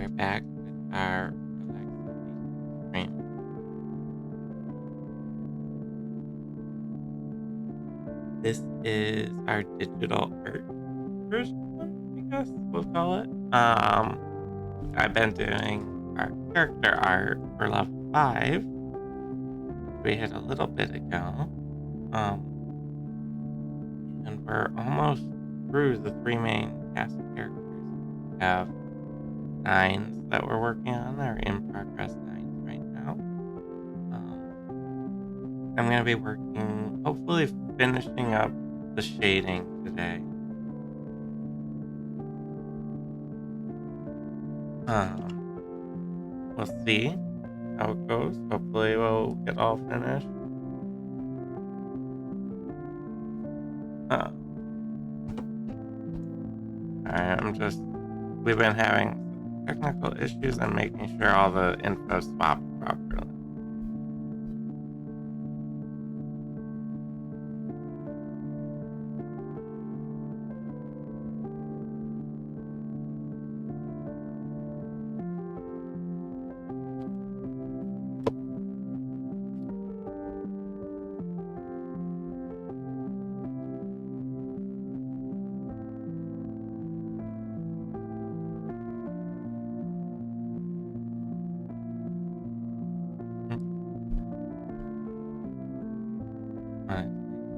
we're back with our relaxation stream. This is our digital art version, I guess we'll call it. I've been doing our character art for level 5, which we hit a little bit ago. And we're almost through the 3 main cast characters. We have 9s that we're working on. They're in progress 9s right now. I'm going to be working, hopefully finishing up the shading today. We'll see how it goes. Hopefully we'll get all finished. We've been having technical issues and making sure all the info swapped properly.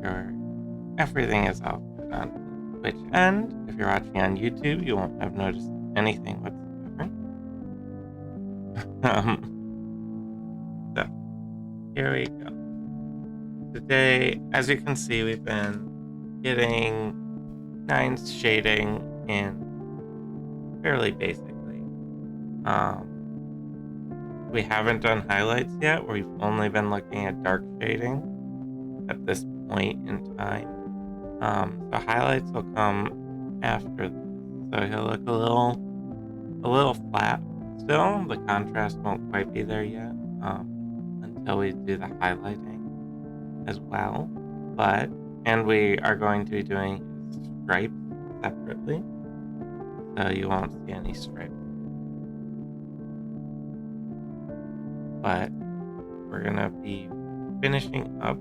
Sure everything is all good on the Twitch end. If you're watching on YouTube, you won't have noticed anything whatsoever. So here we go. Today, as you can see, we've been getting 9's shading in fairly basically. We haven't done highlights yet. We've only been looking at dark shading at this point in time. So highlights will come after this. So he'll look a little flat still. The contrast won't quite be there yet until we do the highlighting as well. And we are going to be doing stripes separately, so you won't see any stripes. But we're gonna be finishing up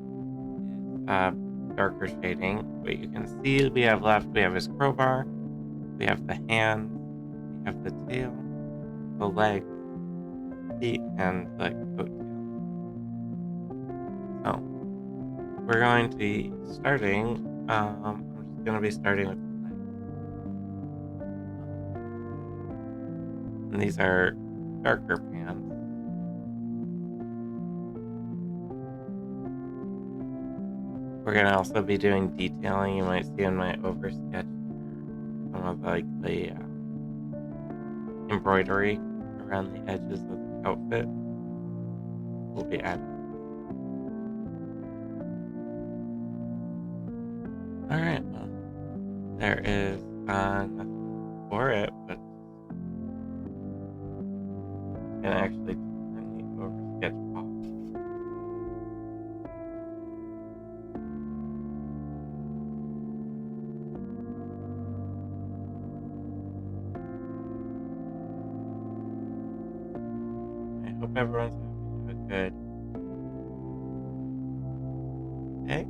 darker shading. What you can see we have left, we have his crowbar, we have the hands, we have the tail, the legs, feet, and the coattail. So we're going to be starting. I'm just going to be starting with the legs. And these are darker pants. We're going to also be doing detailing. You might see in my oversketch some of the embroidery around the edges of the outfit will be added. Alright, well, there is nothing for it, but I'm gonna actually turn the oversketch off. I hope everyone's having a good day.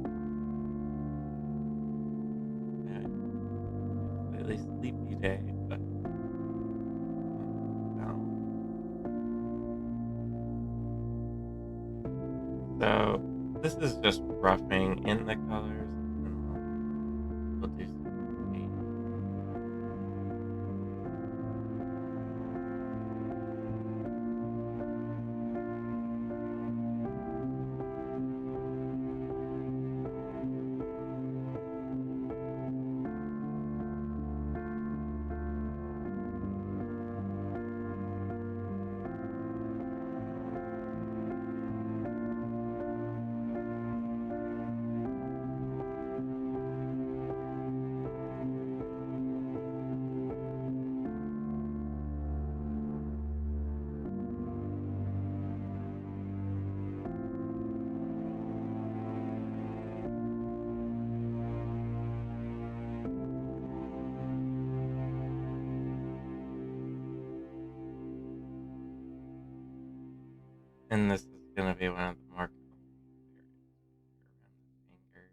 Slightly sleepy day, but so this is just roughing in the colors, and we'll do some paint. And this is gonna be one of the more common areas around the fingers,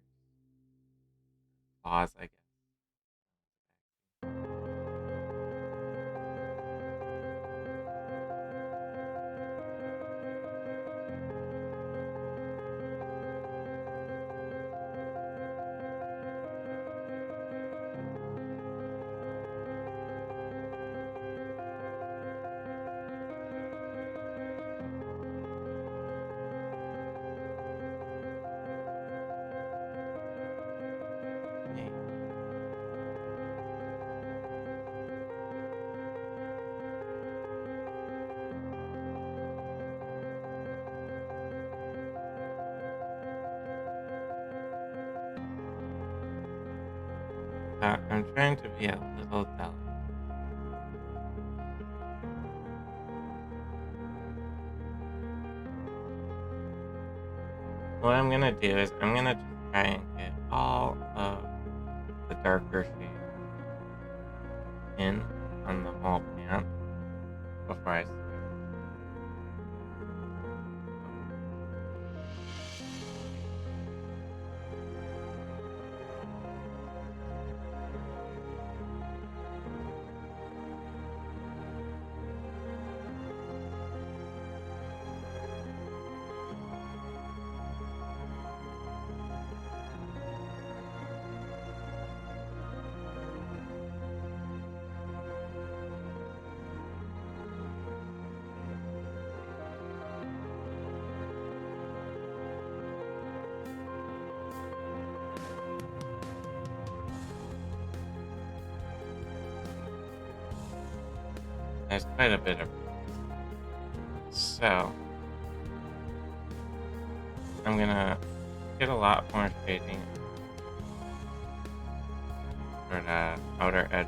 claws, I guess. Hey, I'm trying to be a little delicate. What I'm gonna do is I'm gonna just try and get all of the darker shades in on the whole plant before I switch. There's quite a bit of so I'm gonna get a lot more shading for the outer edge.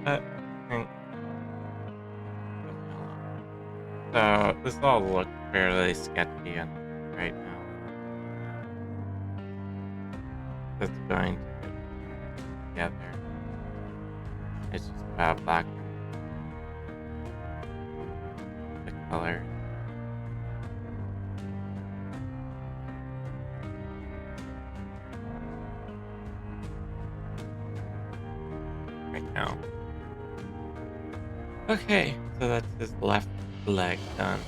Of but I think so. This all looks fairly sketchy and right now. It's going to get together. It's just about black the color. Right now. Okay, so that's his left leg done.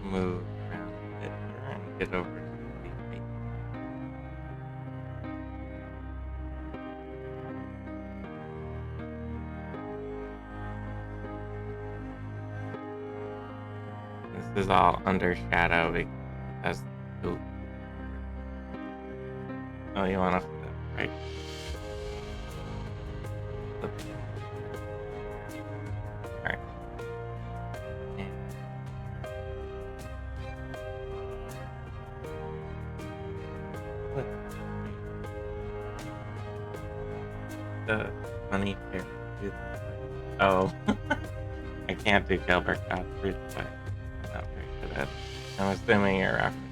Move around a bit here and get over to the right. This is all under shadow because ooh. Oh, you want to flip, right? Flip. Alright. And funny fair to that. Oh, I can't do Gilbert Gottfried, but I'm not very good at it. I'm assuming you're referencing.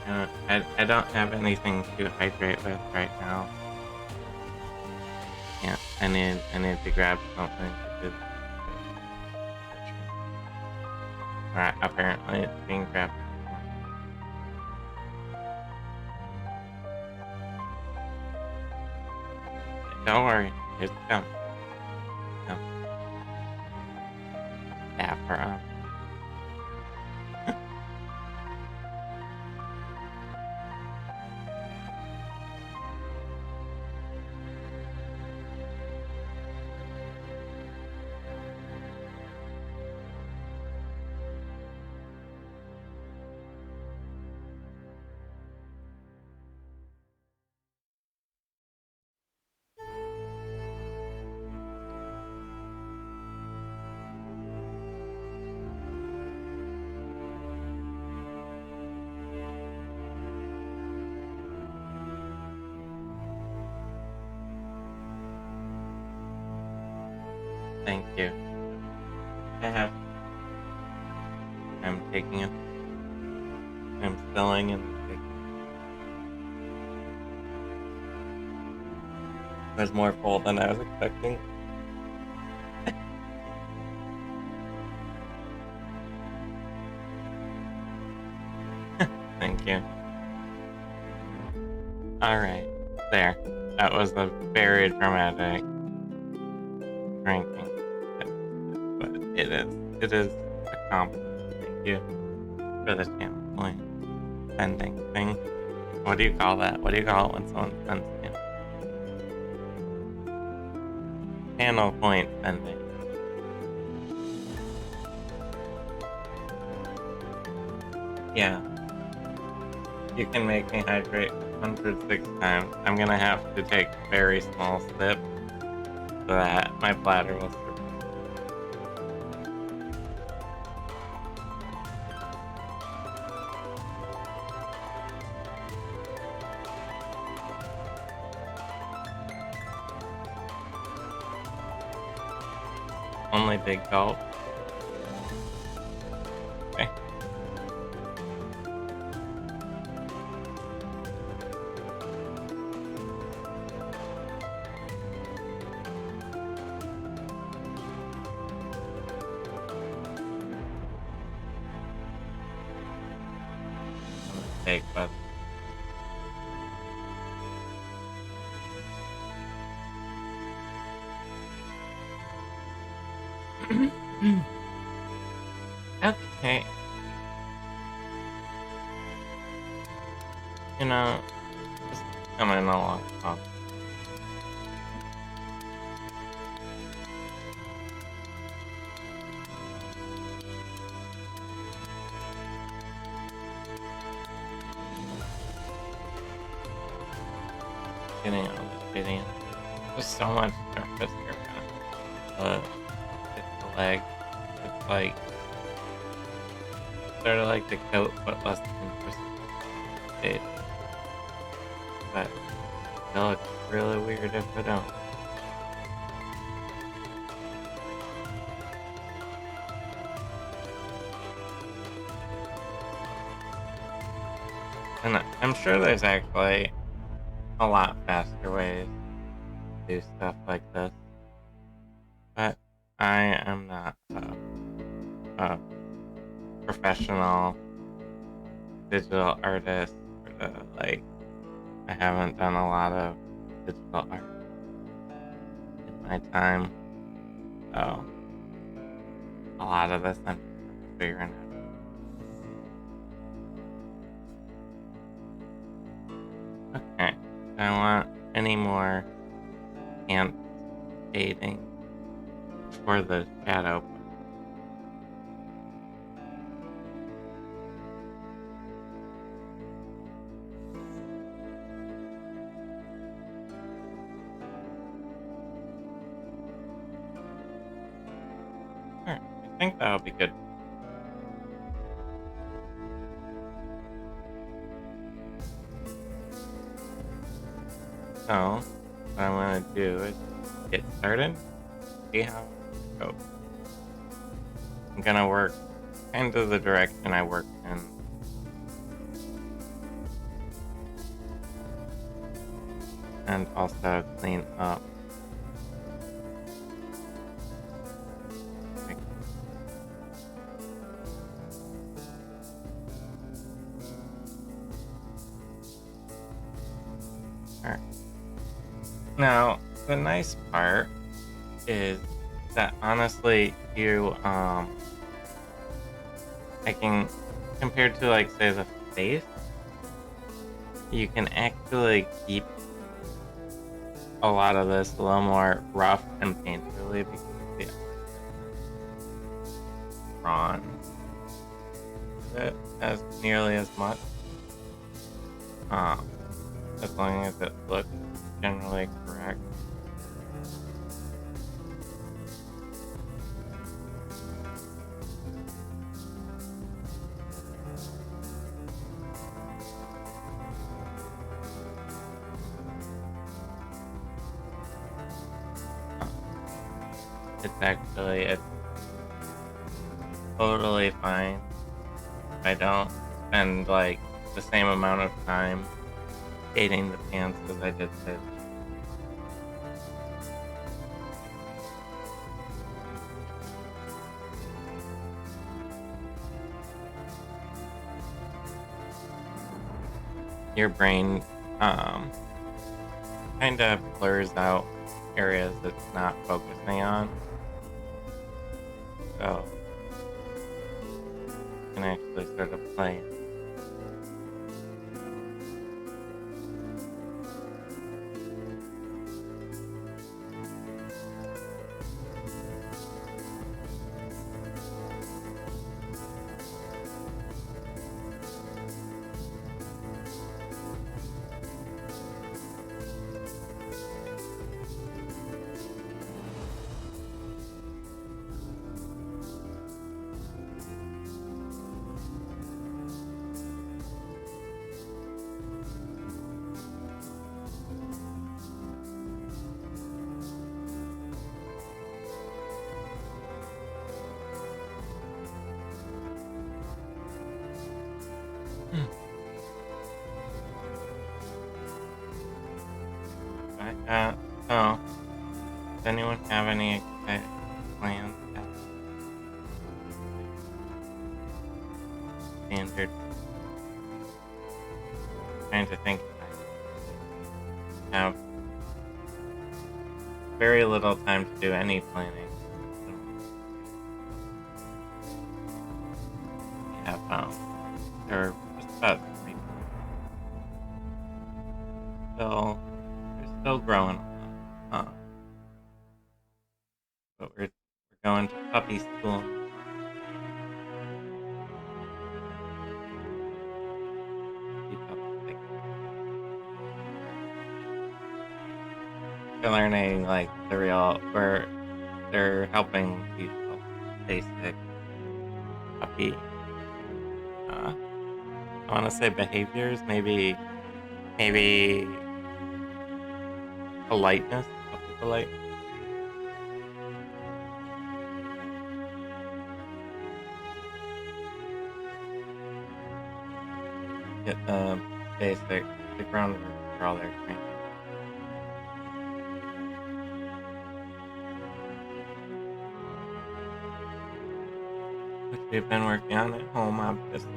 No, I don't have anything to hydrate with right now. Yeah, I need to grab something because apparently it's being grabbed. Don't worry, it's coming. Come, Saffron. Thank you. I have. I'm taking it. I'm spilling and taking. There's more full than I was expecting. Thank you. Alright, there. That was a very dramatic drinking. But it is accomplished. Thank you for the channel point spending thing. What do you call that? What do you call it when someone spends channel? Channel point spending. Yeah. You can make me hydrate 106 times. I'm gonna have to take a very small sip so that my bladder will survive. Only big gulp. Okay. Take but okay. You know, just coming along. Oh. Getting out of this video. There's so much surface here, man. It's the leg. It's like sort of like the coat, but less interesting. But it looks really weird if I don't. I'm sure there's actually a lot faster ways to do stuff like this, but I am not a professional digital artist. Like, I haven't done a lot of digital art in my time, so a lot of this I'm just figuring out. Okay, I don't want any more ant fading for the shadow. Alright, I think that'll be good. So, what I'm gonna do is get started, see how it goes. I'm gonna work kind of the direction I worked in. And also clean up. Alright. Now, the nice part is that honestly, I can, compared to like say the face, you can actually keep a lot of this a little more rough and painterly because the drawn it as nearly as much. As long as it looks generally correct. It's totally fine if I don't spend like the same amount of time shading the pants as I did this. Your brain kind of blurs out areas it's not focusing on. So you can actually sort of play. So, does anyone have any exciting plans? Standard. Trying to think. I have very little time to do any planning. We have there are just about 3. They're still growing. But we're going to puppy school. They're learning like the real, where they're helping people basic puppy. I want to say behaviors, maybe politeness, puppy polite. Get basic, the groundwork for all their training. Which we've been working on at home, obviously.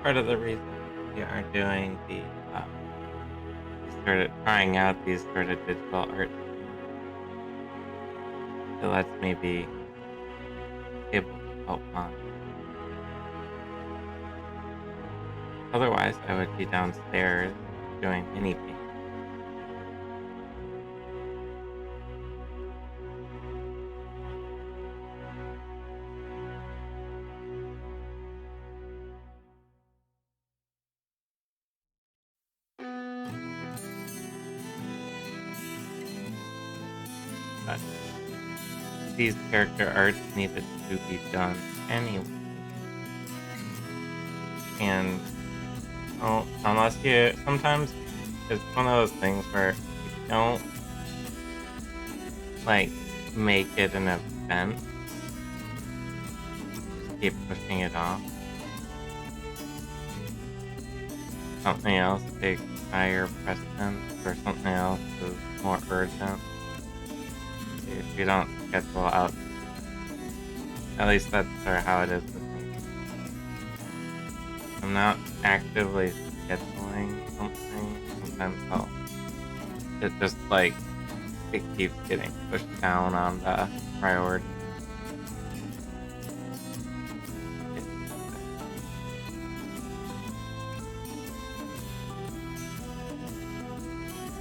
Part of the reason we are doing we started trying out these sort of digital art things. It lets me be able to help monitor. Otherwise, I would be downstairs doing mini paint. But these character arts needed to be done anyway. And unless sometimes it's one of those things where if you don't like make it an event, just keep pushing it off. Something else takes higher precedence, or something else is more urgent. If you don't schedule out, at least that's sort of how it is with me. I'm not actively scheduling something. Sometimes it just like, it keeps getting pushed down on the priority.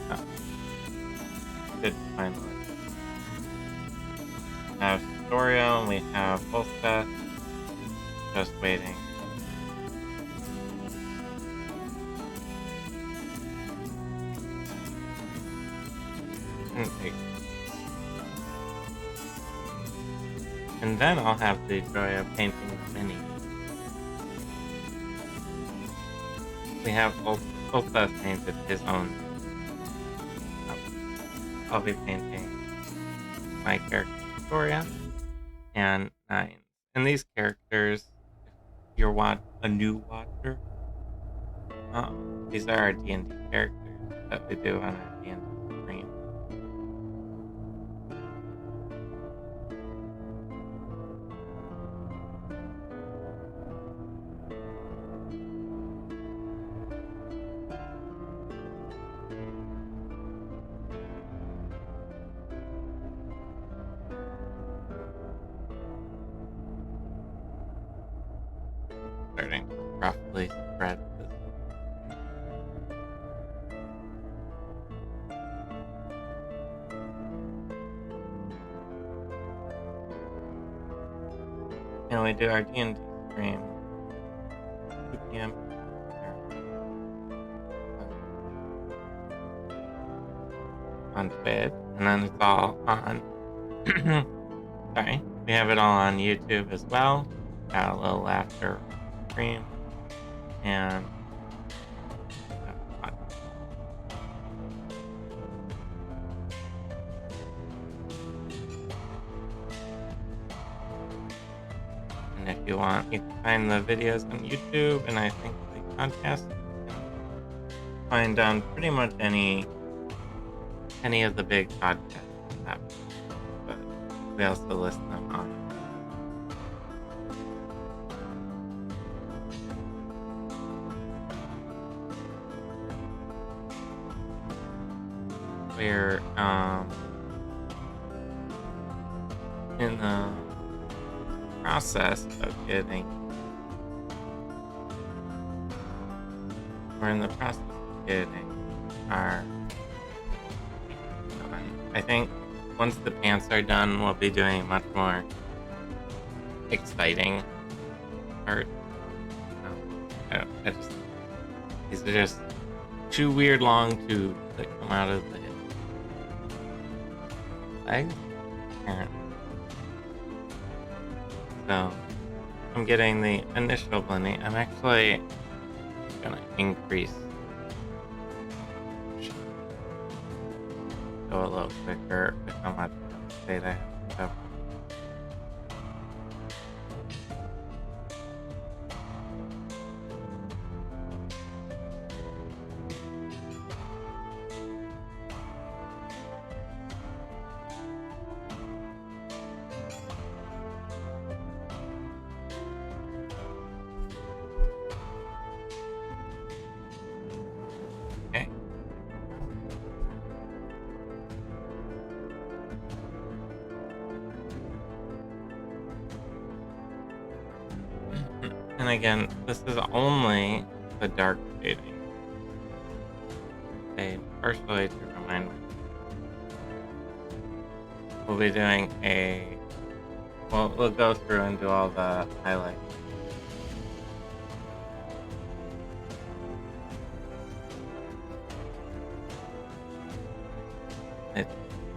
Oh, did finally. We have Storio and we have Volsta. Just waiting. And then I'll have the joy of painting the mini. We have Volsta painted his own. I'll be painting my character Victoria and Nine. And these characters, if you're a new watcher, these are our D&D characters that we do on our D&D stream. Starting to roughly spread this. And we do our D&D stream 2 p.m. on Twitch, and then it's all on. Sorry, we have it all on YouTube as well. Got a little laughter stream, and if you want, you can find the videos on YouTube, and I think the podcast you can find on pretty much any of the big podcasts have. But we also list them on. We're in the process of getting. We're in the process of getting our. I think once the pants are done, we'll be doing much more exciting art. These are just 2 weird long tubes that come out of the legs, apparently. So I'm getting the initial blending. I'm actually gonna increase go a little quicker with how much data I have to cover. Okay. And again, this is only the dark shading. Partially to remind me. We'll be doing we'll go through and do all the highlights.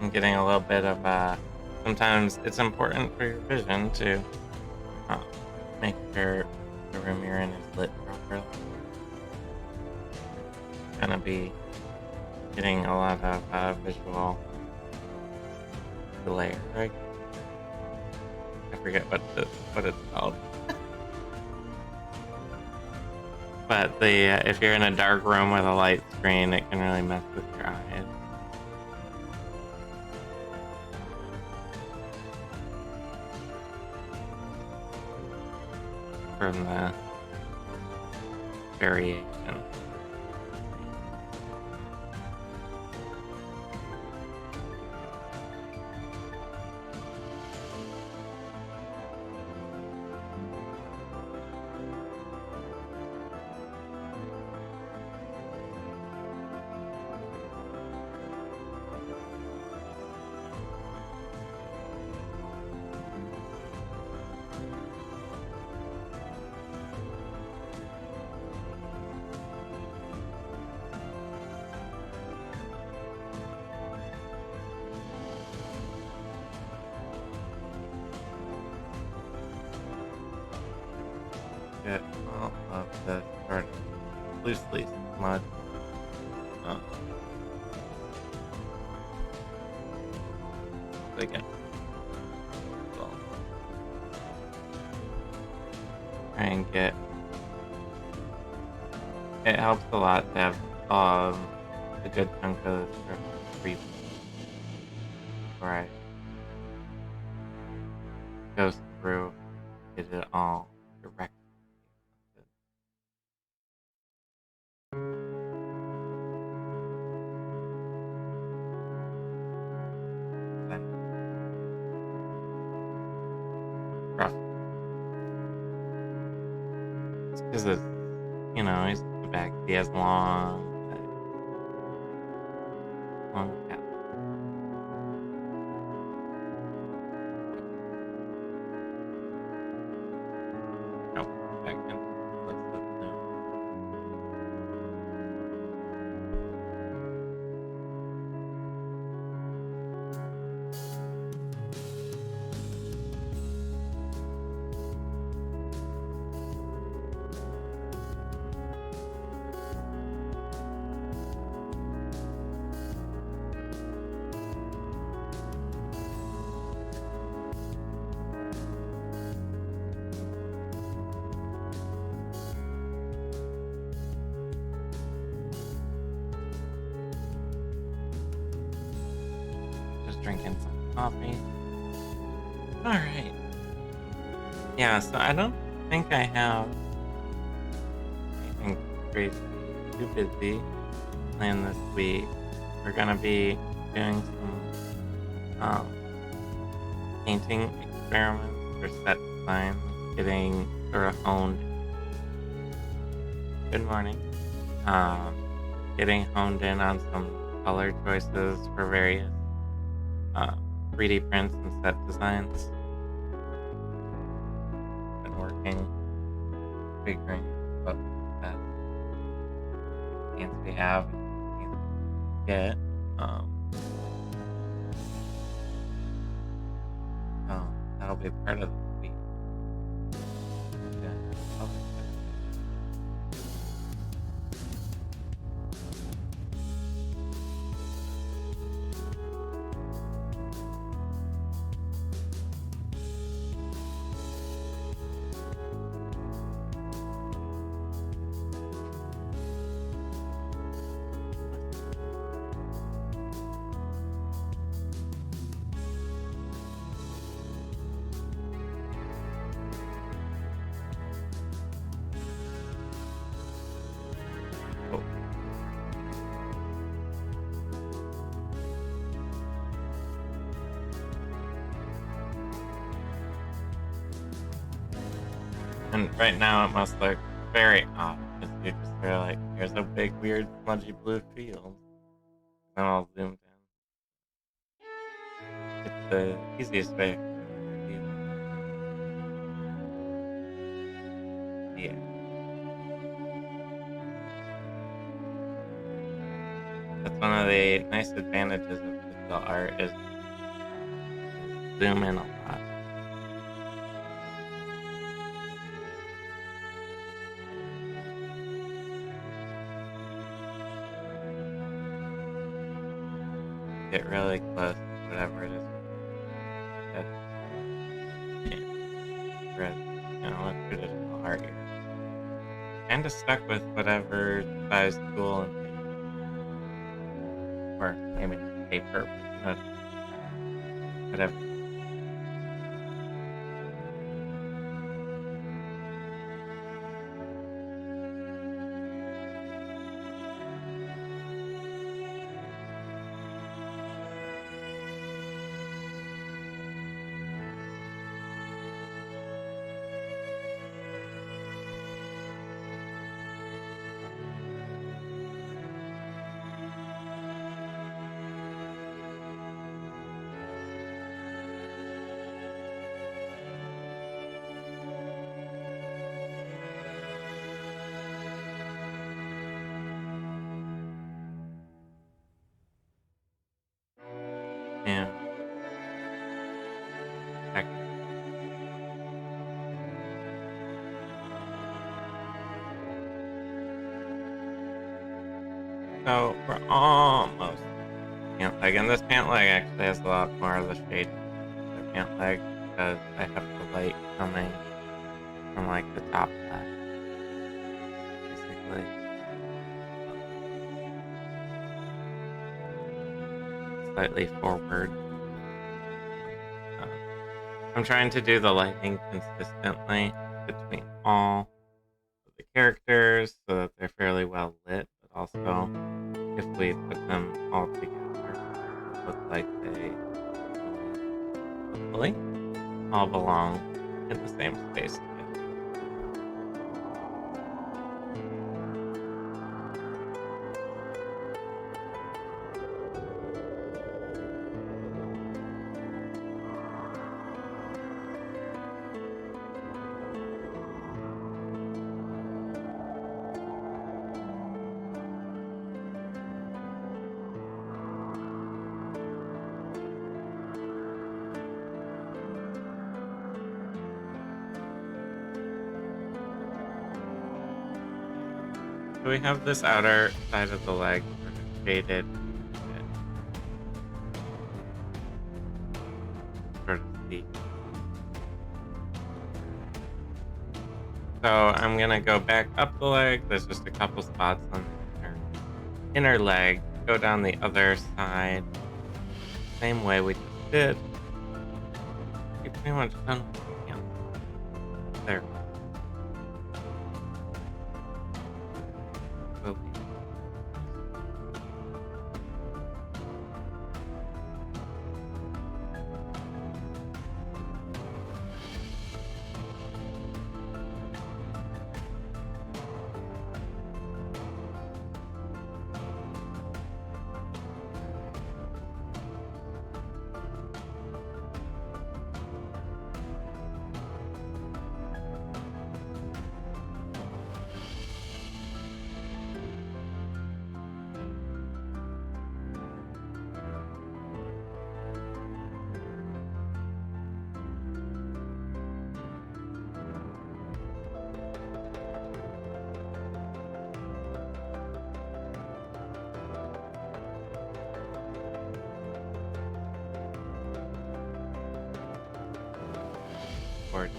I'm getting a little bit of sometimes it's important for your vision to make sure the room you're in is lit properly. Gonna be getting a lot of visual glare. I forget what it's called. But if you're in a dark room with a light screen, it can really mess with your eyes. From the variation. Get all of the sort of loosely smudged again. So try and get. It helps a lot to have a good chunk of the surface free before I go through, get it all direct. Rough. It's because it's, he's Tabaxi, he has long cap. Oh, back in. Let's look now. Drinking some coffee. Alright. Yeah, so I don't think I have anything crazy too busy planned this week. We're gonna be doing some painting experiments for set design, getting sort of honed. Good morning. Getting honed in on some color choices for various 3D prints and set designs. Been working, figuring what best paints we have and paints we get. So that'll be part of this week. And right now it must look very off because you're just sort of like, here's a big, weird, smudgy blue field. And I'll zoom in. It's the easiest way to view it. Yeah. That's one of the nice advantages of digital art is zoom in a lot. Get really close to whatever it is. That's, yeah. Whereas, with traditional art, you're kind of stuck with whatever size tool and paper. Or maybe not paper, but whatever. Yeah. Heck. So we're almost pant leg, and this pant leg actually has a lot more of the shade than the pant leg because I have the light coming from like the top left, basically. Slightly forward. Uh, I'm trying to do the lighting consistently between all of the characters so that they're fairly well lit, but also if we put them all together, it look like they hopefully all belong in the same space together. So we have this outer side of the leg sort of shaded sort of see. So I'm gonna go back up the leg. There's just a couple spots on the inner leg. Go down the other side. Same way we just did. We pretty much done what we can. There. Will be. Forward.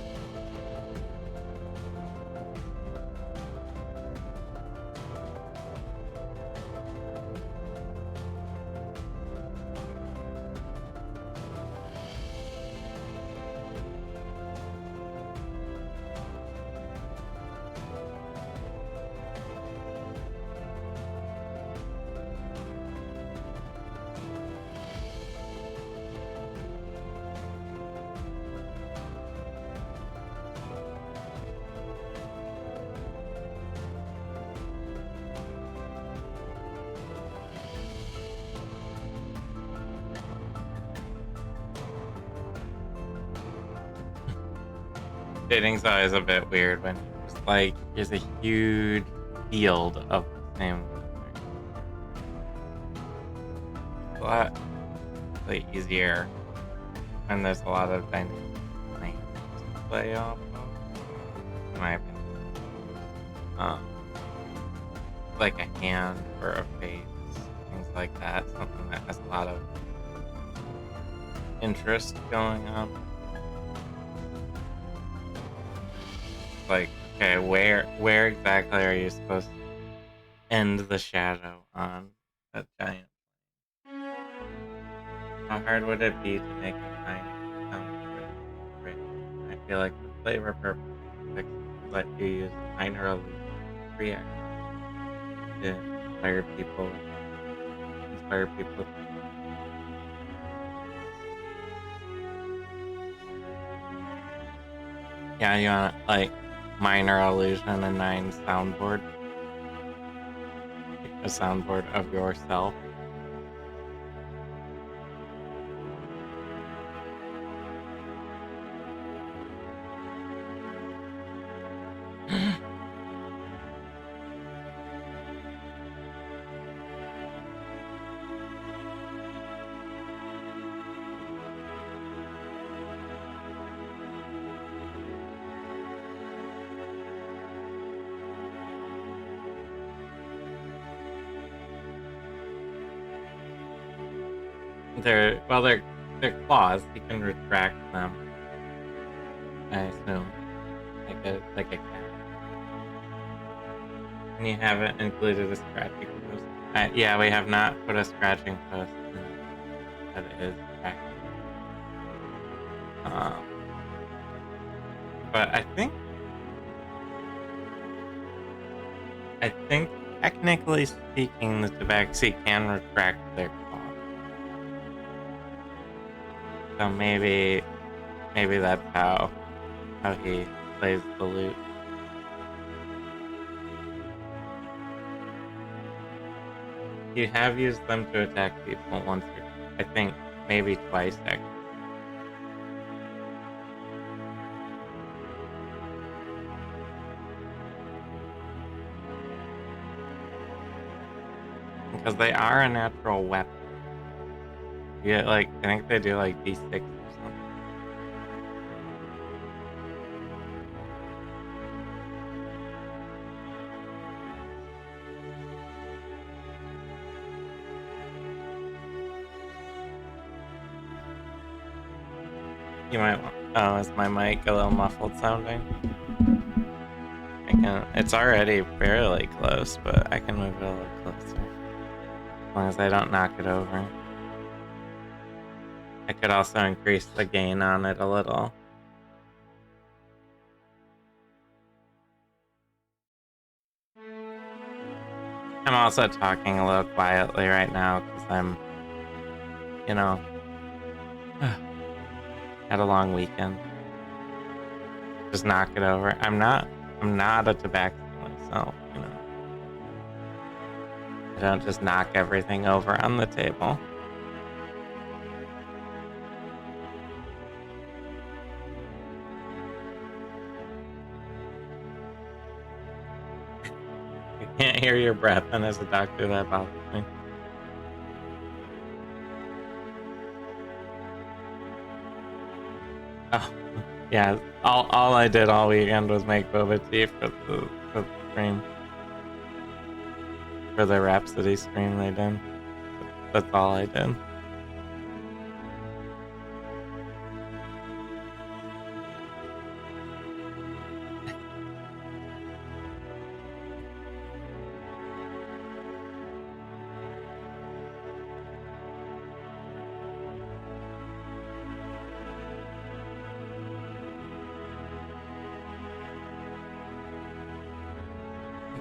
Shading's always a bit weird when it's like there's a huge field of the same color. It's a lot like, easier when there's a lot of dynamic lines to play off of, in my opinion. Like a hand or a face, things like that. Something that has a lot of interest going on. Like, okay, where exactly are you supposed to end the shadow on a giant? How hard would it be to make a kind sound great? I feel like the flavor perfect let you use minor illusion react to inspire people. Yeah, you want like minor illusion and 9 soundboard, like a soundboard of yourself. They're claws. You can retract them. I assume, like a cat. And you haven't included a scratching post. Yeah, we have not put a scratching post in that is tracked. But I think technically speaking, the Tabaxi can retract their claw. So maybe that's how he plays the lute. You have used them to attack people once or I think maybe twice actually. Because they are a natural weapon. Yeah, like I think they do like D6 or something. You might want. Oh, is my mic a little muffled sounding? It's already fairly close, but I can move it a little closer. As long as I don't knock it over. I could also increase the gain on it a little. I'm also talking a little quietly right now because I'm, you know, had a long weekend. Just knock it over. I'm not a Tabaxi myself, you know. I don't just knock everything over on the table. I can't hear your breath, and as a doctor, that bothers me. Oh, yeah. All I did all weekend was make boba tea for the stream, for the Rhapsody stream they did. That's all I did.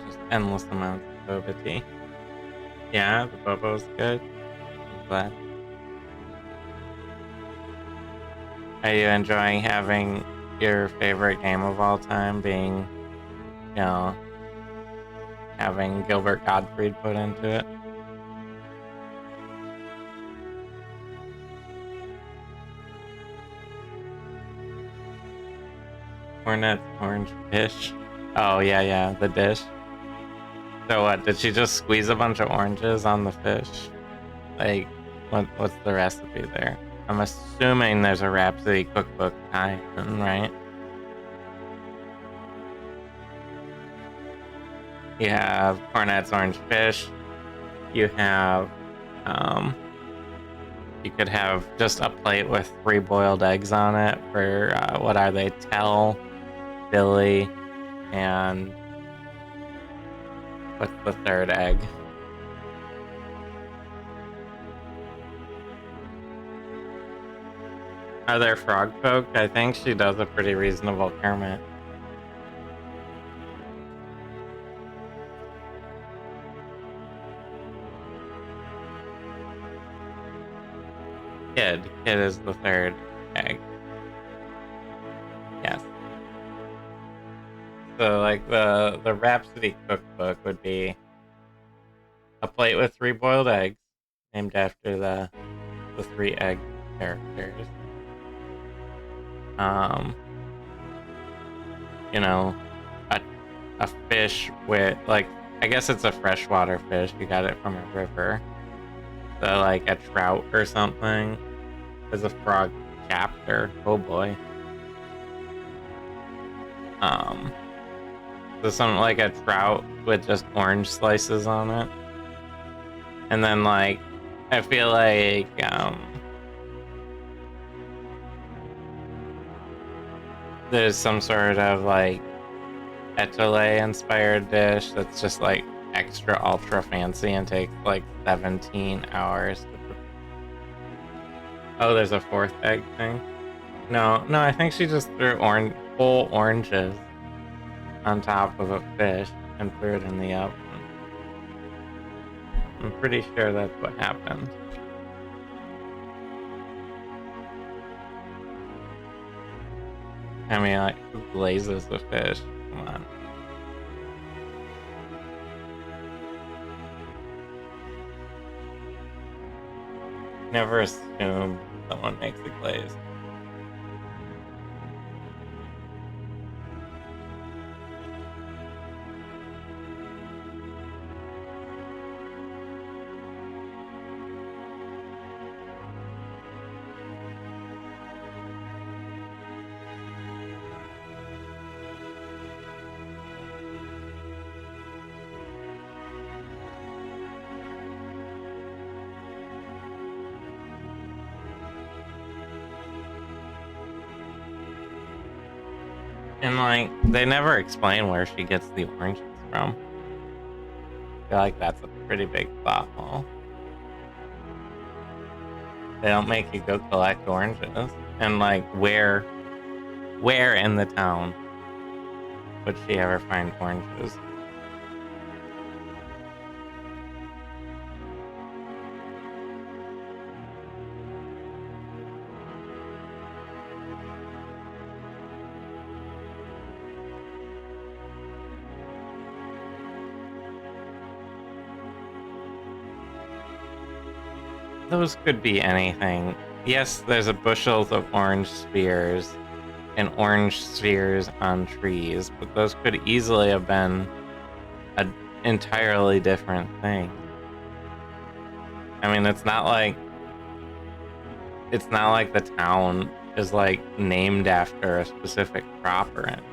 Just endless amounts of boba tea. Yeah, the boba was good. I'm glad. Are you enjoying having your favorite game of all time being, you know, having Gilbert Gottfried put into it? Cornet's orange fish. Oh, yeah, the dish. So what, did she just squeeze a bunch of oranges on the fish? Like, what's the recipe there? I'm assuming there's a Rhapsody cookbook tie-in, right? You have Cornet's orange fish. You have, you could have just a plate with 3 boiled eggs on it for, what are they? Tell, Billy, and what's the third egg? Are there frog folk? I think she does a pretty reasonable Kermit. Kid is the third egg. Yes. So like the Rhapsody cookbook would be a plate with 3 boiled eggs, named after the 3 egg characters. You know, a fish with, like, I guess it's a freshwater fish. You got it from a river. So like a trout or something. There's a frog chapter. Oh boy. So something like a trout with just orange slices on it. And then, like, I feel like, there's some sort of, like, Nichole-inspired dish that's just, like, extra ultra fancy and takes, like, 17 hours to prepare. Oh, there's a 4th egg thing? No, I think she just threw whole oranges on top of a fish and threw it in the oven. I'm pretty sure that's what happened. I mean, like, who glazes the fish? Come on. Never assume someone makes a glaze. And, like, they never explain where she gets the oranges from. I feel like that's a pretty big plot hole. They don't make you go collect oranges. And, like, where in the town would she ever find oranges? Those could be anything. Yes, there's a bushels of orange spheres and orange spheres on trees, but those could easily have been an entirely different thing. I mean, it's not like the town is, like, named after a specific crop or anything.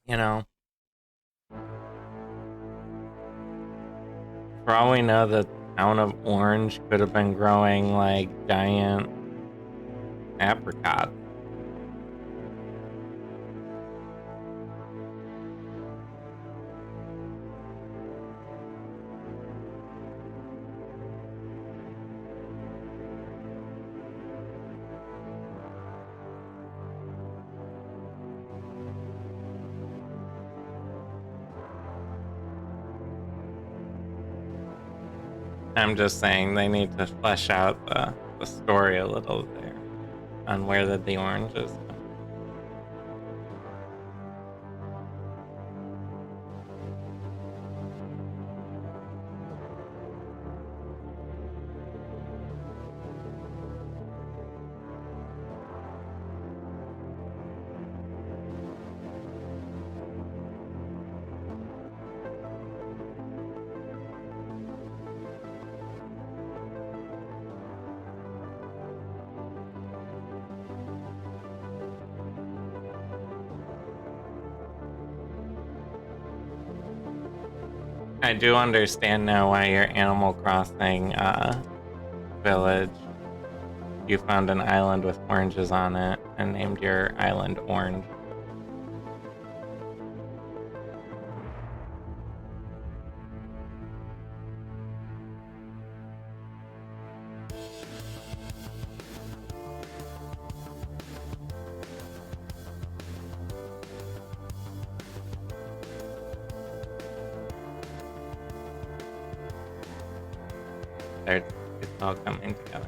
You know? For all we know, the town of Orange could have been growing, like, giant apricots. I'm just saying they need to flesh out the story a little there on where the oranges come. I do understand now why your Animal Crossing village, you found an island with oranges on it and named your island Orange. It's all coming together.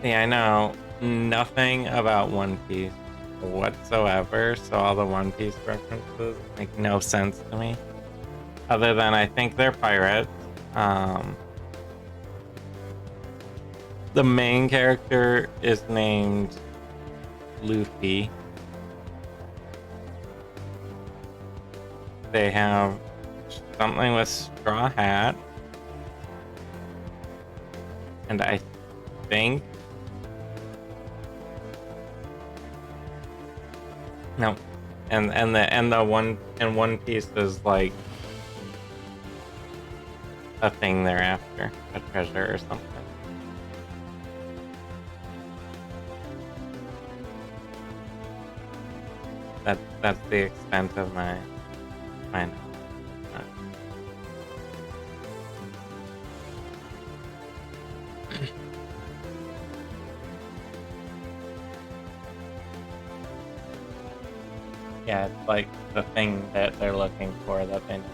See, I know nothing about One Piece whatsoever, so all the One Piece references make no sense to me. Other than I think they're pirates. The main character is named Luffy. They have something with straw hat. And I think no. And the One Piece is like a thing they're after, a treasure or something. That's the extent of my knowledge. Yeah, it's like the thing that they're looking for that they need to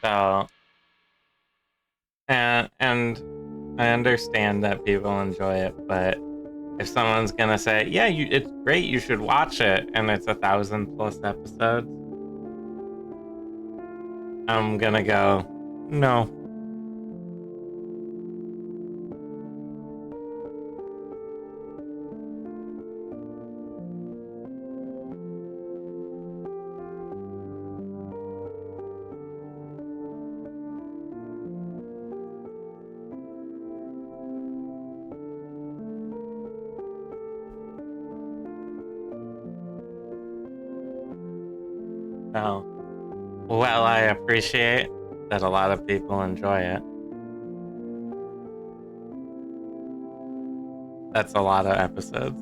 find. So, and I understand that people enjoy it, but if someone's gonna say, "Yeah, it's great, you should watch it," and it's 1,000+ episodes, I'm gonna go, no. So, well, I appreciate that a lot of people enjoy it. That's a lot of episodes.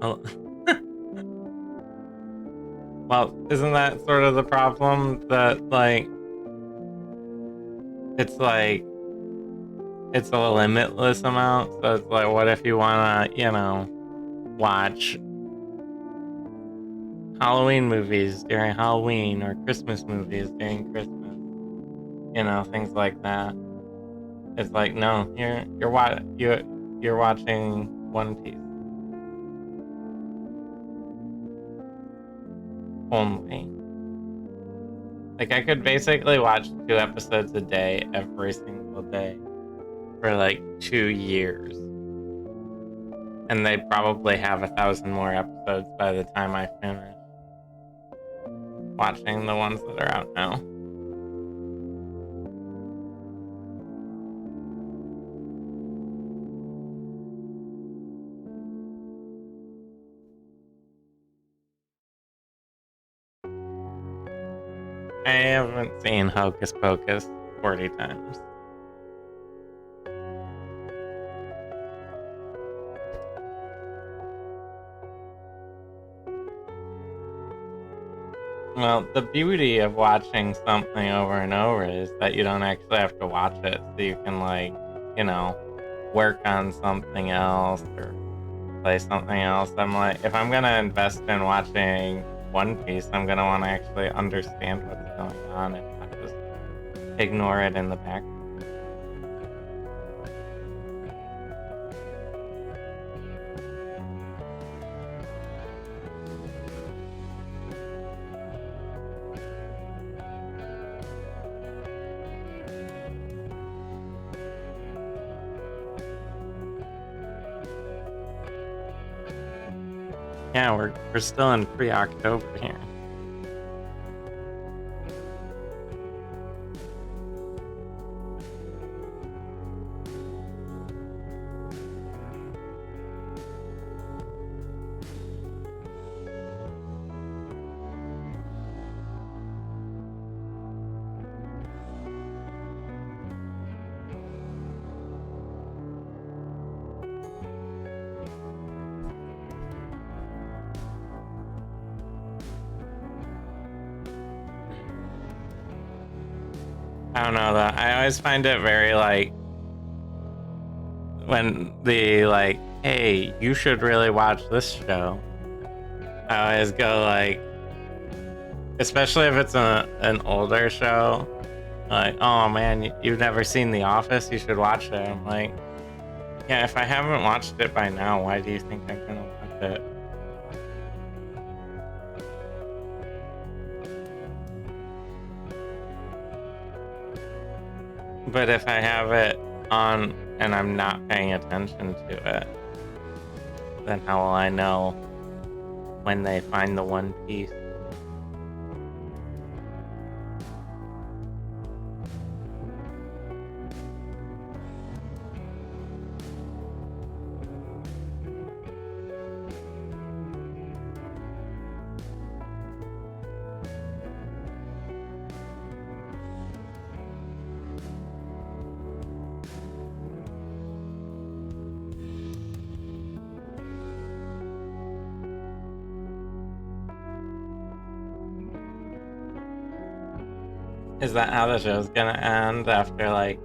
Well, well, isn't that sort of the problem that it's a limitless amount? So it's like, what if you wanna, watch Halloween movies during Halloween or Christmas movies during Christmas? Things like that. It's like, no, you're watching One Piece only. Like, I could basically watch 2 episodes a day every single day for like 2 years. And they probably have 1,000 more episodes by the time I finish watching the ones that are out now. I haven't seen Hocus Pocus 40 times. Well, the beauty of watching something over and over is that you don't actually have to watch it, so you can, like, you know, work on something else or play something else. I'm like, if I'm gonna invest in watching One Piece, I'm gonna want to actually understand what's going on and not just ignore it in the background. Yeah, we're still in pre-October here. I don't know though. I always find it very like when the like, hey, you should really watch this show. I always go like, especially if it's an older show, like, oh man, you've never seen The Office, you should watch it. I'm like, yeah, if I haven't watched it by now, why do you think I'm gonna watch it? But if I have it on and I'm not paying attention to it, then how will I know when they find the One Piece? Is that how the show's gonna end after like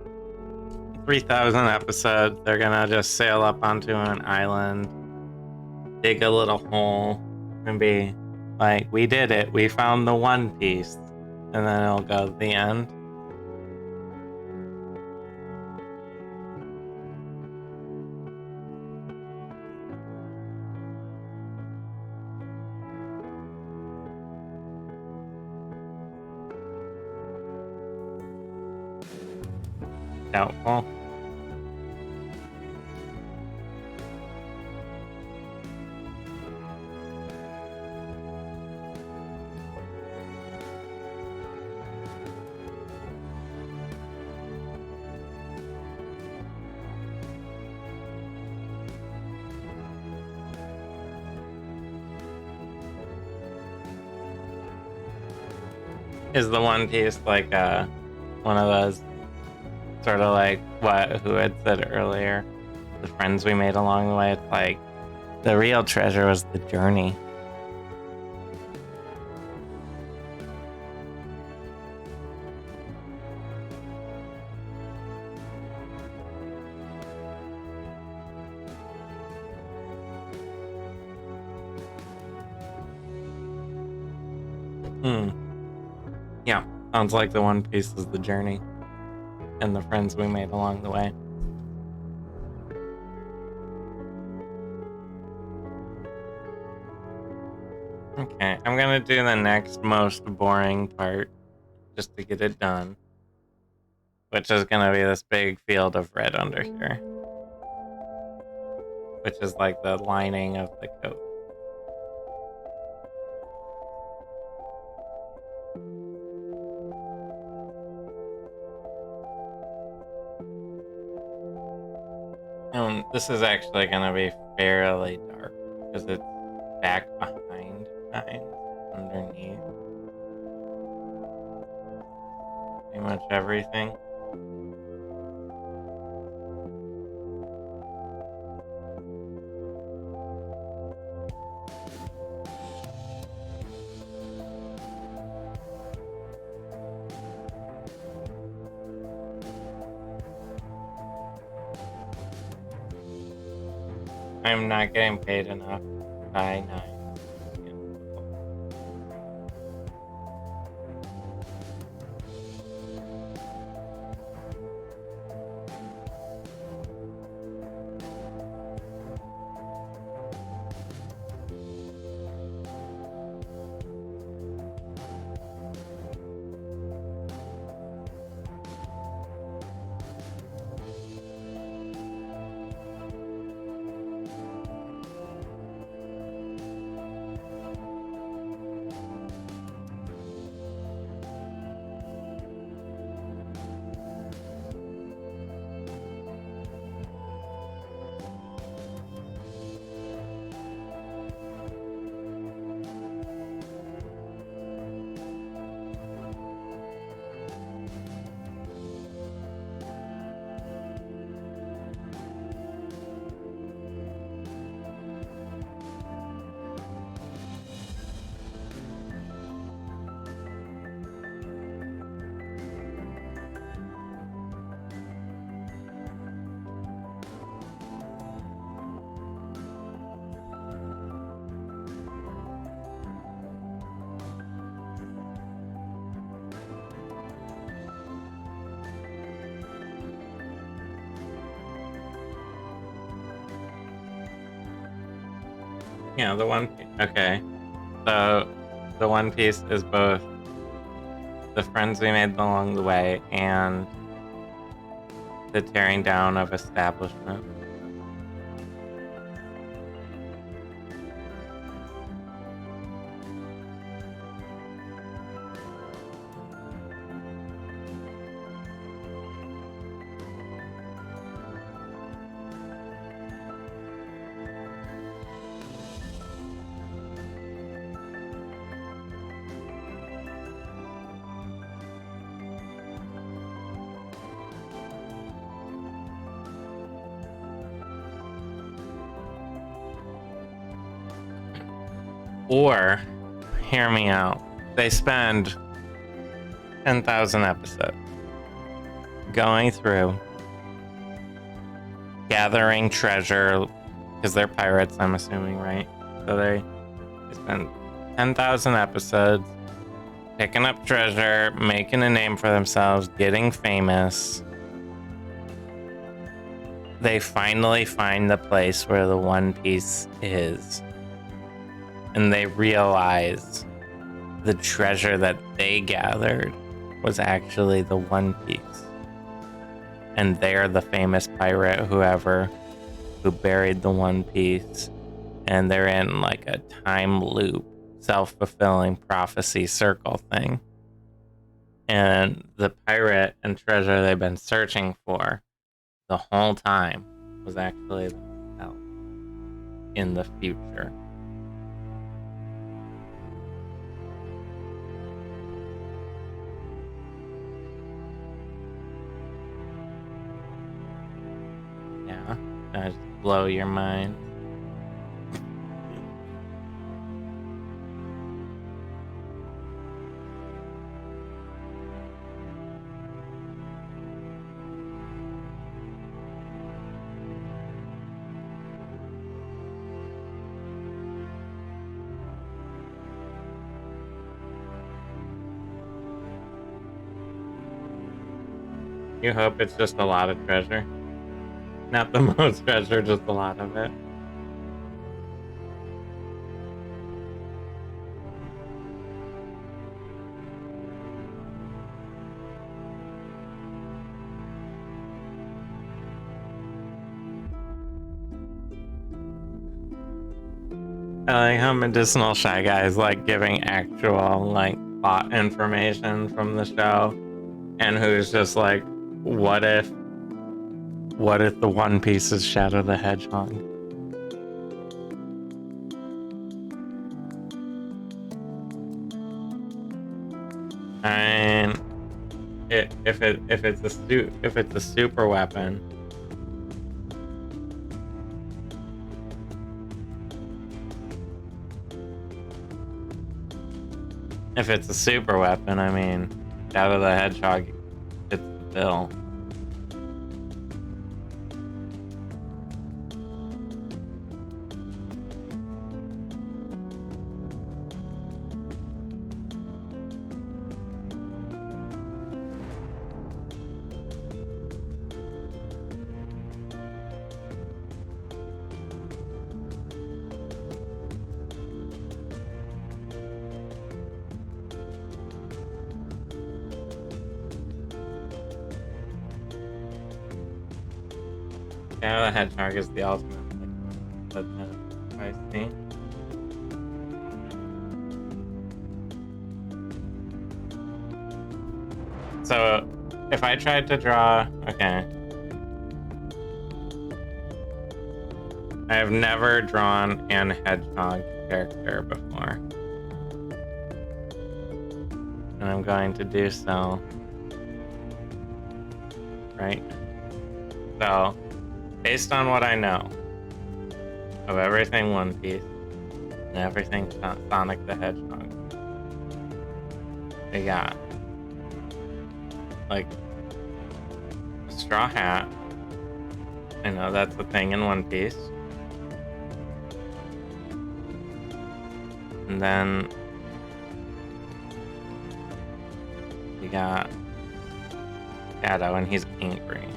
3,000 episodes? They're gonna just sail up onto an island, dig a little hole, and be like, we did it, we found the One Piece. And then it'll go the end. Doubtful. Is the One Piece like one of those sort of like what who had said earlier, the friends we made along the way? It's like the real treasure was the journey. Yeah, sounds like the One Piece is the journey and the friends we made along the way. Okay, I'm gonna do the next most boring part just to get it done, which is gonna be this big field of red under here. which is like the lining of the coat. This is actually going to be fairly dark because it's back behind mine, underneath pretty much everything. I'm not getting paid enough by 9. Yeah, the one. Okay, so the One Piece is both the friends we made along the way and the tearing down of establishment. Or, hear me out, they spend 10,000 episodes going through, gathering treasure, because they're pirates, I'm assuming, right? So they spend 10,000 episodes picking up treasure, making a name for themselves, getting famous. They finally find the place where the One Piece is. And they realize the treasure that they gathered was actually the One Piece. And they're the famous pirate, whoever, who buried the One Piece. And they're in like a time loop, self-fulfilling prophecy circle thing. And the pirate and treasure they've been searching for the whole time was actually themselves in the future. Yeah, I just blow your mind. You hope it's just a lot of treasure. Not the most treasure, just a lot of it. I like how Medicinal Shy Guy is like giving actual like plot information from the show, and who's just like, what if the One Piece is Shadow the Hedgehog? And if it's a super weapon, if it's a super weapon, I mean, Shadow the Hedgehog fits the bill. Shadow the Hedgehog is the ultimate I see. So, if I tried to draw, okay. I have never drawn an hedgehog character before. And I'm going to do so right now. So, based on what I know of everything One Piece and everything Sonic the Hedgehog, we got like a straw hat. I know that's the thing in One Piece. And then we got Shadow, and he's angry.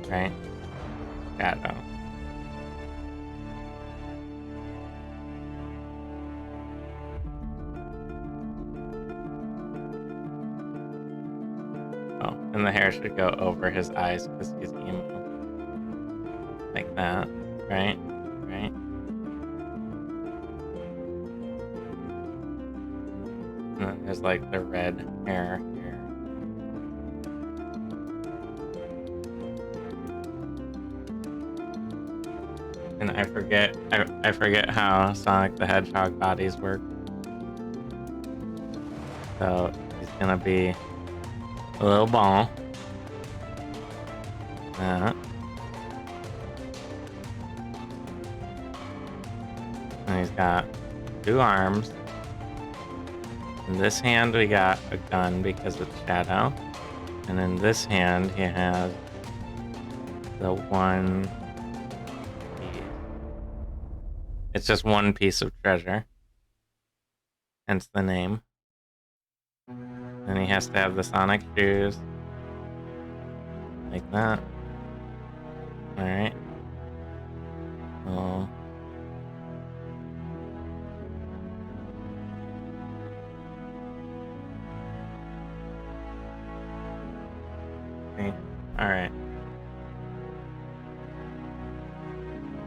Right? Shadow. Oh, and the hair should go over his eyes because he's emo. Like that. Right? Right? And then there's like the red hair here. And I forget how Sonic the Hedgehog bodies work. So he's gonna be a little ball. That. And he's got 2 arms. In this hand we got a gun because it's Shadow. And in this hand he has the one piece. It's just one piece of treasure. Hence the name. And he has to have the Sonic shoes. Like that. Alright. Oh. Okay. Alright.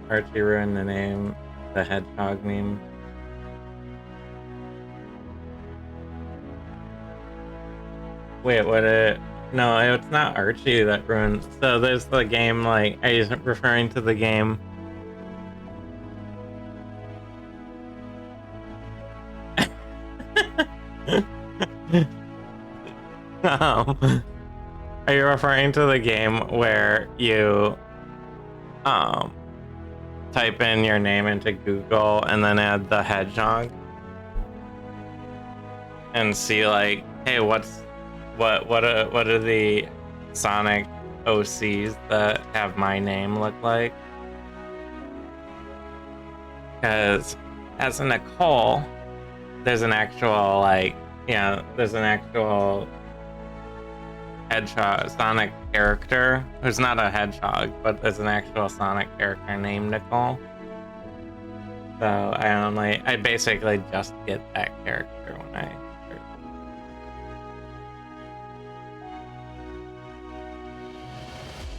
Archie ruined the name. The Hedgehog meme. Wait, what no, it's not Archie that ruined. So there's the game, like, are you referring to the game? Are you referring to the game where you type in your name into Google and then add the hedgehog and see like, hey, what are the Sonic OCs that have my name look like? Because as a Nichole, there's an actual there's an actual hedgehog Sonic character who's not a hedgehog, but there's an actual Sonic character named Nichole. So I basically just get that character when I search.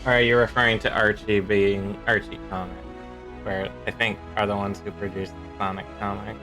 Or are you referring to Archie being Archie Comics? Software, I think, are the ones who produced the Sonic comic.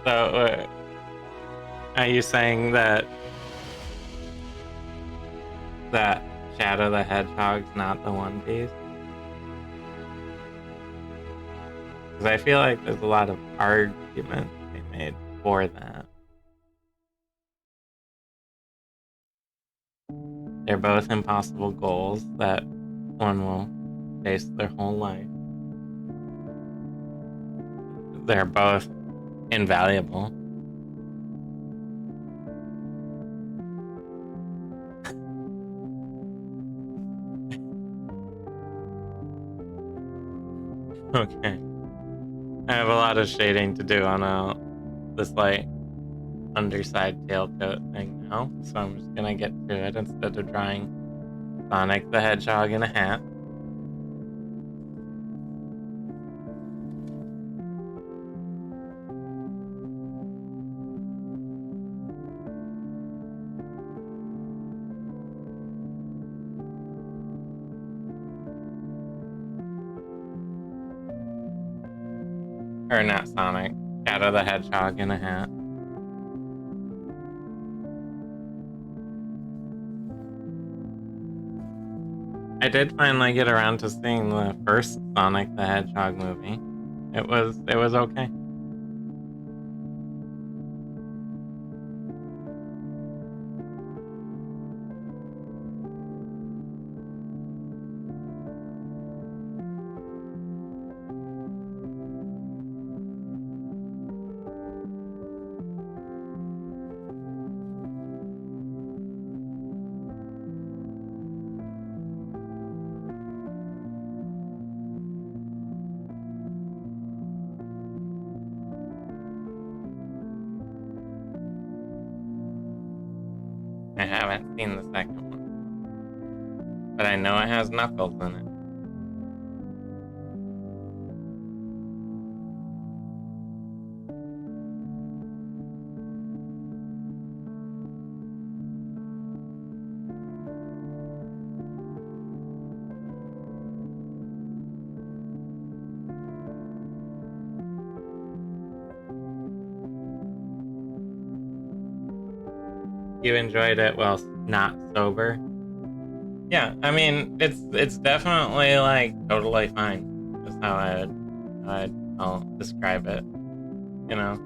So, are you saying that Shadow the Hedgehog's not the One Piece? Because I feel like there's a lot of arguments they made for that. They're both impossible goals that one will face their whole life. They're both invaluable. Okay. I have a lot of shading to do on this like underside tailcoat thing now, so I'm just gonna get to it instead of drawing Sonic the Hedgehog in a hat. Or not Sonic, Shadow the Hedgehog in a hat. I did finally get around to seeing the first Sonic the Hedgehog movie. It was okay. I haven't seen the second one, but I know it has Knuckles in it. You enjoyed it while not sober? Yeah, I mean it's definitely like totally fine. That's how I'll describe it. You know,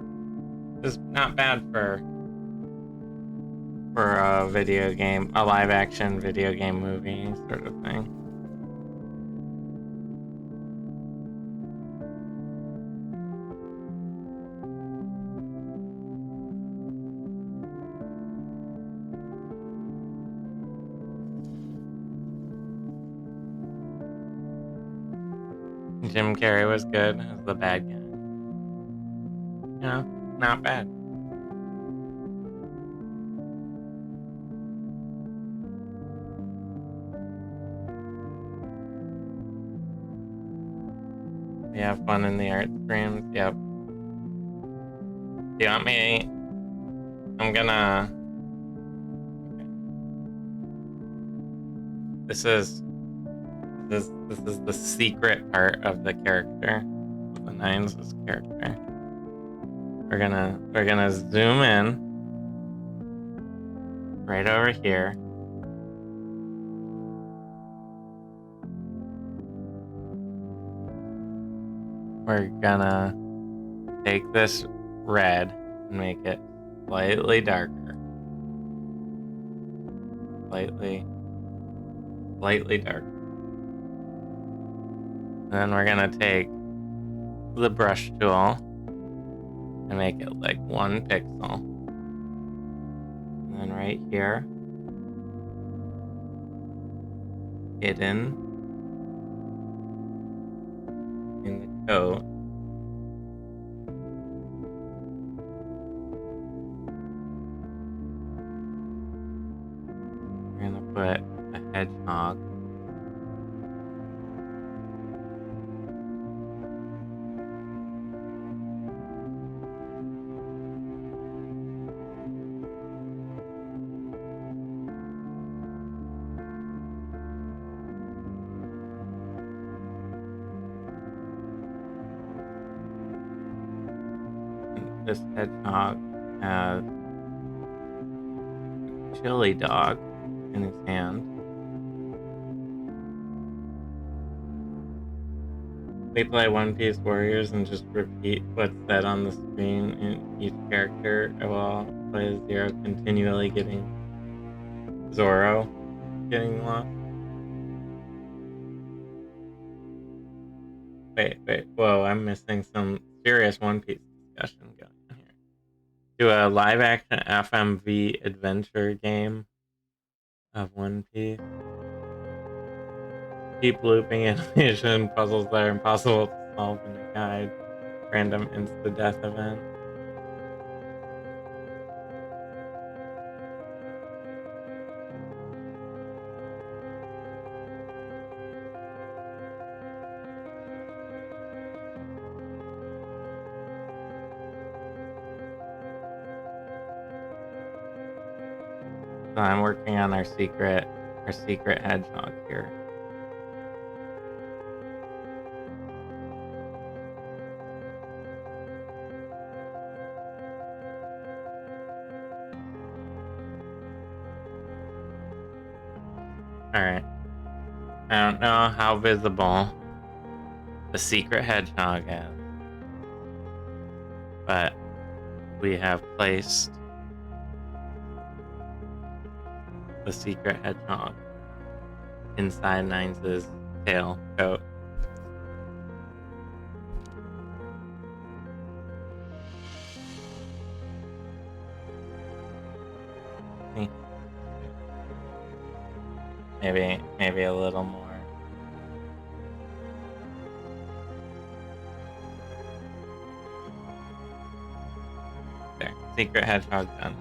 it's not bad for a video game, a live action video game movie sort of thing. Jim Carrey was good as the bad guy. You know, not bad. You have fun in the art streams. Yep. Do you want me? I'm gonna. Okay. This is the secret part of the character, of the Nines' character. We're gonna zoom in right over here. We're gonna take this red and make it slightly darker. Slightly darker. And then we're gonna take the brush tool and make it like 1 pixel. And then right here, hidden in coat. We're gonna put a hedgehog. And this hedgehog has a chili dog in his hand. We play One Piece Warriors and just repeat what's said on the screen in each character while play as Zero, continually getting Zoro getting lost. Wait, whoa, I'm missing some serious One Piece discussion going on here. Do a live action FMV adventure game of One Piece. Keep looping animation puzzles that are impossible to solve in a guide. Random insta-death event. So I'm working on our secret hedgehog here. Alright. I don't know how visible the secret hedgehog is, but we have placed the secret hedgehog inside Nines' tail coat. Maybe a little more. There, secret hedgehog done.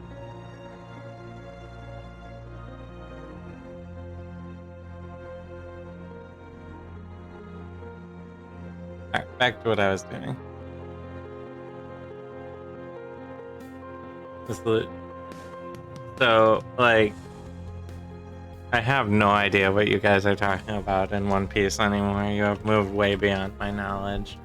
Alright, back to what I was doing. So, like, I have no idea what you guys are talking about in One Piece anymore. You have moved way beyond my knowledge.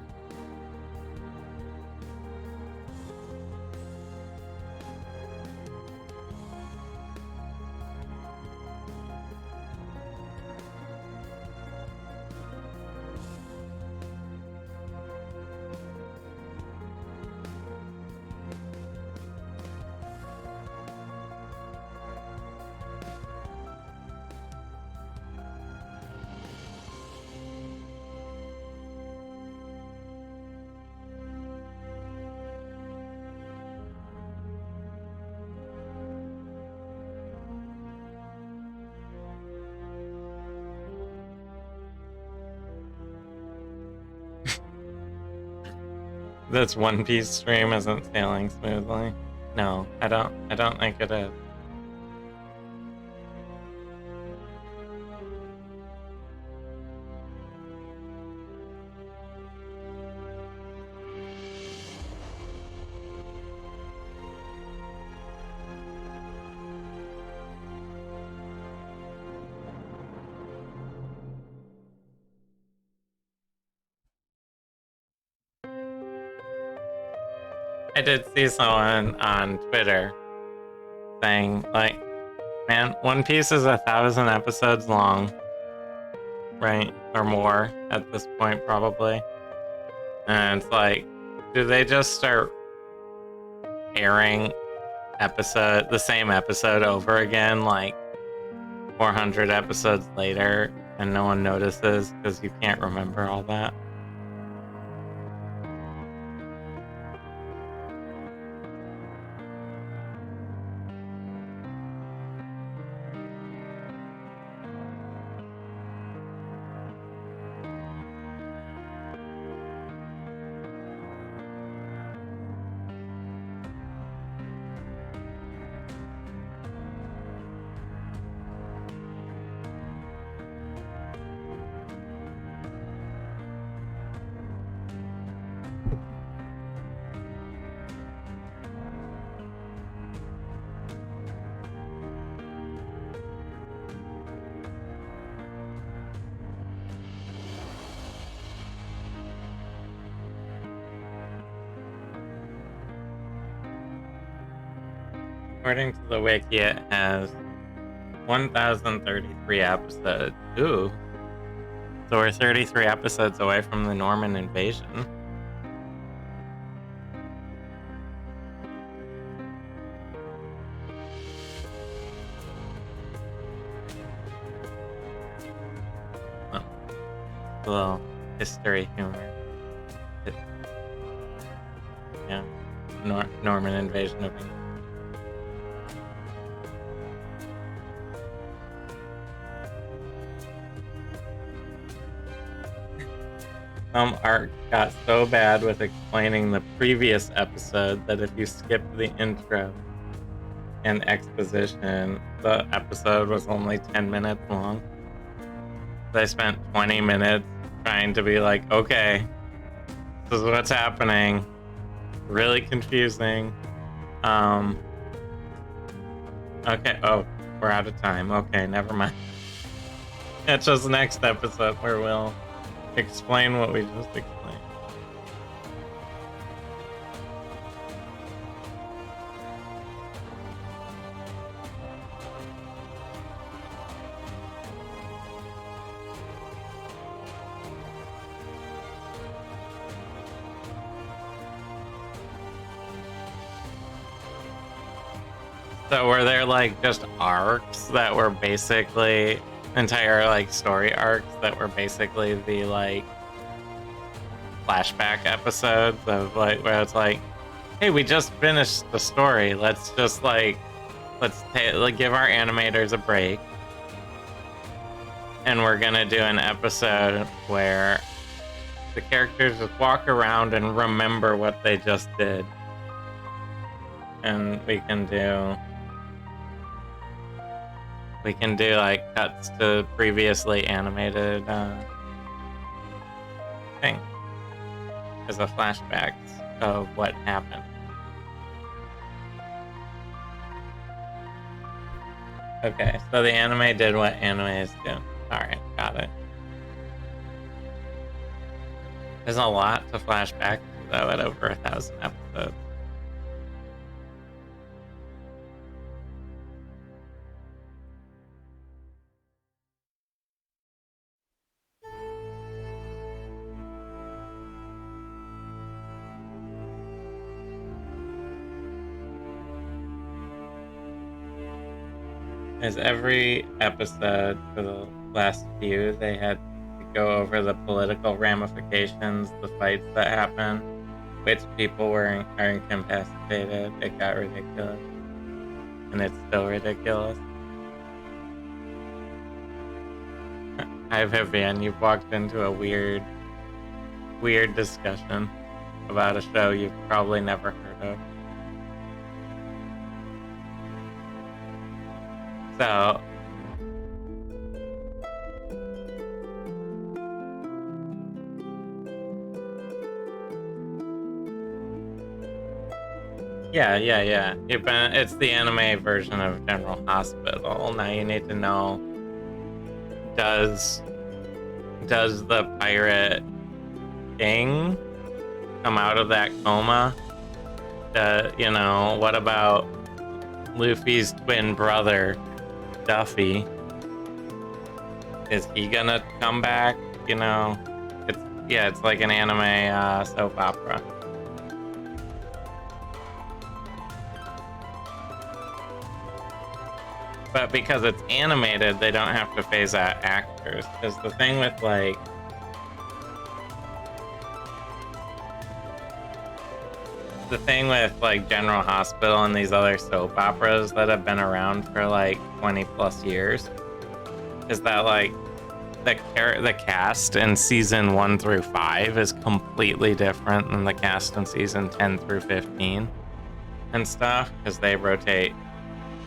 This One Piece stream isn't sailing smoothly. No, I don't think it is. I did see someone on Twitter saying, like, man, One Piece is 1,000 episodes long, right? Or more at this point, probably. And it's like, do they just start airing the same episode over again, like 400 episodes later, and no one notices because you can't remember all that? According to the wiki, it has 1,033 episodes. Ooh. So we're 33 episodes away from the Norman invasion. Oh, a little history humor. Yeah. Norman invasion of England. Some art got so bad with explaining the previous episode that if you skip the intro and exposition, the episode was only 10 minutes long. So I spent 20 minutes trying to be like, okay, this is what's happening. Really confusing. Okay, oh, we're out of time. Okay, never mind. Catch us next episode where we'll explain what we just explained. So were there like just arcs that were basically entire like story arcs that were basically the like flashback episodes of like where it's like, hey, we just finished the story. Let's just like give our animators a break, and we're gonna do an episode where the characters just walk around and remember what they just did, and we can do like cuts to previously animated thing as a flashback of what happened. Okay, so the anime did what animes do. Alright, got it. There's a lot to flash back to, though, at over 1,000 episodes. As every episode for the last few, they had to go over the political ramifications, the fights that happened, which people are incapacitated. It got ridiculous. And it's still ridiculous. Hi Vivian, you've walked into a weird discussion about a show you've probably never heard of. So, yeah. It's the anime version of General Hospital. Now you need to know, does the pirate King come out of that coma? What about Luffy's twin brother, Duffy? Is he gonna come back? It's like an anime soap opera. But because it's animated, they don't have to phase out actors. Because the thing with General Hospital and these other soap operas that have been around for like 20 plus years is that like the cast in season 1 through 5 is completely different than the cast in season 10 through 15 and stuff, because they rotate.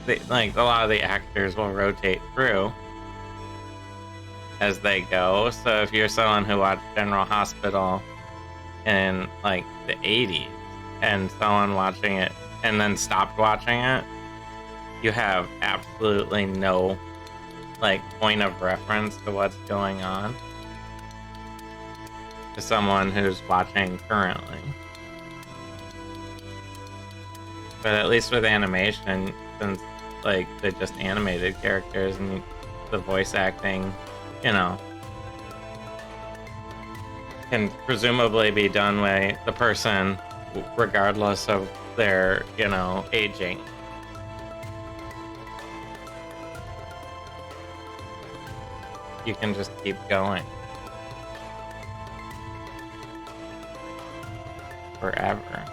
A lot of the actors will rotate through as they go. So if you're someone who watched General Hospital in like the 80s and someone watching it and then stopped watching it, you have absolutely no like point of reference to what's going on to someone who's watching currently. But at least with animation, since like they're just animated characters and the voice acting, you know, can presumably be done by the person regardless of their, aging. You can just keep going forever.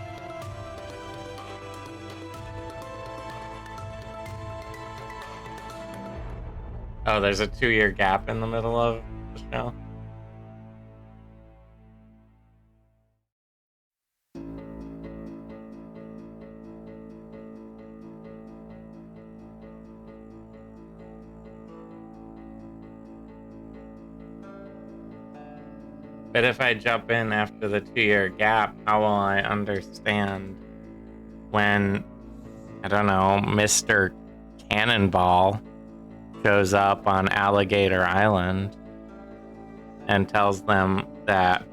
Oh, there's a 2-year gap in the middle of the show. But if I jump in after the 2-year gap, how will I understand when, I don't know, Mr. Cannonball shows up on Alligator Island and tells them that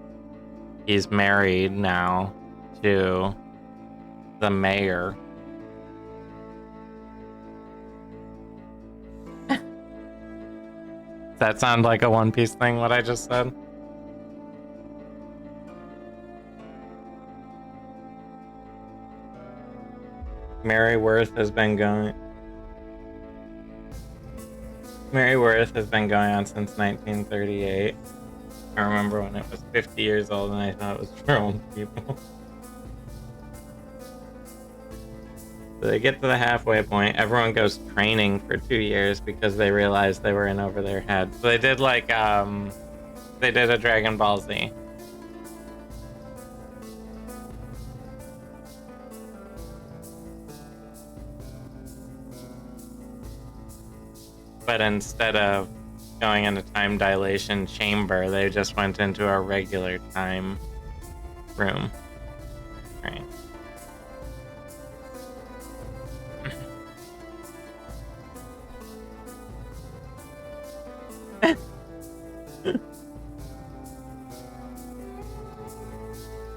he's married now to the mayor? Does that sound like a One Piece thing, what I just said? Mary Worth has been going on since 1938. I remember when it was 50 years old and I thought it was for old people. So they get to the halfway point. Everyone goes training for 2 years because they realized they were in over their head. So they did they did a Dragon Ball Z. But instead of going in a time dilation chamber, they just went into a regular time room. Right.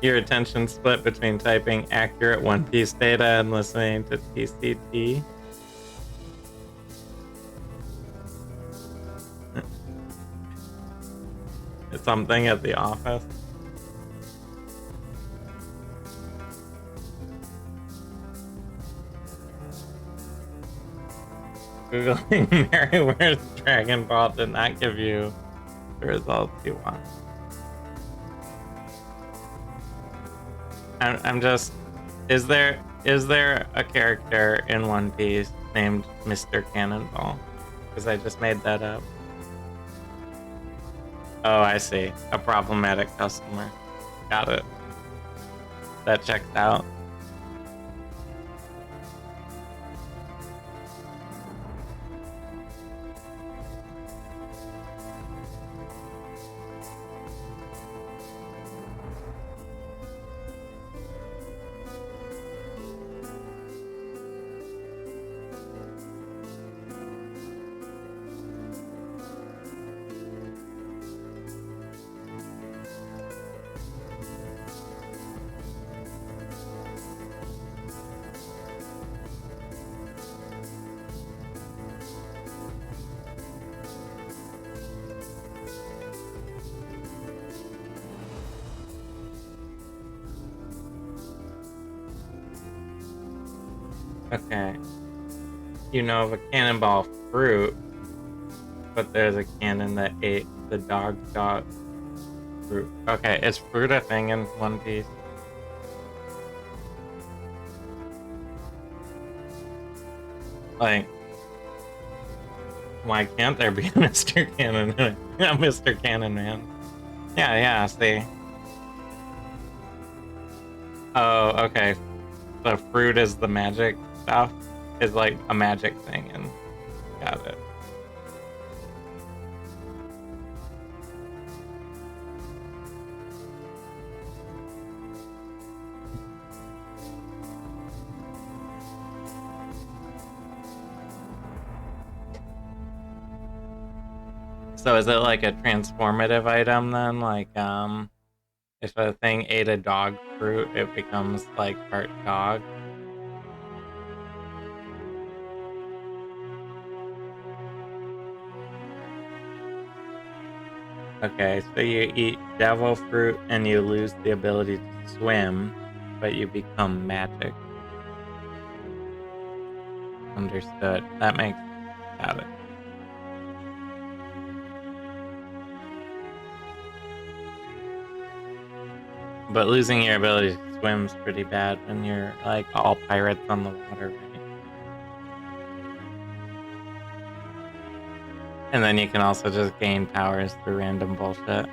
Your attention split between typing accurate One Piece data and listening to TCT. It's something at the office. Googling Merryweather's Dragon Ball did not give you the results you want. I'm just, is there a character in One Piece named Mr. Cannonball? Because I just made that up. Oh, I see. A problematic customer. Got it. That checked out. Okay. You know of a cannonball fruit, but there's a cannon that ate the dog fruit. Okay, is fruit a thing in One Piece? Like, why can't there be a Mr. Cannon? A Mr. Cannon Man? Yeah, see. Oh, okay. The fruit is the magic stuff? Is like a magic thing, and got it. So is it like a transformative item then? Like, if a thing ate a dog fruit, it becomes like part dog? Okay, so you eat devil fruit and you lose the ability to swim, but you become magic. Understood. That makes sense. Got it. But losing your ability to swim's pretty bad when you're like all pirates on the water, right? And then you can also just gain powers through random bullshit.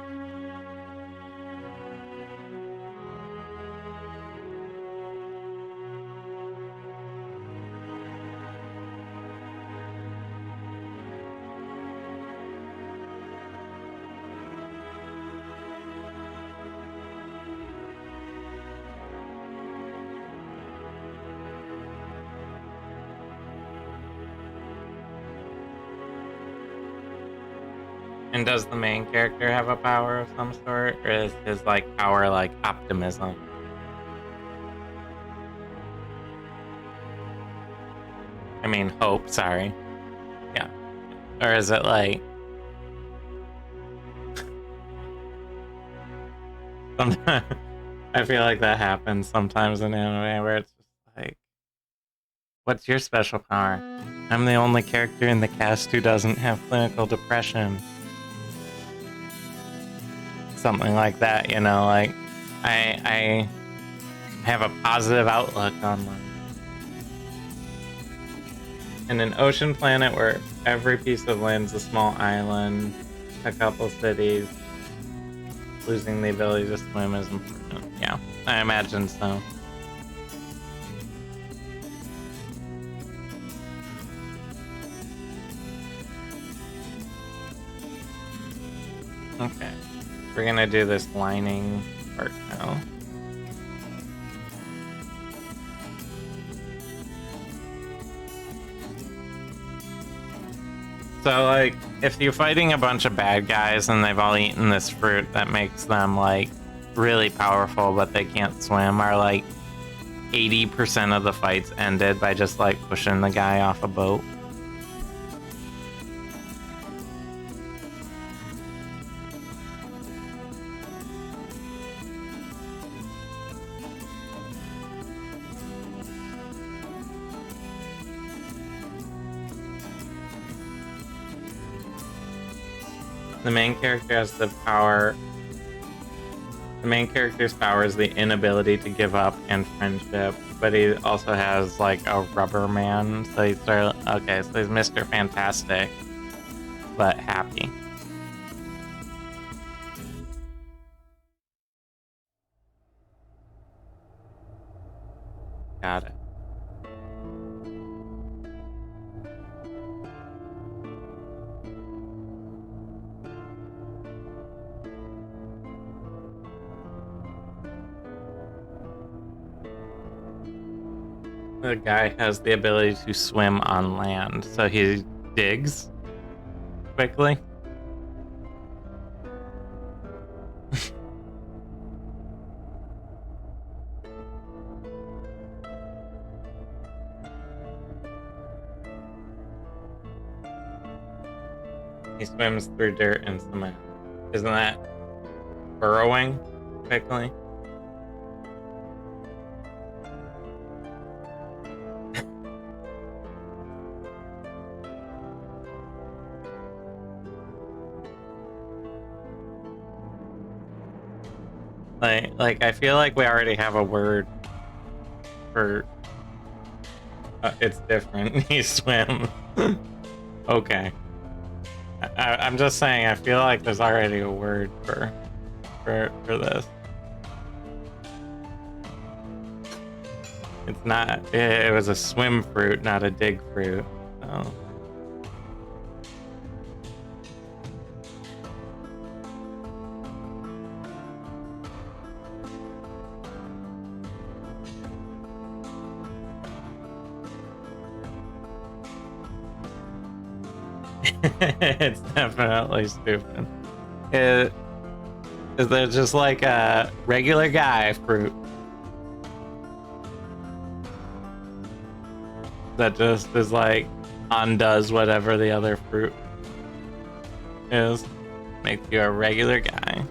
And does the main character have a power of some sort, or is his like power like optimism? I mean, hope. Sorry. Yeah. Or is it like sometimes? I feel like that happens sometimes in anime where it's just like, "What's your special power?" I'm the only character in the cast who doesn't have clinical depression. Something like that, you know, like I have a positive outlook on life. In an ocean planet where every piece of land's a small island, a couple cities, losing the ability to swim is important. Yeah, I imagine so. Okay, we're gonna do this lining part now. So, like, if you're fighting a bunch of bad guys and they've all eaten this fruit that makes them, like, really powerful, but they can't swim, are, like, 80% of the fights ended by just, like, pushing the guy off a boat? The main character has the power. The main character's power is the inability to give up and friendship, but he also has like a rubber man. So he's okay. So he's Mr. Fantastic, but happy. Got it. The guy has the ability to swim on land, so he digs quickly. He swims through dirt and cement. Isn't that burrowing quickly? Like I feel like we already have a word for. It's different. He swims. Okay. I'm just saying. I feel like there's already a word for this. It's not. It was a swim fruit, not a dig fruit. So. It's definitely stupid. Is there just like a regular guy fruit that just is like undoes whatever the other fruit is? Makes you a regular guy.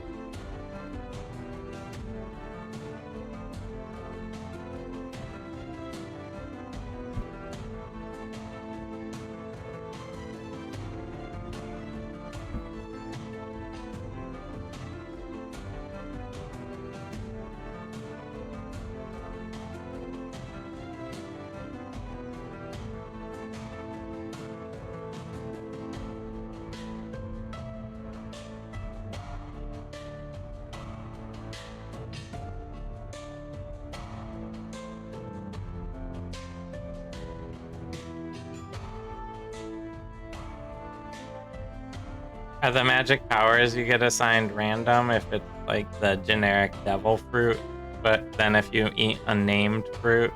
The magic powers you get assigned random if it's like the generic devil fruit, but then if you eat a named fruit,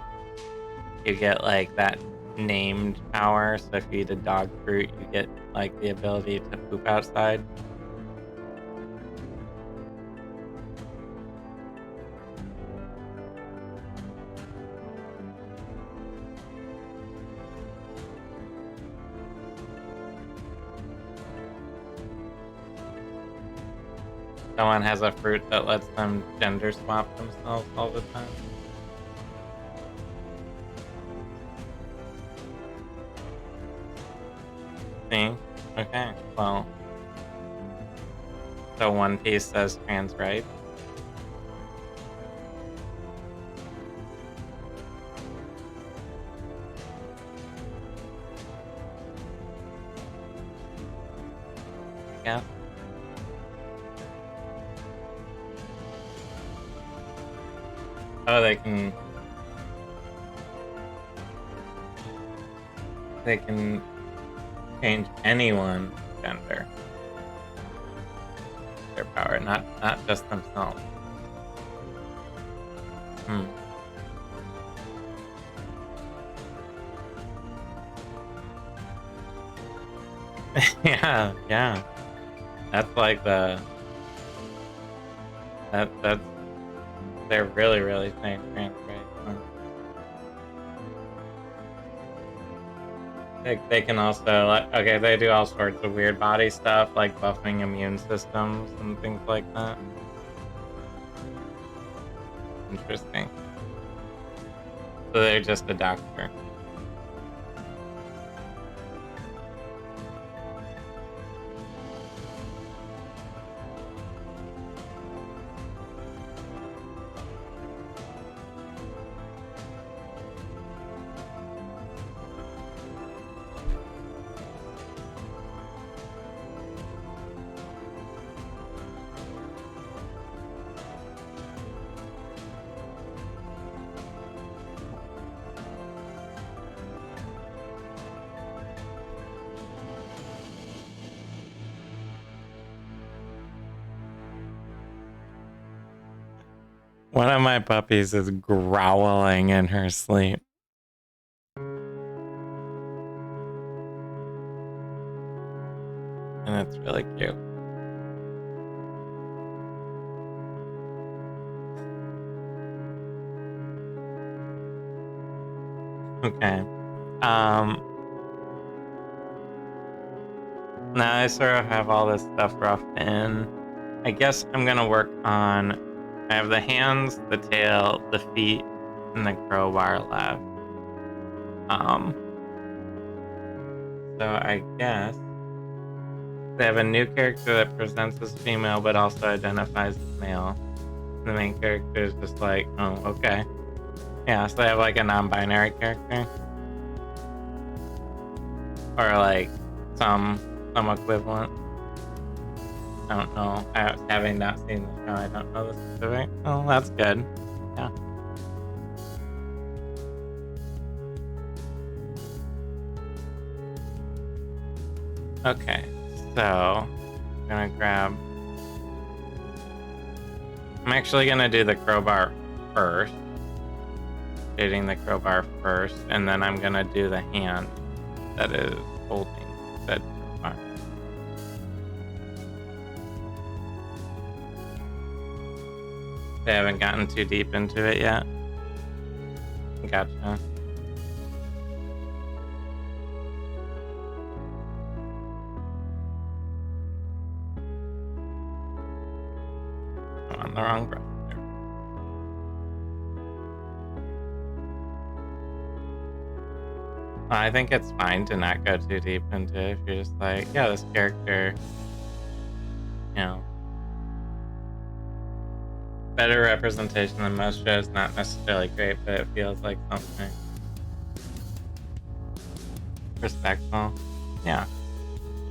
you get like that named power. So if you eat a dog fruit, you get like the ability to poop outside. Someone has a fruit that lets them gender swap themselves all the time. See? Okay, well. So One Piece says trans rights. Yeah. Oh, they can change anyone's gender. Their power, not just themselves. yeah. That's like that's they're really saying trans rights. They can also, like, okay, they do all sorts of weird body stuff, like buffing immune systems and things like that. Interesting. So they're just a doctor. One of my puppies is growling in her sleep. And it's really cute. Okay. Now I sort of have all this stuff roughed in. I guess I'm gonna work on. I have the hands, the tail, the feet, and the crowbar left. So I guess they have a new character that presents as female but also identifies as male. The main character is just like, oh, okay. Yeah, so they have like a non-binary character. Or like some equivalent. I don't know. Having not seen the show, I don't know the specific. Oh, that's good. Yeah. Okay, so I'm gonna grab. I'm actually gonna do the crowbar first. Shading the crowbar first, and then I'm gonna do the hand that is holding said crowbar. They haven't gotten too deep into it yet. Gotcha. on the wrong brush there. I think it's fine to not go too deep into it if you're just like, yeah, this character, you know, better representation than most shows, not necessarily great, but it feels like something respectful. Yeah.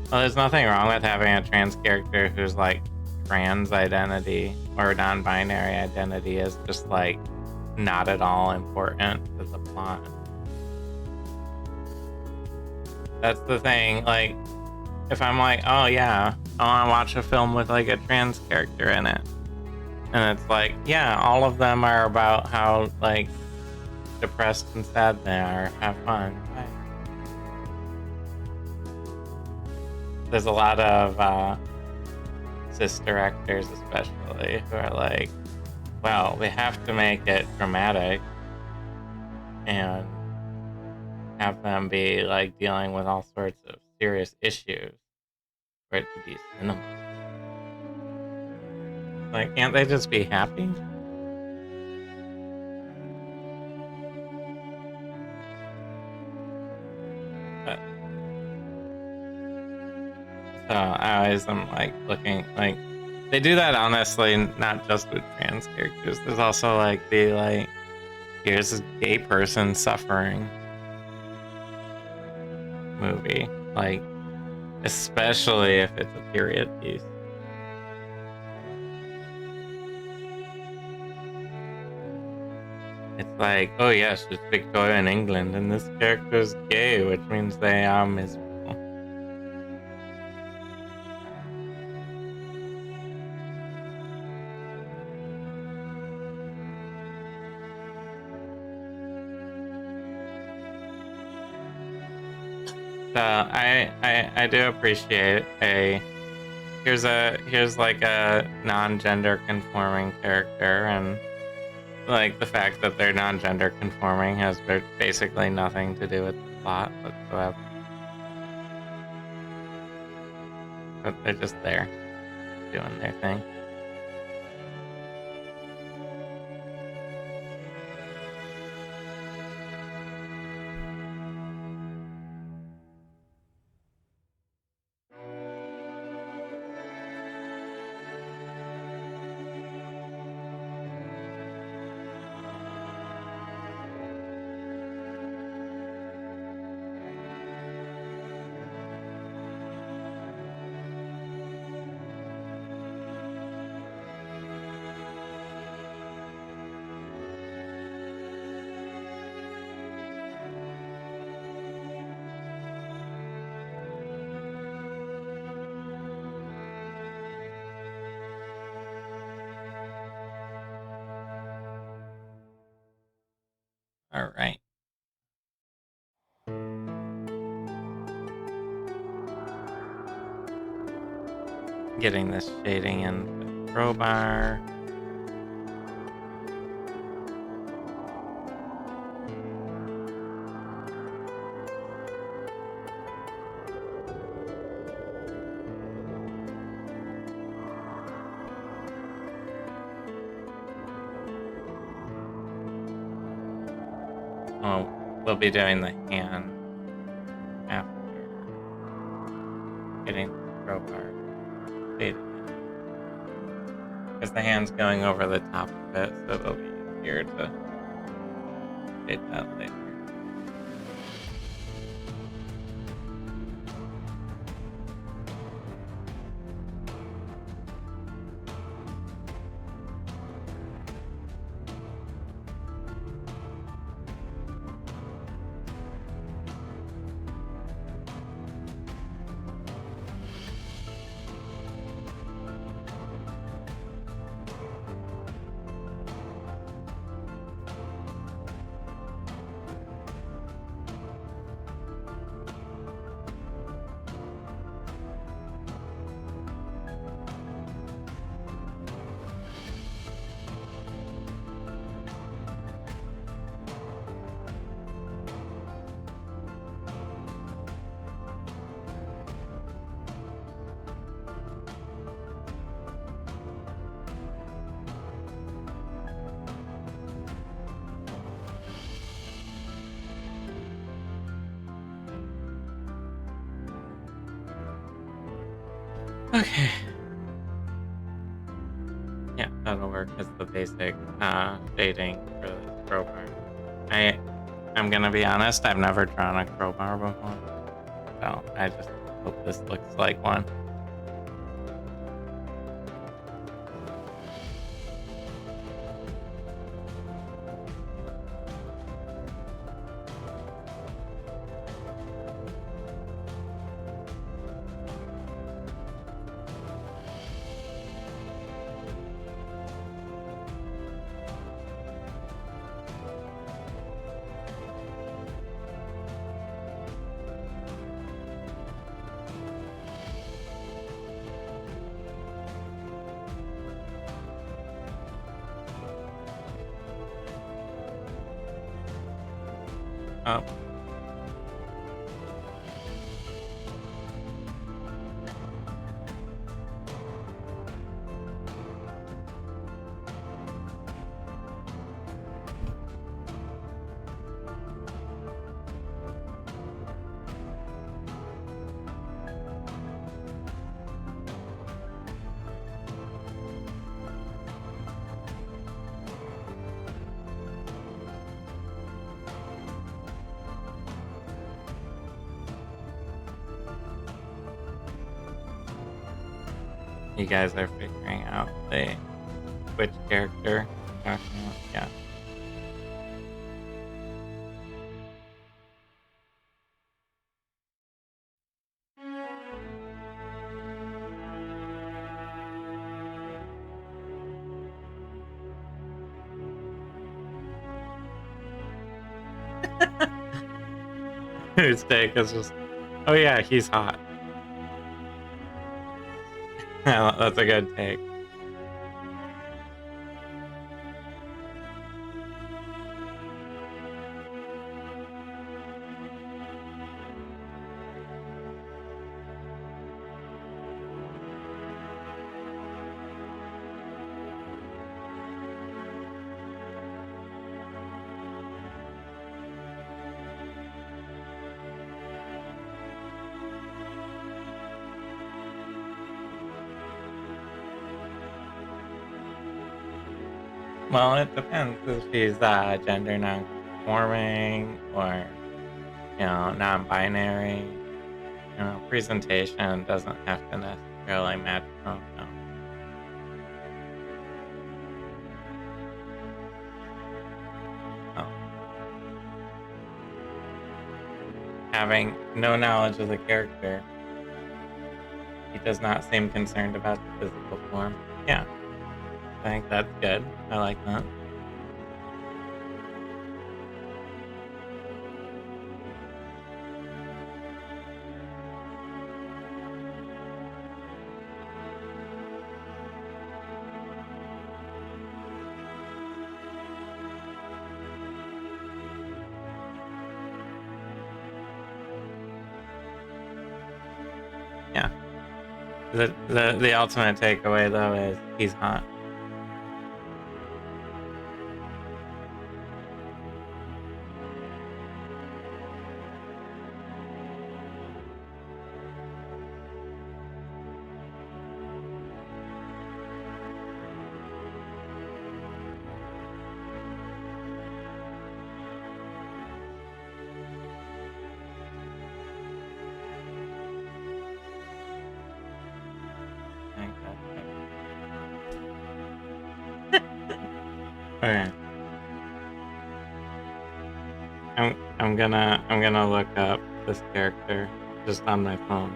Well, there's nothing wrong with having a trans character who's like trans identity or non-binary identity is just like not at all important to the plot. That's the thing. Like, if I'm like, oh yeah, I want to watch a film with like a trans character in it, and it's like, yeah, all of them are about how like depressed and sad they are. Have fun. Bye. There's a lot of cis directors, especially, who are like, well, we have to make it dramatic and have them be like dealing with all sorts of serious issues for it to be cinema. Like, can't they just be happy? But, so I always am like looking like they do that honestly, not just with trans characters. There's also like the like, here's a gay person suffering movie, like especially if it's a period piece. It's like, oh yes, it's Victorian England, and this character's gay, which means they are miserable. So I do appreciate here's like a non-gender conforming character, and like the fact that they're non-gender conforming has basically nothing to do with the plot whatsoever. But they're just there, doing their thing. All right. Getting this shading in with the crowbar. Oh, we'll be doing the hand after getting the crowbar shaded in. Because the hand's going over the top of it, so it'll be easier to shade that later. Okay. Yeah, that'll work as the basic shading for this crowbar. I'm gonna be honest, I've never drawn a crowbar before. So I just hope this looks like one. Oh. You guys are figuring out which character I'm talking about. Yeah. His take is just, oh yeah, he's hot. That's a good take. Well, it depends if she's gender non-conforming or, non-binary. Presentation doesn't have to necessarily match pronouns. Oh. Having no knowledge of the character, he does not seem concerned about the physical form. Yeah, I think that's good. I like that. Yeah. The ultimate takeaway though is he's hot. I think that's it. Okay. I'm gonna look up this character just on my phone.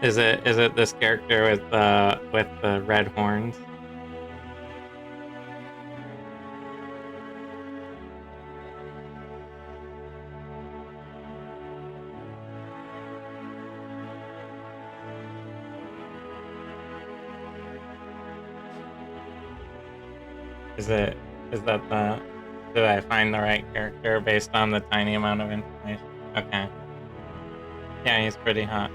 Is it this character with the red horns? Is that the did I find the right character based on the tiny amount of information? Okay. Yeah, he's pretty hot.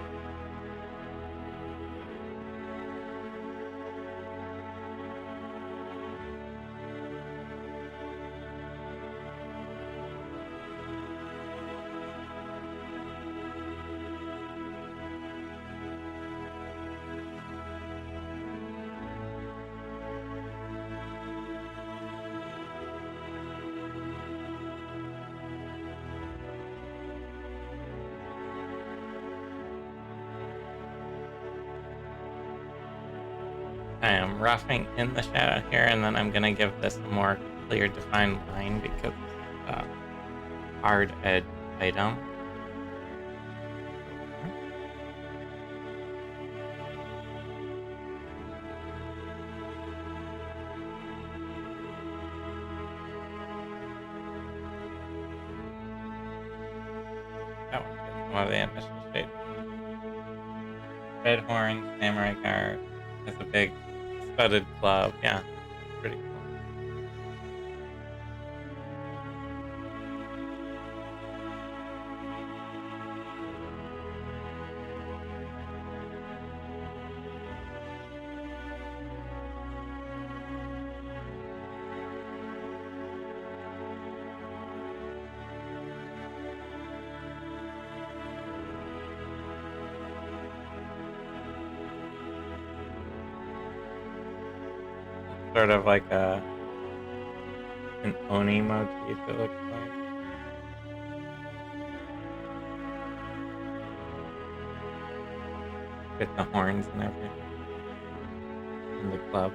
I am roughing in the shadow here, and then I'm gonna give this a more clear defined line because it's a hard edge item. That one gets some of the initial shape. Red horn, samurai guard, has a big studded club. Yeah, pretty cool. Sort of like an Oni motif, it looks like. With the horns and everything. And the club.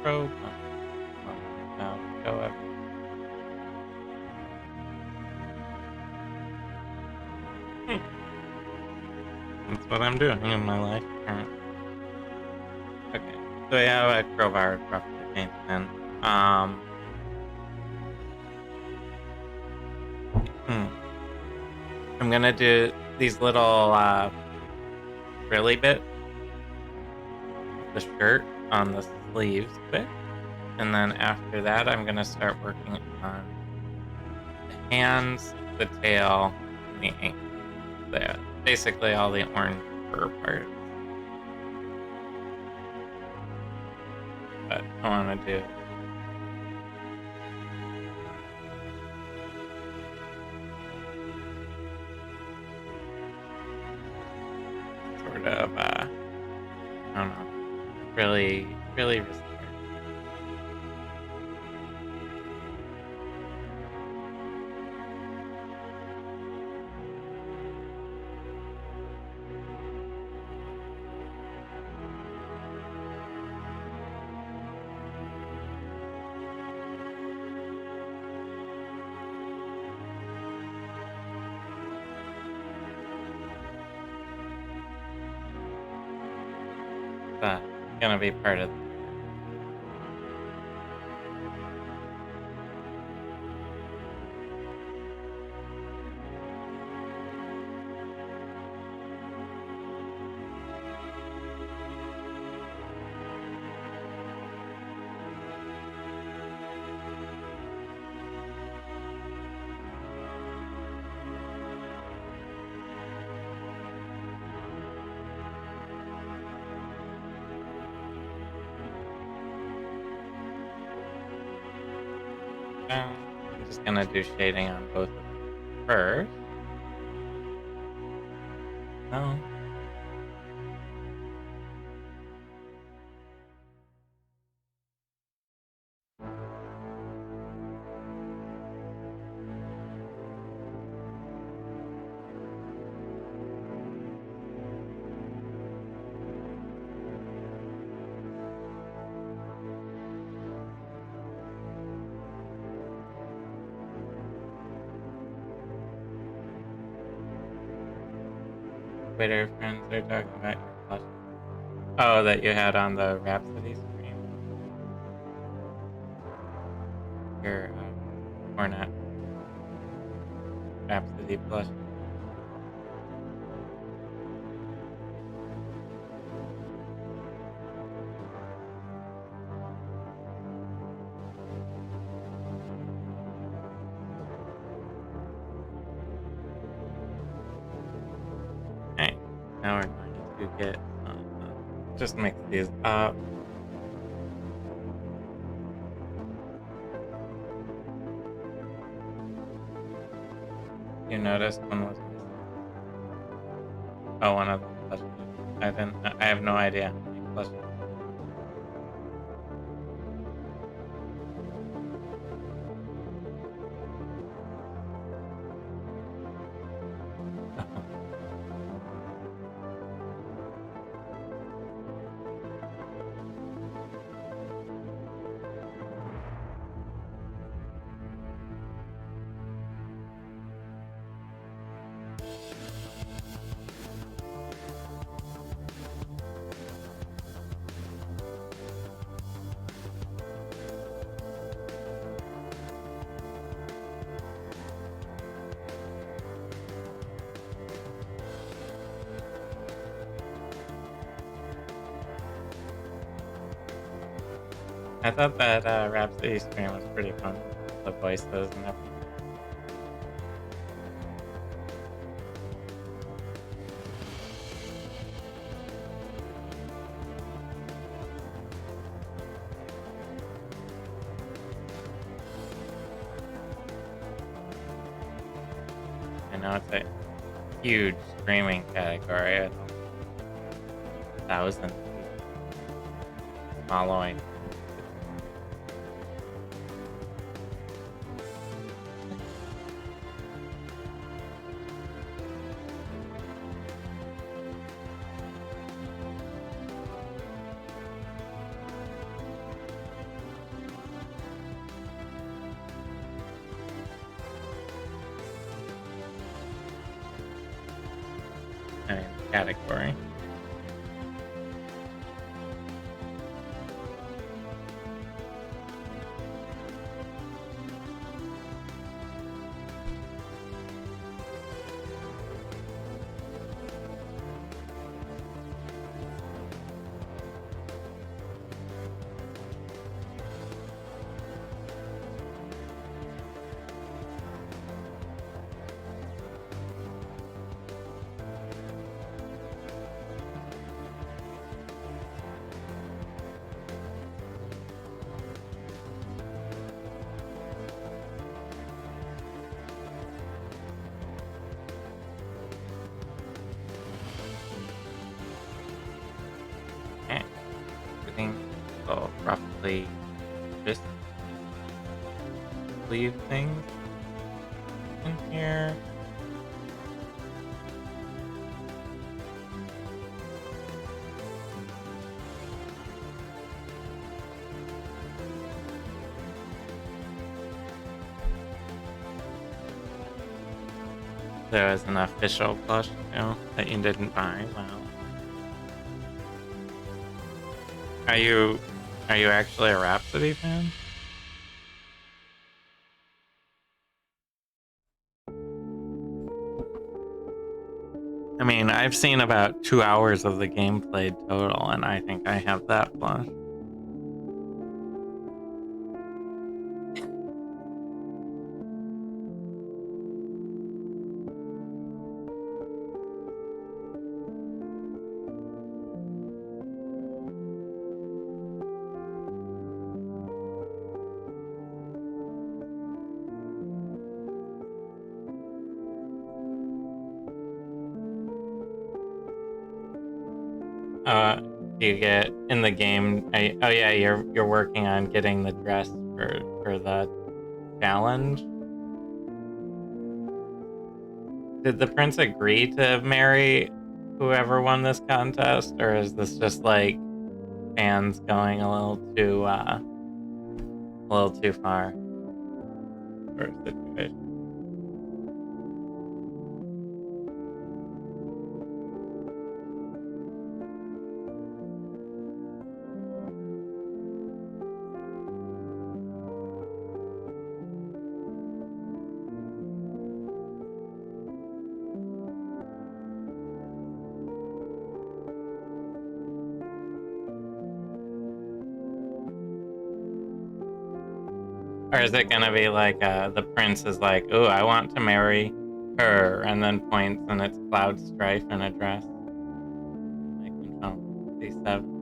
Probe. Now go up. That's what I'm doing in my life currently. Okay, so we have a crowbar roughly painted in. I'm gonna do these little frilly bits of the shirt on the sleeves quick, and then after that I'm gonna start working on the hands, the tail, and the ankle. Basically all the orange fur parts. But I want to do sort of, I don't know, really restored. But gonna be part of I'm just gonna do shading on both of them first. No. Twitter friends are talking about your plush. Oh, that you had on the Rhapsody stream? Your, or not, Rhapsody plush. Okay, now we're going to get just mix these up. You noticed one was missing. Oh, one of the plushes. I have no idea how many plushes. I thought that Rhapsody stream was pretty fun. The voices and everything. I know it's a huge streaming category. I don't 1,000 following. I mean, category. Okay. Everything will roughly just leave things in here. There was an official plush, that you didn't buy. Wow. Are you actually a Rhapsody fan? I mean, I've seen about 2 hours of the game played total, and I think I have that plush. Do you get in the game? Oh yeah, you're working on getting the dress for the challenge. Did the prince agree to marry whoever won this contest, or is this just like fans going a little too far for a situation? Or is it gonna be like the prince is like, "Ooh, I want to marry her," and then points and it's Cloud Strife in a dress, like in Final Fantasy VII.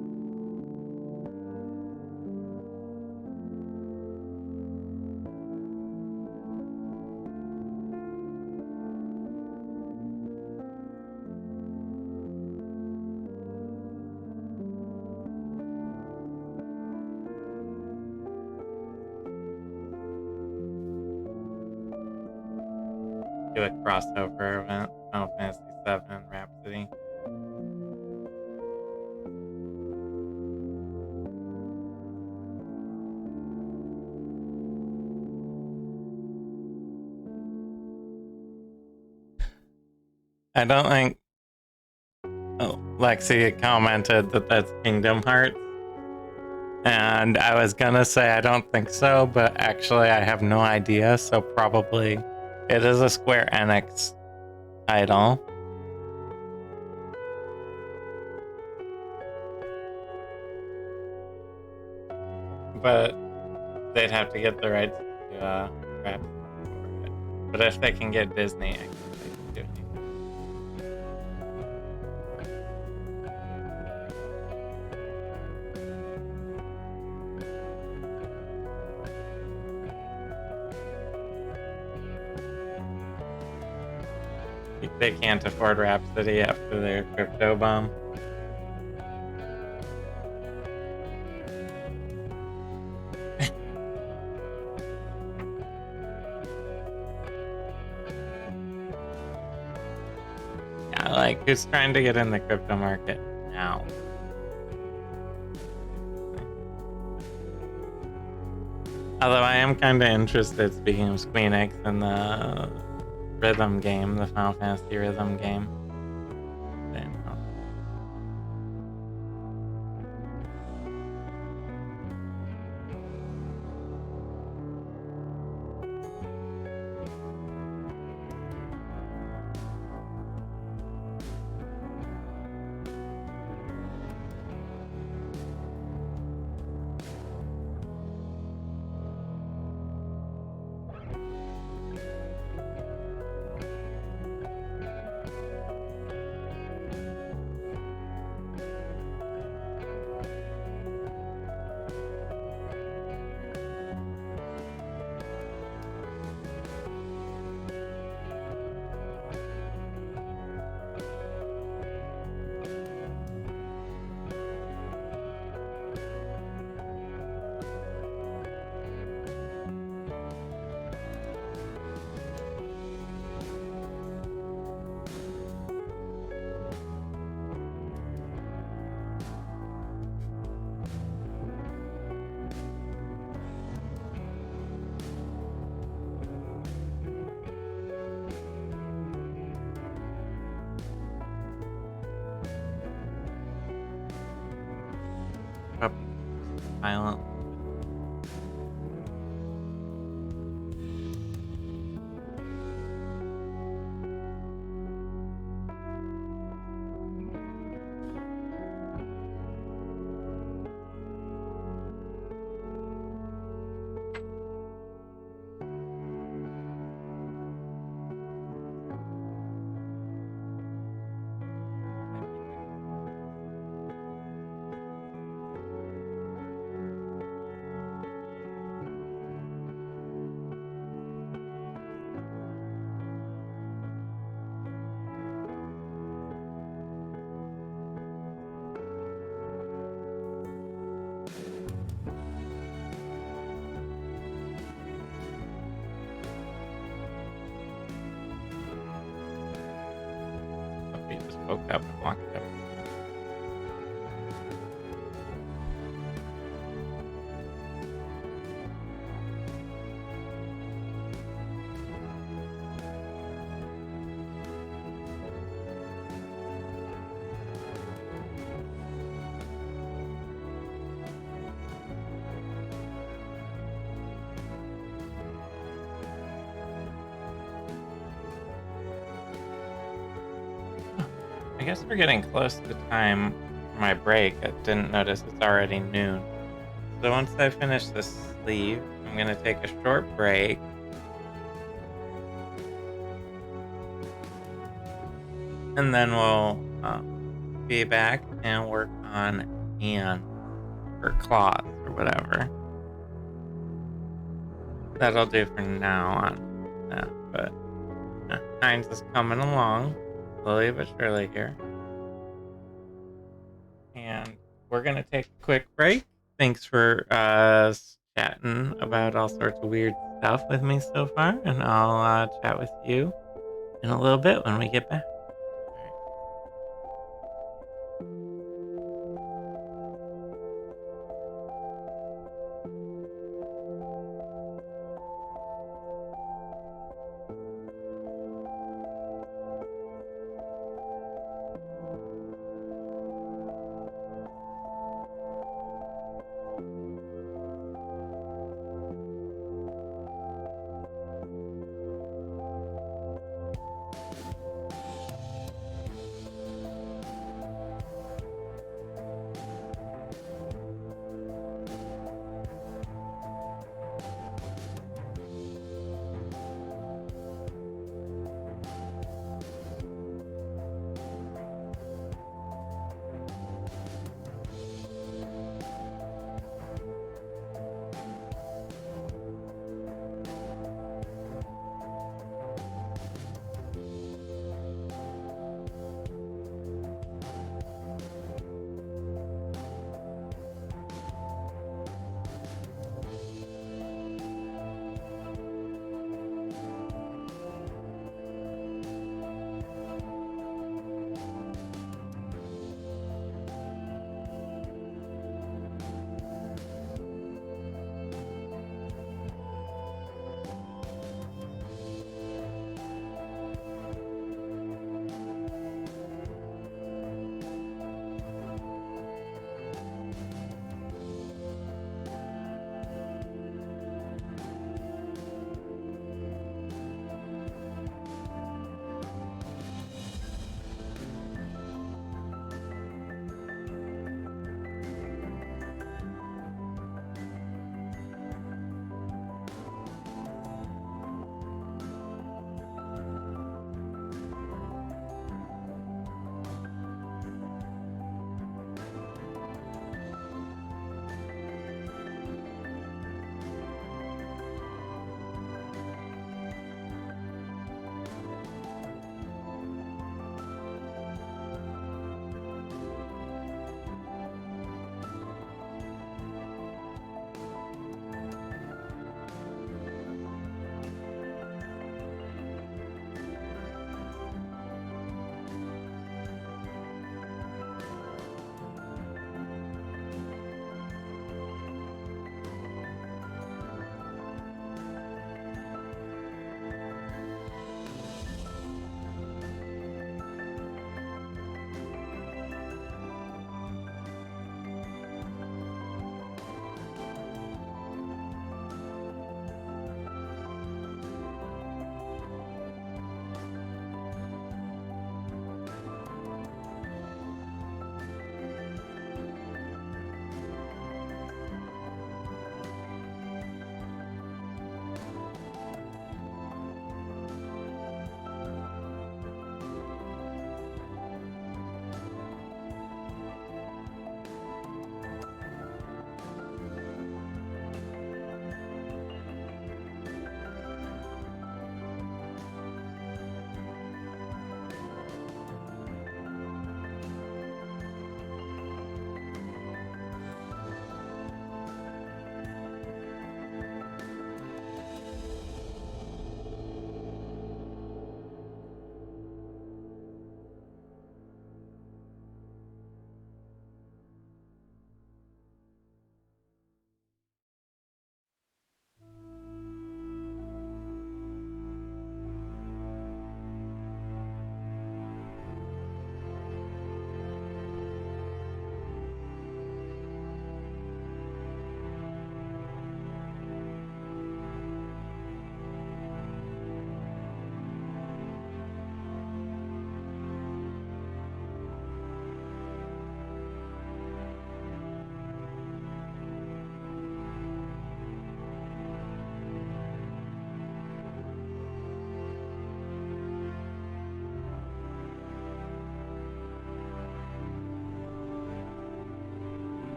Do a crossover event, Final Fantasy VII and Rhapsody. I don't think. Oh, Lexi commented that that's Kingdom Hearts. And I was gonna say I don't think so, but actually I have no idea, so probably it is a Square Enix title. But they'd have to get the rights to Rhapsody for it. But if they can get Disney, I guess they can do anything. They can't afford Rhapsody after their crypto bomb. Yeah, like who's trying to get in the crypto market now? Although I am kind of interested, speaking of Squeenix, in the rhythm game, the Final Fantasy rhythm game. Silent. He just woke up and walked up. I guess we're getting close to time for my break. I didn't notice it's already noon. So once I finish this sleeve, I'm I'm going to take a short break. And then we'll be back and work on hands or claws or whatever. That'll do for now on that, but Heinz is coming along slowly but surely here. And we're going to take a quick break. Thanks for chatting about all sorts of weird stuff with me so far, and I'll chat with you in a little bit when we get back.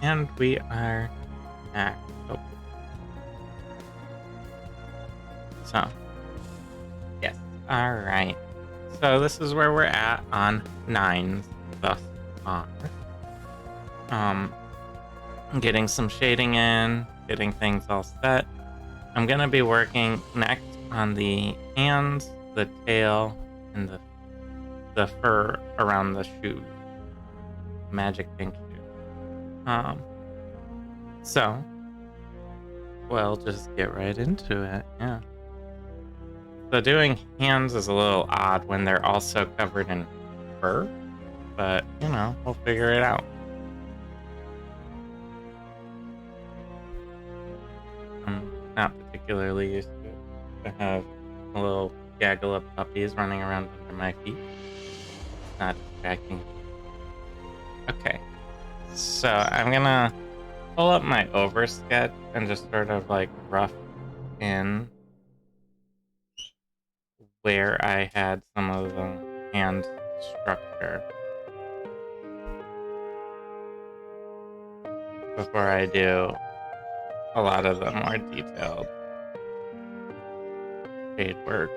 And we are back. Oh. So, yes. Alright. So this is where we're at on 9s thus far. Getting some shading in, getting things all set. I'm gonna be working next on the hands, the tail, and the fur around the shoes. Magic pink shoe. So we'll just get right into it, yeah. So doing hands is a little odd when they're also covered in fur, but you know, we'll figure it out. I'm not particularly used to it. I have a little gaggle of puppies running around under my feet. It's not distracting. Okay, so I'm gonna pull up my oversketch and just sort of like rough in where I had some of the hand structure before I do a lot of the more detailed shade work.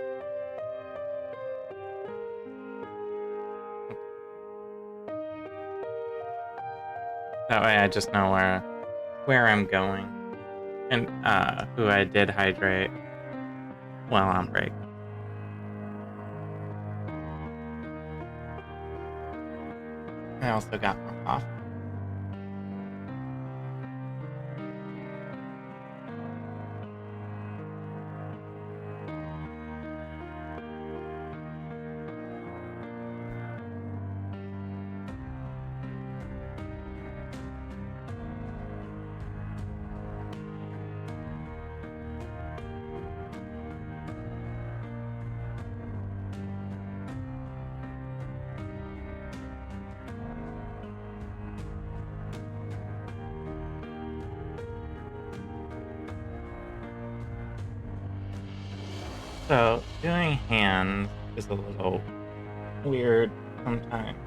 That way I just know where I'm going and who I did hydrate while on break. I also got more coffee. So doing hands is a little weird sometimes,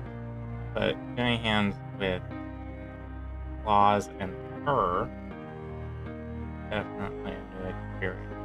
but doing hands with claws and fur, definitely a new experience.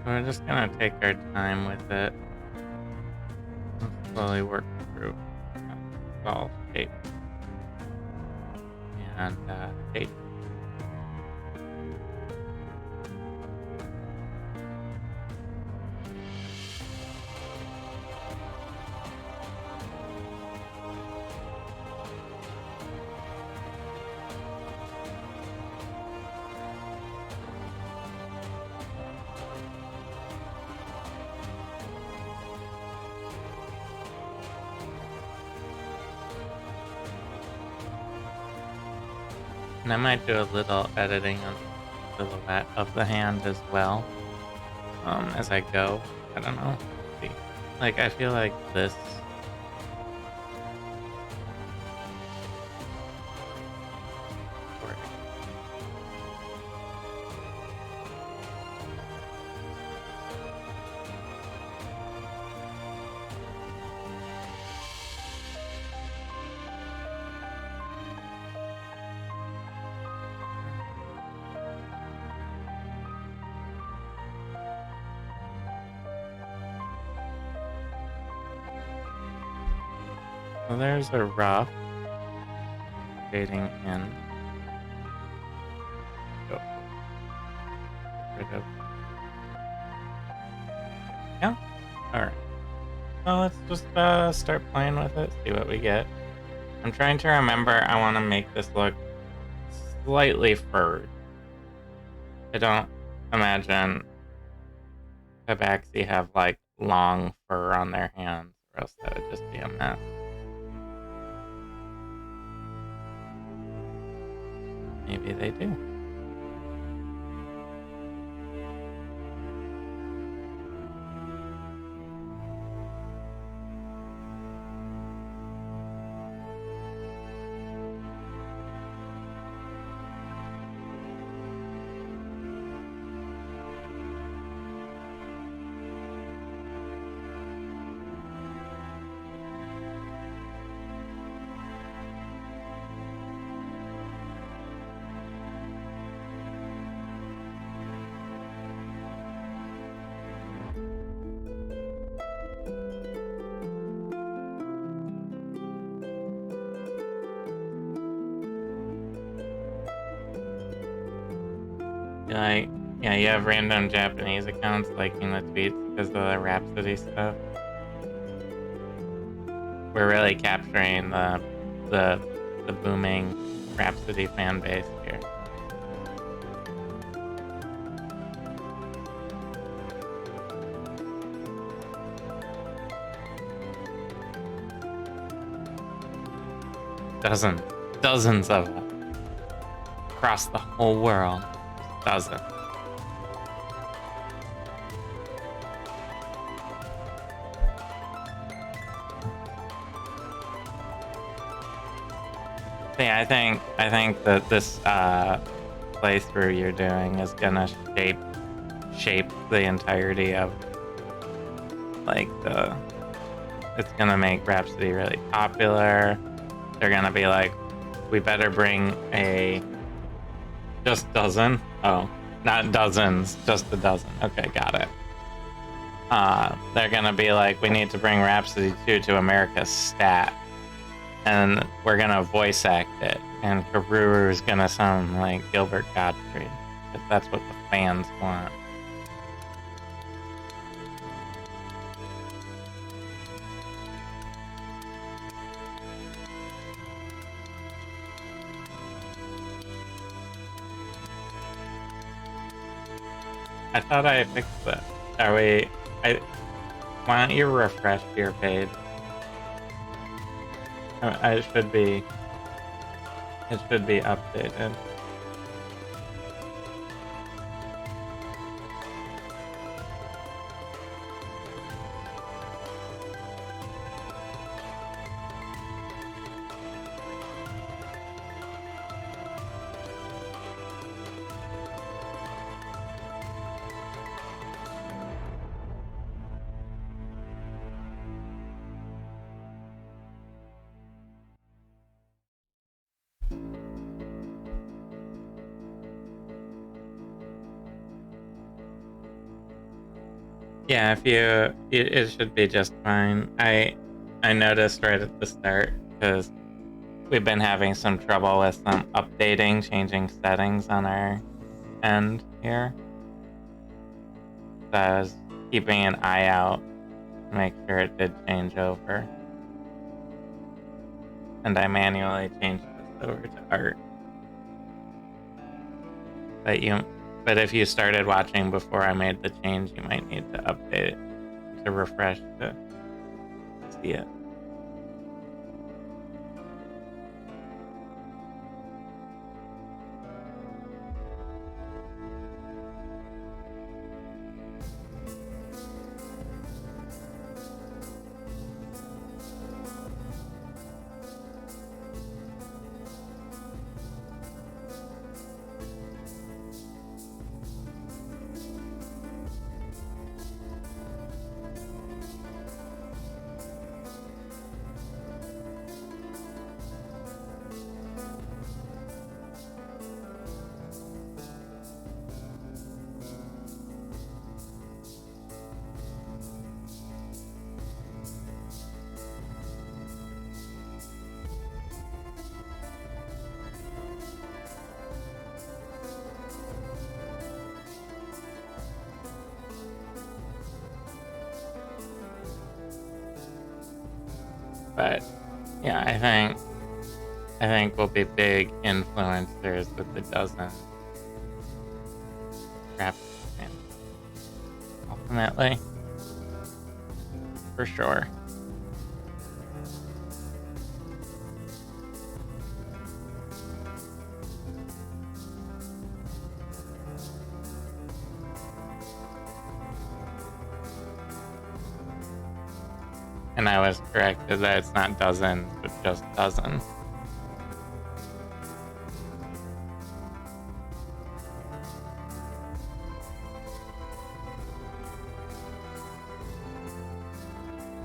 We're just gonna take our time with it and slowly work through ball shape and shape. And I might do a little editing on the silhouette of the hand as well, as I go. I don't know. See. Like, I feel like this works. So there's a rough shading in. Go. Rid of. Yeah. All right. Well, let's just start playing with it. See what we get. I'm trying to remember. I want to make this look slightly furred. I don't imagine Tabaxi have like long fur on their hands, or else that would just be a mess. Maybe they do. Like, yeah, you have random Japanese accounts liking the tweets because of the Rhapsody stuff. We're really capturing the booming Rhapsody fan base here. Dozens of them across the whole world. Dozens. Yeah, I think that this playthrough you're doing is gonna shape the entirety of like it's gonna make Rhapsody really popular. They're gonna be like, we better bring a just dozen. Oh, not dozens, just a dozen. Okay, got it. They're gonna be like, we need to bring Rhapsody 2 to America's stat. And we're gonna voice act it. And Karuru's gonna sound like Gilbert Gottfried. Because that's what the fans want. I thought I fixed it. Are we... why don't you refresh your page? It should be updated. Yeah, it should be just fine. I noticed right at the start because we've been having some trouble with some updating, changing settings on our end here. So I was keeping an eye out to make sure it did change over. And I manually changed this over to art. But if you started watching before I made the change, you might need to update it to refresh to see it. But yeah, I think we'll be big influencers with the dozen definitely. For sure. And I was corrected that it's not dozens, but just dozen.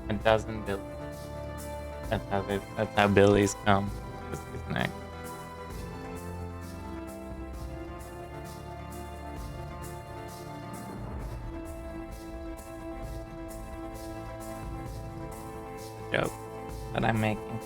A dozen Billies. That's how Billies come. This is next. Joke that I'm making.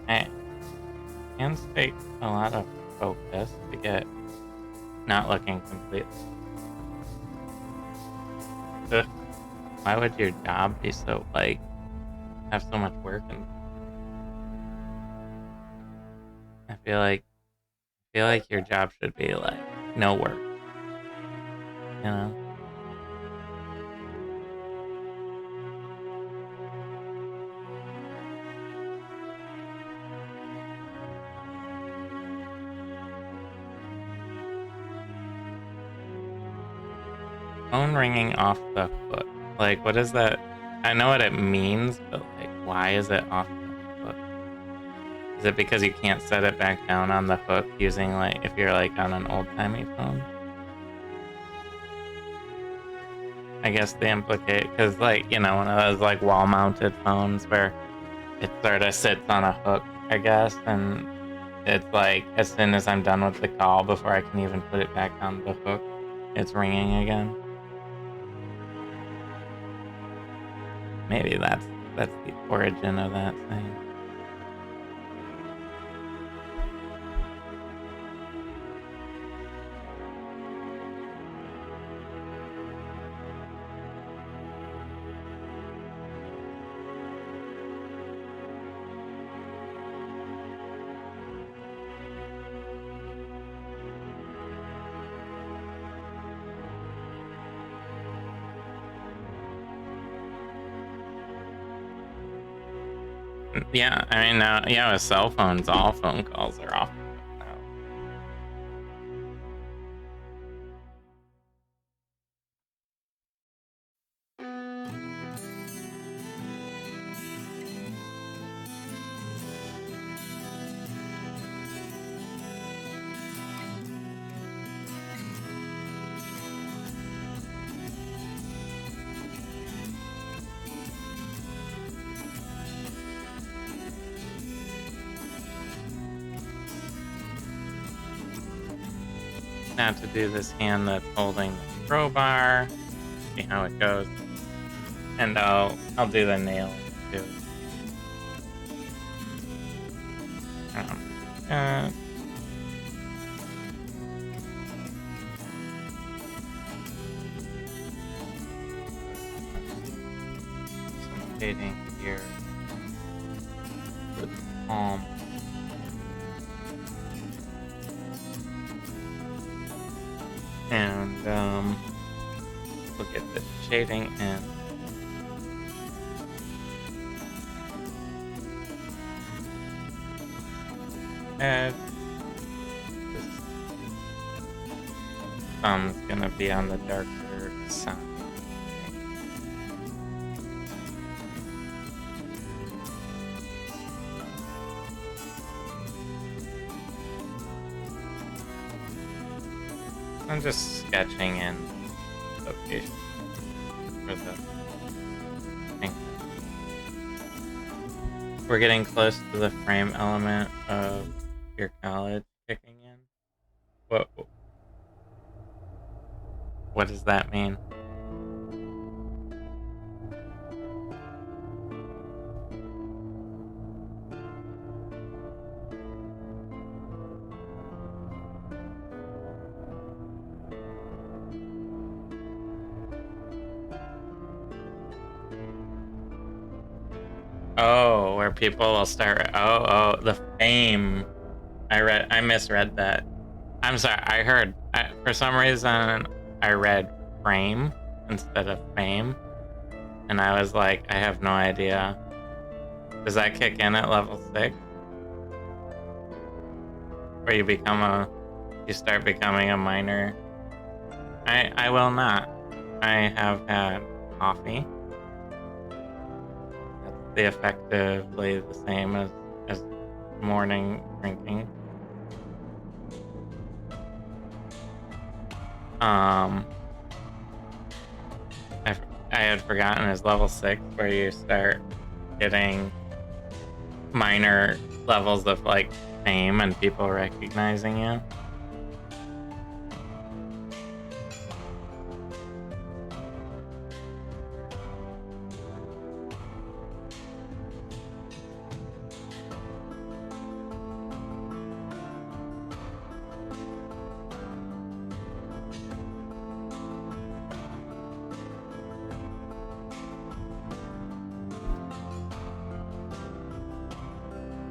Okay. Hands take a lot of focus to get not looking completely. Ugh. Why would your job be so, like, have so much work in? I feel like your job should be like no work. You know? Phone ringing off the hook. Like, what is that? I know what it means, but like, why is it off the hook? Is it because you can't set it back down on the hook using, like, if you're like on an old-timey phone? I guess they implicate, because, like, you know, one of those like wall-mounted phones where it sort of sits on a hook, I guess, and it's like as soon as I'm done with the call, before I can even put it back on the hook, it's ringing again. Maybe that's the origin of that thing. Yeah, I mean, yeah, with cell phones, all phone calls are off now. Now to do this hand that's holding the crowbar, see how it goes, and I'll do the nail too. Uh, some shading here with the palm. And we'll get the shading in And this thumb's gonna be on the darker side. I'm just sketching in location for the thing. We're getting close to the frame element of your college kicking in. What does that mean? Oh, where people will start. Oh, the fame. I misread that. I'm sorry. For some reason, I read frame instead of fame. And I was like, I have no idea. Does that kick in at level 6? Where you start becoming a miner? I will not. I have had coffee. That's effectively the same as morning drinking. I had forgotten is level 6 where you start getting minor levels of like fame and people recognizing you.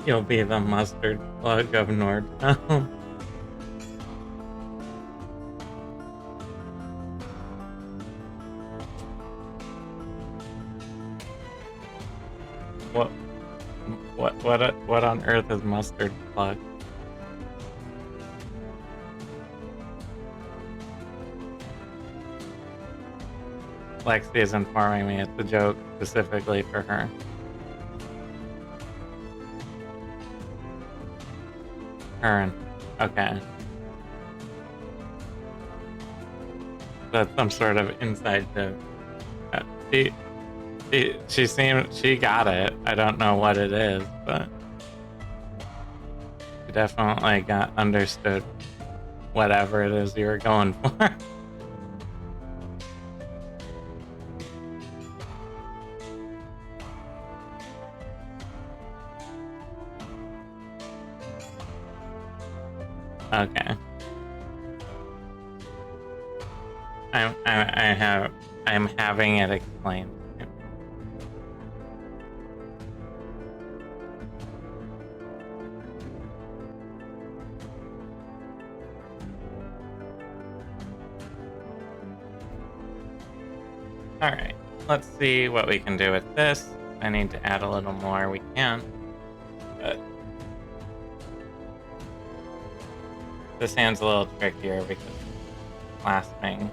You'll be the mustard plug of Nordtown. What on earth is mustard plug? Lexi is informing me it's a joke specifically for her. Okay. That's some sort of inside joke. She got it. I don't know what it is, but she definitely understood whatever it is you were going for. Okay. I'm having it explained. Alright, let's see what we can do with this. If I need to add a little more, we can. But this hand's a little trickier because it's clasping.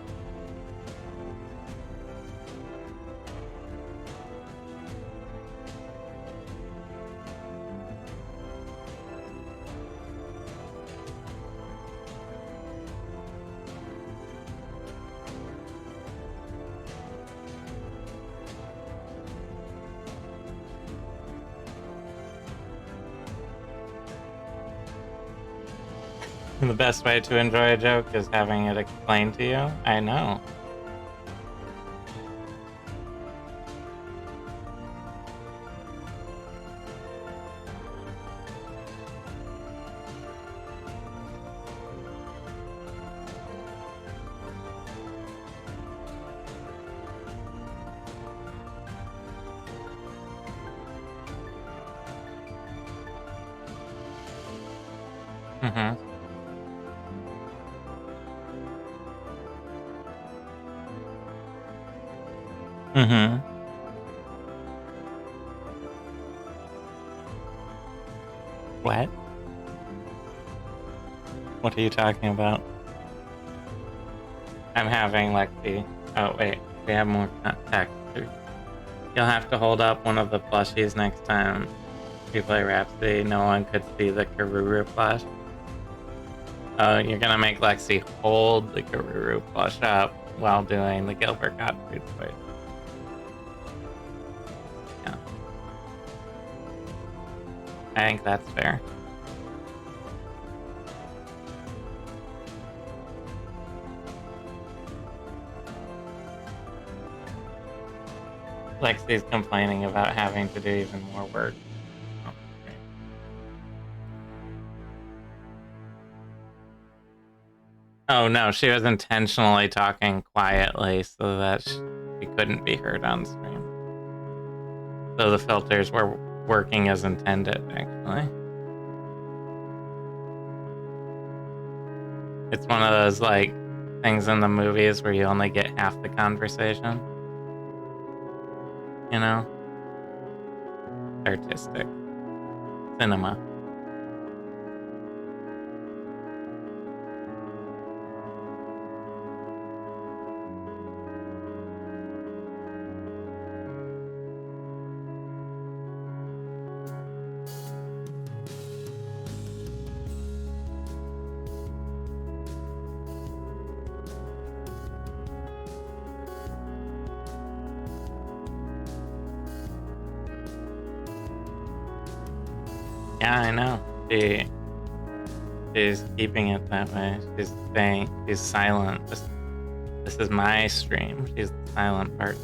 The best way to enjoy a joke is having it explained to you. I know. Mm-hmm. Mm-hmm. What? What are you talking about? I'm having Lexi. Oh, wait. We have more text. You'll have to hold up one of the plushies next time we play Rhapsody. No one could see the Karuru plush. Oh, you're gonna make Lexi hold the Karuru plush up while doing the Gilbert Gottfried voice. Yeah. I think that's fair. Lexi's complaining about having to do even more work. Oh, great. Oh no, she was intentionally talking quietly so that she couldn't be heard on stream. So the filters were working as intended, actually. It's one of those, like, things in the movies where you only get half the conversation. You know? Artistic. Cinema. Yeah, I know. She's keeping it that way. She's saying she's silent. This is my stream. She's the silent part.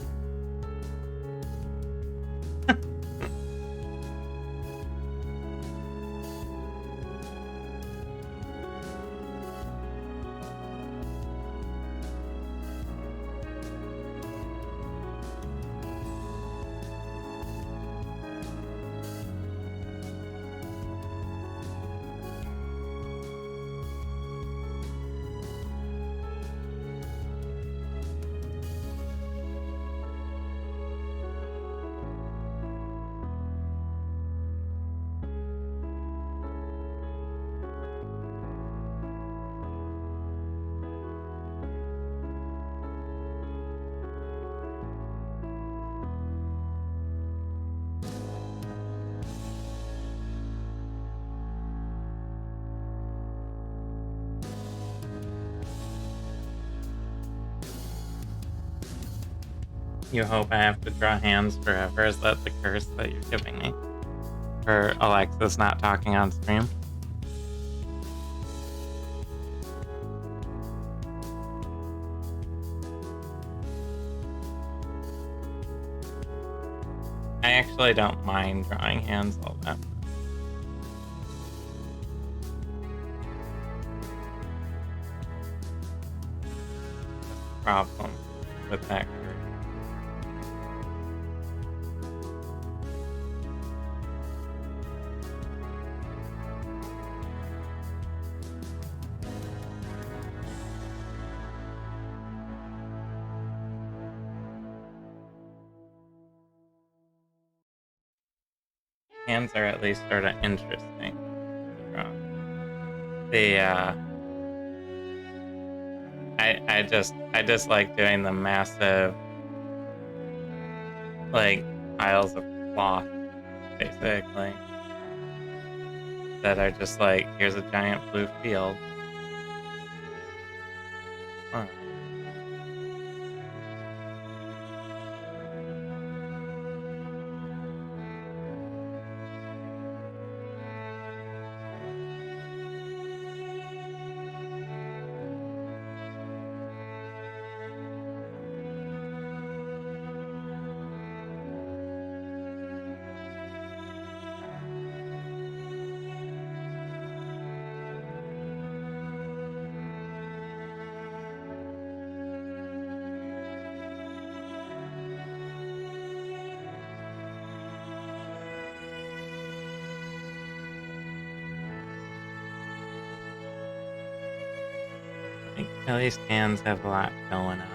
You hope I have to draw hands forever? Is that the curse that you're giving me? For Alexis not talking on stream? I actually don't mind drawing hands all that. Problem with that curse. Hands are at least sort of interesting to draw. I just like doing the massive, like, piles of cloth, basically, that are just like, here's a giant blue field. Huh. Like, at least hands have a lot going on.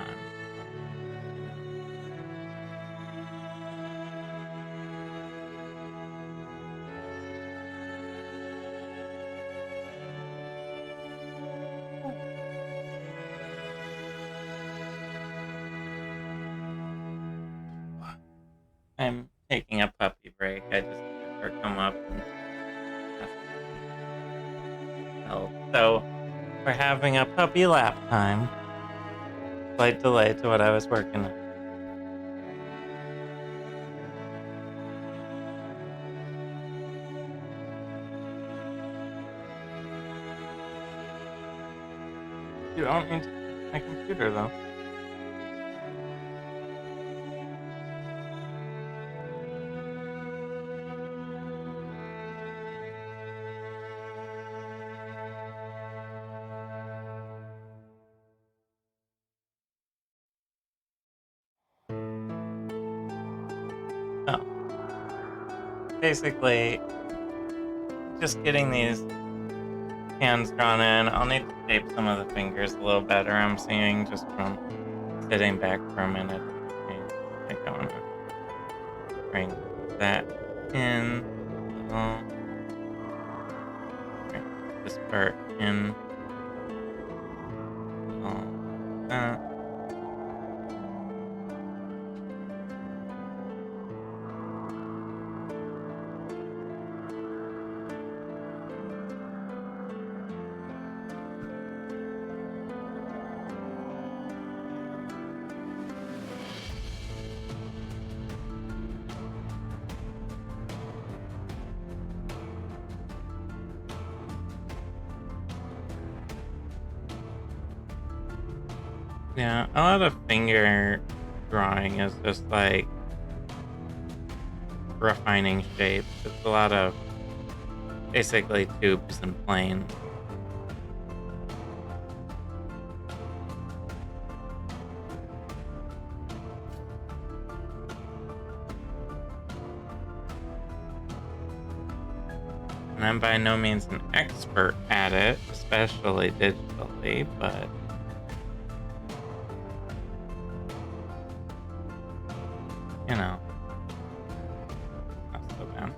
I'm taking a puppy break. I just had her come up and ask for help. So we're having a puppy lap time. Slight delay to what I was working on. You don't need to use my computer though. Oh. Basically, just getting these hands drawn in. I'll need to shape some of the fingers a little better, I'm seeing, just from sitting back for a minute. I think I want to bring that in. Bring this part in. That. Yeah, a lot of finger drawing is just like refining shapes. It's a lot of basically tubes and planes. And I'm by no means an expert at it, especially digitally, but you know, not so bad.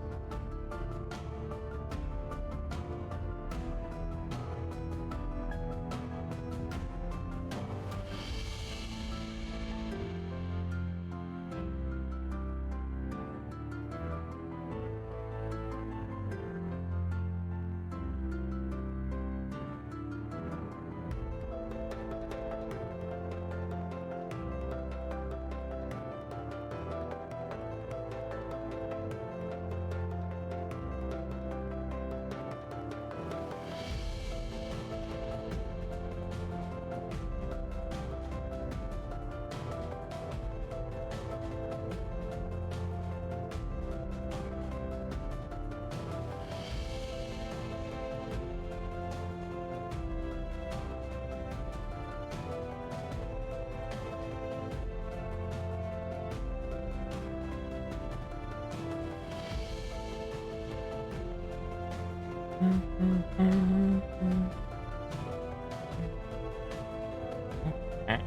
Okay.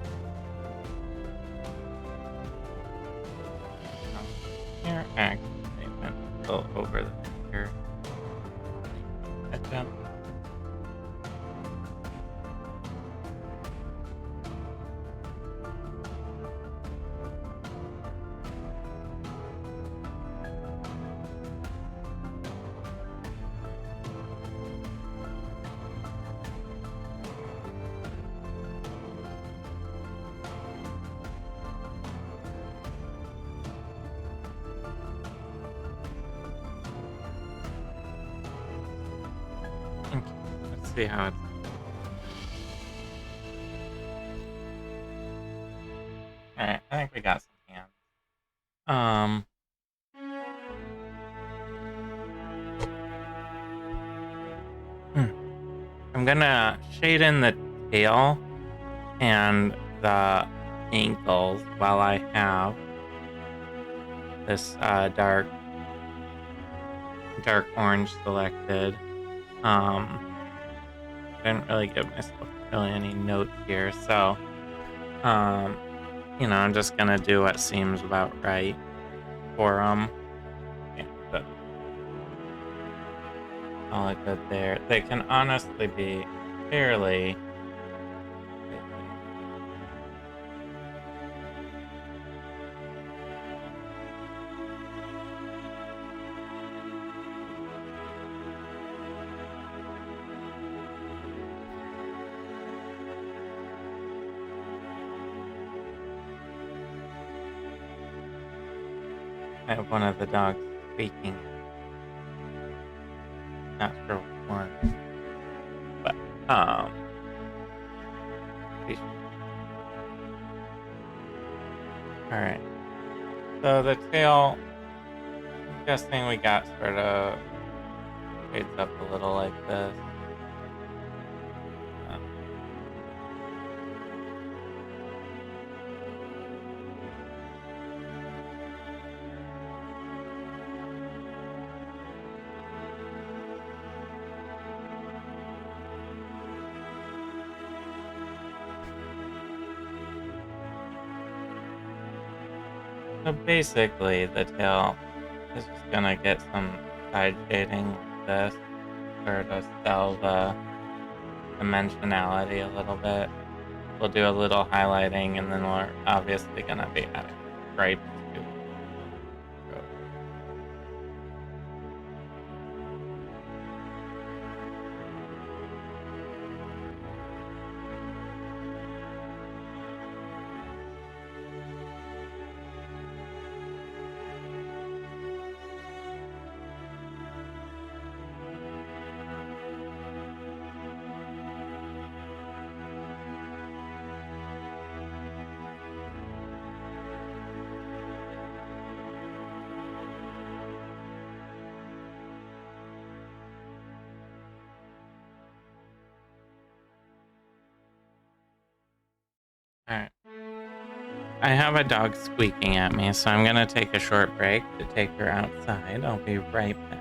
Here, actually, went a little over the finger. Catch up. Okay, let's see how it's. Alright, I think we got some hands. I'm gonna shade in the tail and the ankles while I have this dark orange selected. I didn't really give myself really any notes here, so I'm just gonna do what seems about right for them. And all it good there. They can honestly be fairly. I have one of the dogs speaking. Not sure which one. But, alright. So the tail, I'm guessing we got sort of shades up a little like this. Uh, so basically, the tail is just gonna get some side shading like this, sort of sell the dimensionality a little bit. We'll do a little highlighting, and then we're obviously gonna be adding stripes to it. So, alright. I have a dog squeaking at me, so I'm gonna take a short break to take her outside. I'll be right back.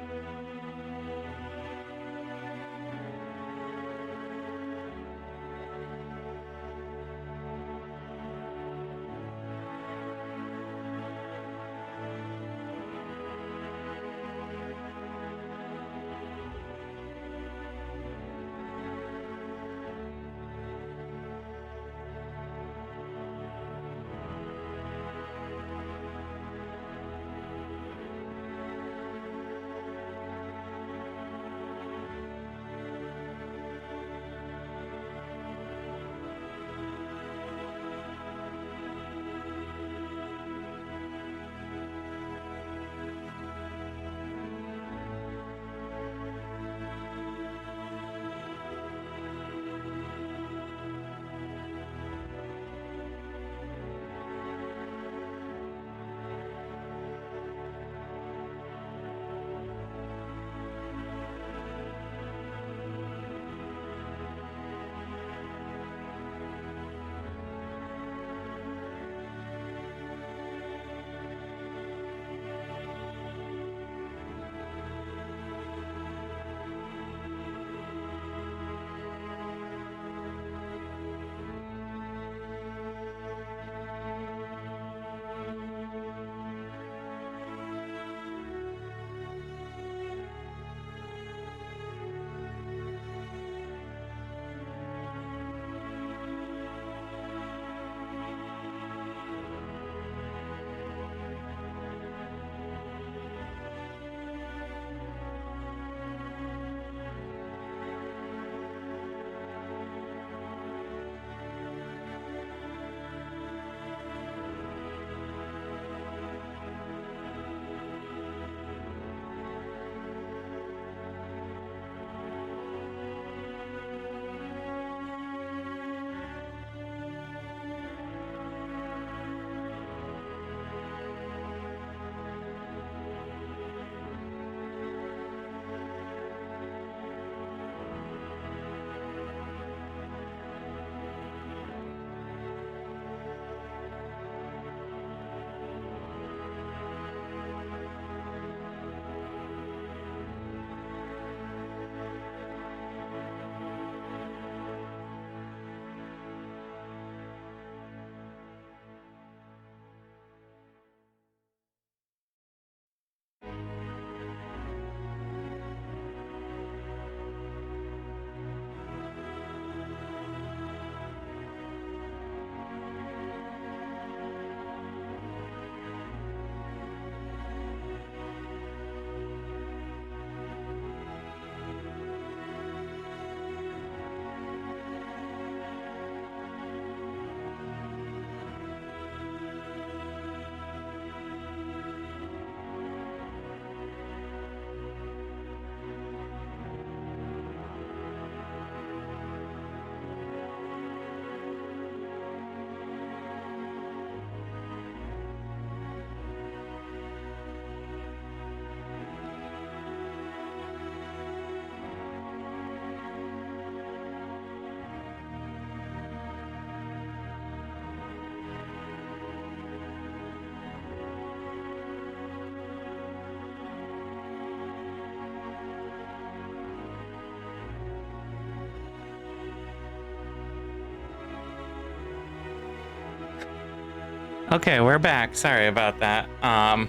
Okay, we're back. Sorry about that. I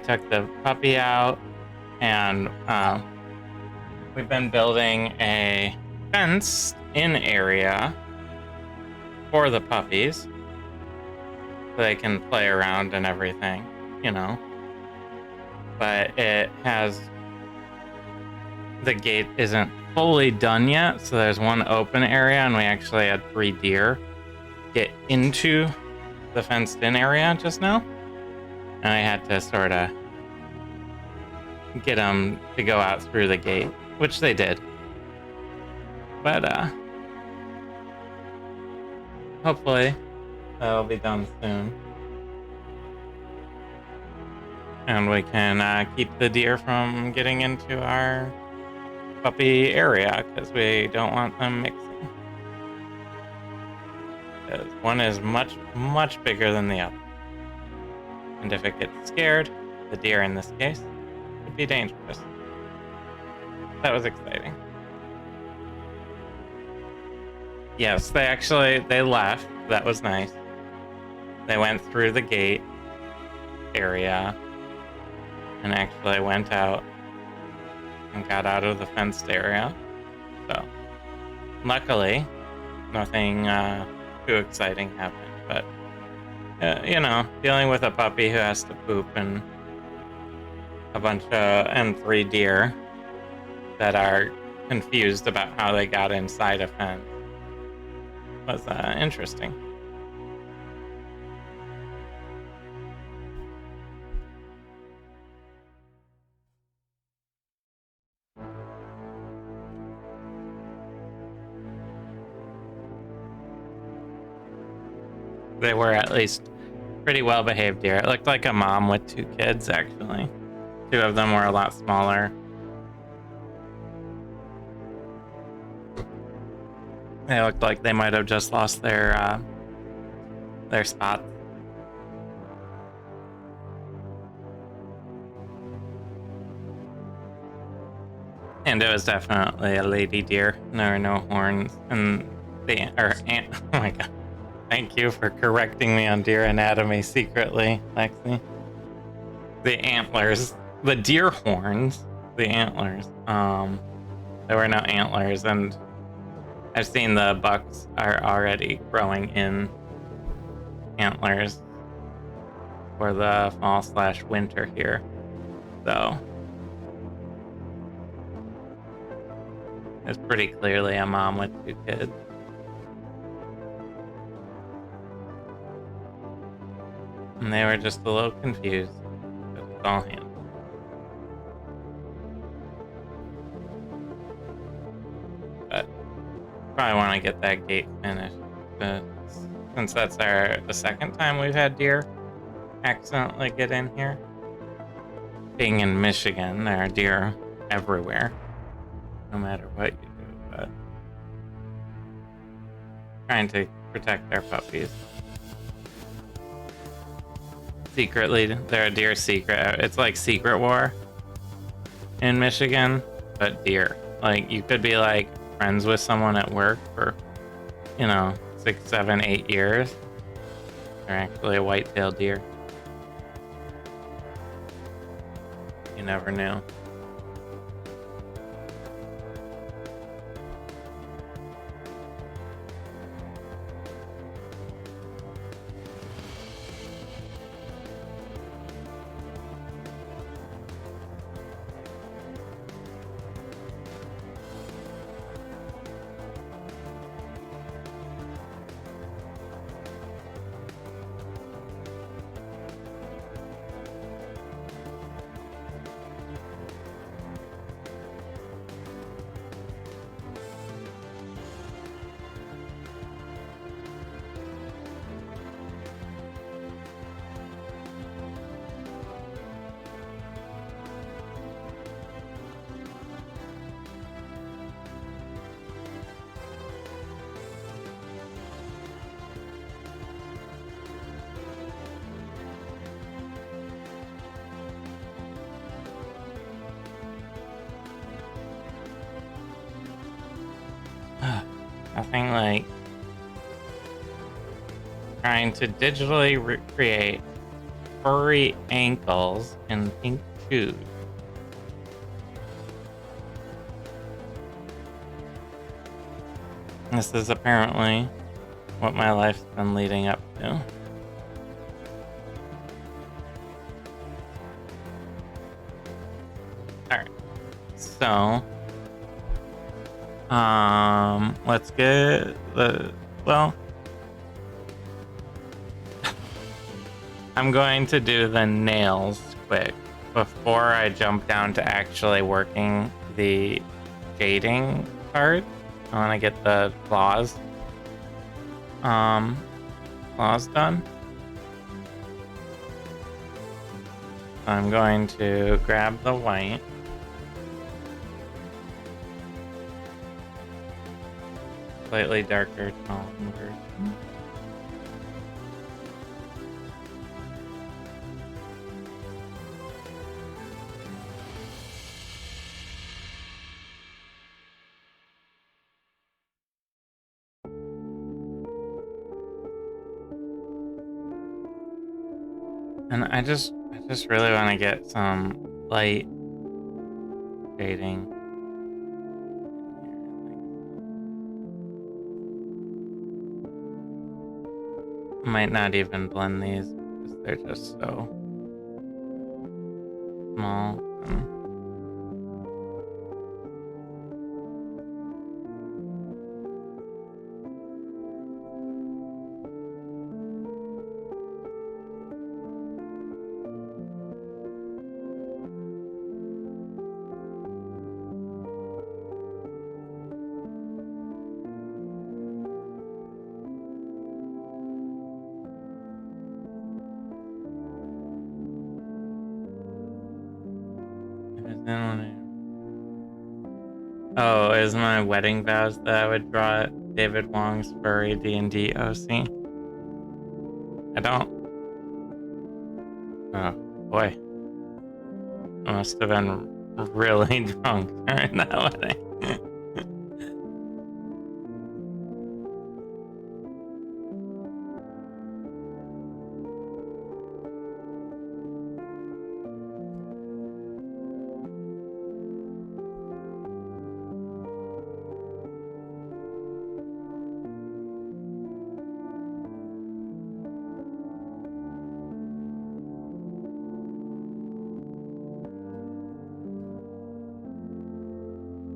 took the puppy out, and we've been building a fenced-in area for the puppies, so they can play around and everything, you know. But the gate isn't fully done yet, so there's one open area, and we actually had 3 deer get into the fenced-in area just now, and I had to sort of get them to go out through the gate, which they did. But hopefully that'll be done soon, and we can keep the deer from getting into our puppy area, because we don't want them mixing. Because one is much, much bigger than the other, and if it gets scared, the deer in this case, would be dangerous. That was exciting. Yes, they left. That was nice. They went through the gate area and actually went out and got out of the fenced area. So, luckily, nothing too exciting happened. But, dealing with a puppy who has to poop and and 3 deer that are confused about how they got inside a fence was interesting. They were at least pretty well behaved deer. It looked like a mom with 2 kids, actually. 2 of them were a lot smaller. They looked like they might have just lost their spot. And it was definitely a lady deer. There were no horns. And oh my god. Thank you for correcting me on deer anatomy secretly, Lexi. The antlers, the deer horns, the antlers. There were no antlers, and I've seen the bucks are already growing in antlers for the fall/winter here. So it's pretty clearly a mom with 2 kids. And they were just a little confused, but it's all handled. But probably want to get that gate finished, since that's the second time we've had deer accidentally get in here. Being in Michigan, there are deer everywhere, no matter what you do, but trying to protect their puppies. Secretly, they're a deer secret. It's like Secret War in Michigan, but deer. Like, you could be like friends with someone at work for, 6, 7, 8 years. They're actually a white-tailed deer. You never knew. Nothing like trying to digitally recreate furry ankles in pink shoes. This is apparently what my life's been leading up to. Alright. So let's get I'm going to do the nails quick before I jump down to actually working the shading part. I want to get the claws done. I'm going to grab the white. Slightly darker tone version. And I just really want to get some light shading. I might not even blend these because they're just so small. Oh, is my wedding vows that I would draw David Wong's furry D&D OC? I don't. Oh boy, I must have been really drunk during that wedding.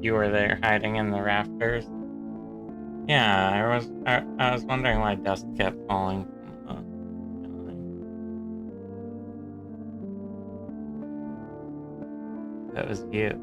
You were there hiding in the rafters? Yeah, I was wondering why dust kept falling from the ceiling. That was you.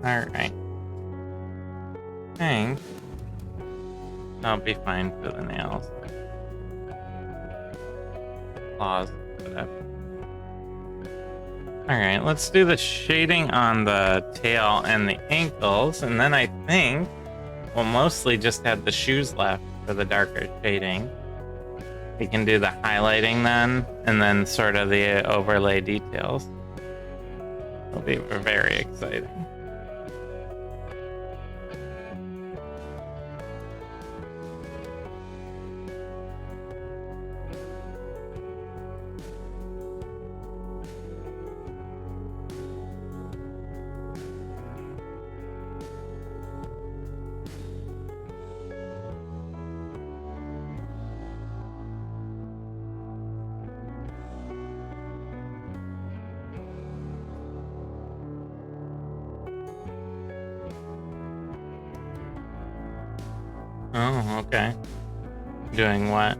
Alright. I think I'll be fine for the nails. Claws, whatever. Alright, let's do the shading on the tail and the ankles, and then I think we'll mostly just have the shoes left for the darker shading. We can do the highlighting then, and then sort of the overlay details. It'll be very exciting. Oh, okay. Doing what?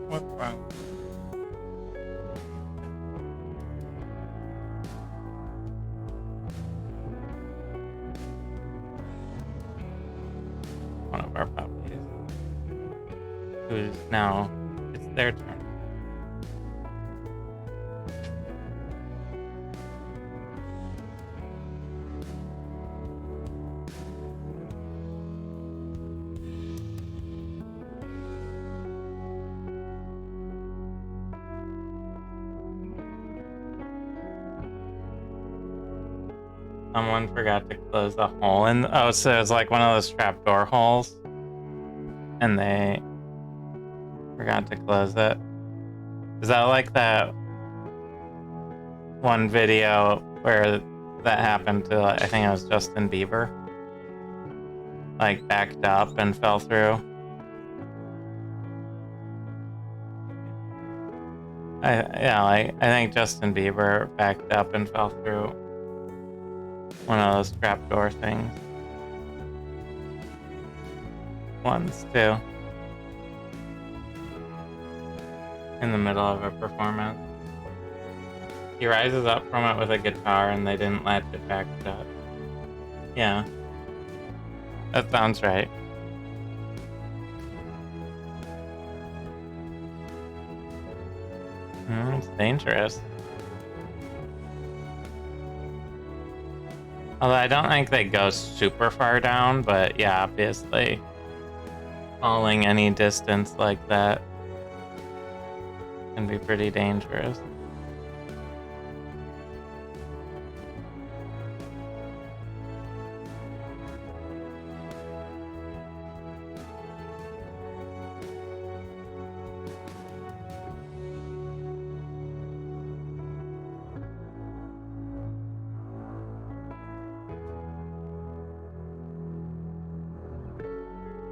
What's wrong? One of our puppies. Who's now, it's their turn. Someone forgot to close the hole in. Oh, so it's like one of those trapdoor holes. And they forgot to close it. Is that like that one video where that happened to, I think it was Justin Bieber? Like backed up and fell through. I think Justin Bieber backed up and fell through one of those trapdoor things. Once too. In the middle of a performance. He rises up from it with a guitar and they didn't latch it back shut. Yeah. That sounds right. It's dangerous. Although I don't think they go super far down, but yeah, obviously falling any distance like that can be pretty dangerous.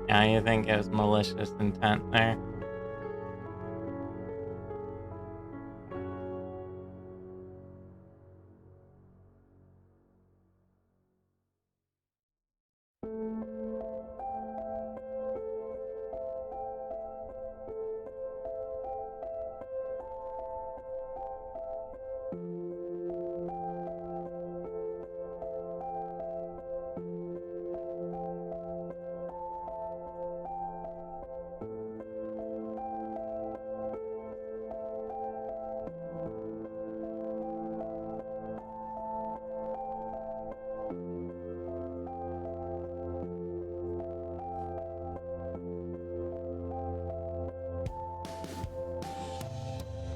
Yeah, you think it was malicious intent there?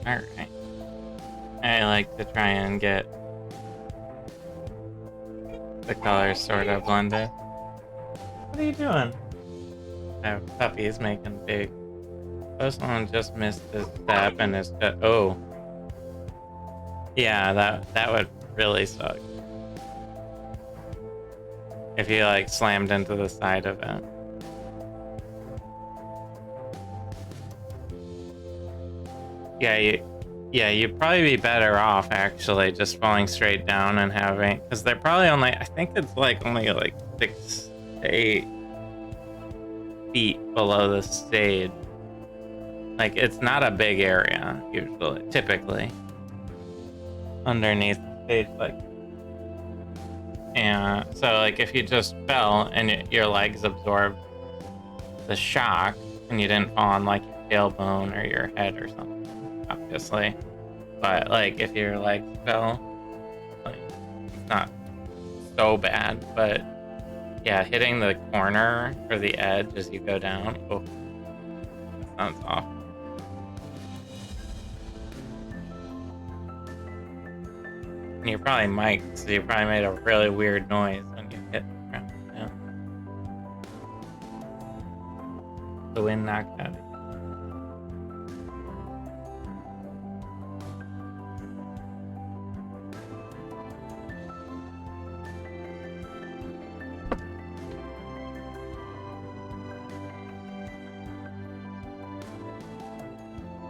Alright. I like to try and get the colors sort of blended. What are you doing? My puppy's making big. This one just missed his step and is just, oh. Yeah, that would really suck. If he like slammed into the side of it. Yeah, you'd probably be better off actually just falling straight down and having, because they're probably only, I think it's like only like 6 to 8 feet below the stage. Like it's not a big area usually, typically, underneath the stage, like. And so like if you just fell and your legs absorbed the shock and you didn't fall on like your tailbone or your head or something, obviously. But like if your legs fell, like it's not so bad, but yeah, hitting the corner or the edge as you go down, oh, that sounds awful. And you probably might, so you probably made a really weird noise when you hit the ground. Yeah. The wind knocked out of you.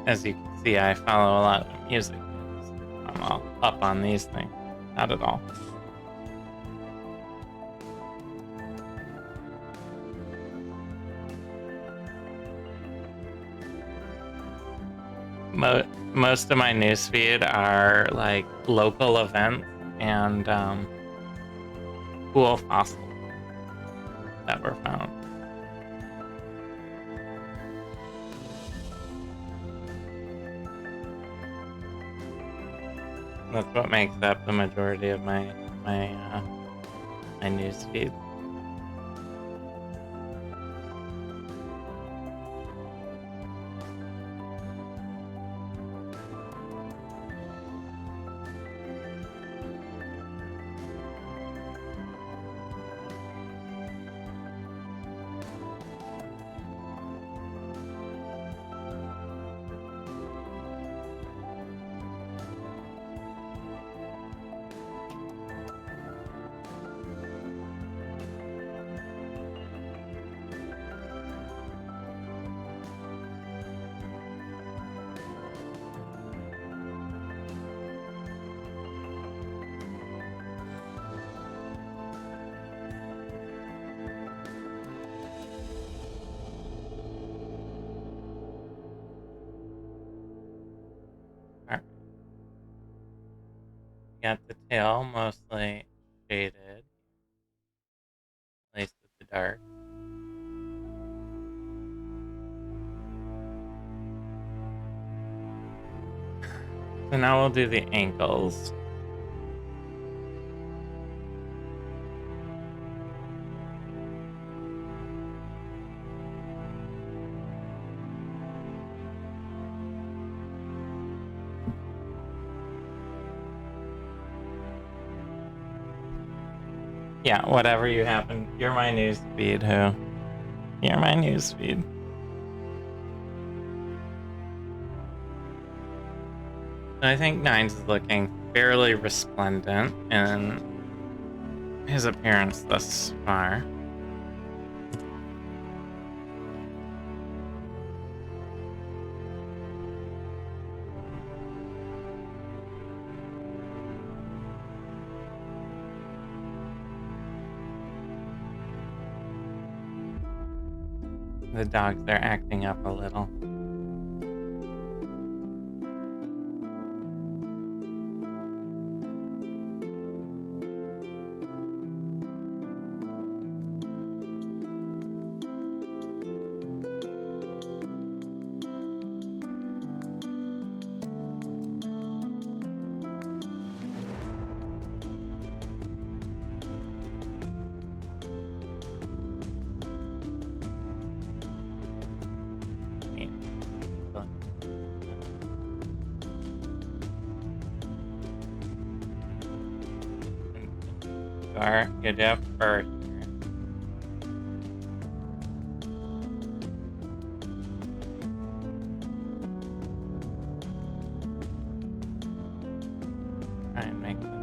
As you can see, I follow a lot of music. I'm all up on these things. Not at all. Most of my newsfeed are like local events and cool fossils that were found. That's what makes up the majority of my newsfeed. Got the tail mostly shaded, at least with the dark. So now we'll do the ankles. Yeah, whatever you happen. You're my newsfeed, who? You're my newsfeed. I think Nines is looking fairly resplendent in his appearance thus far. The dogs, they're acting up a little. Good up first. Try and make them.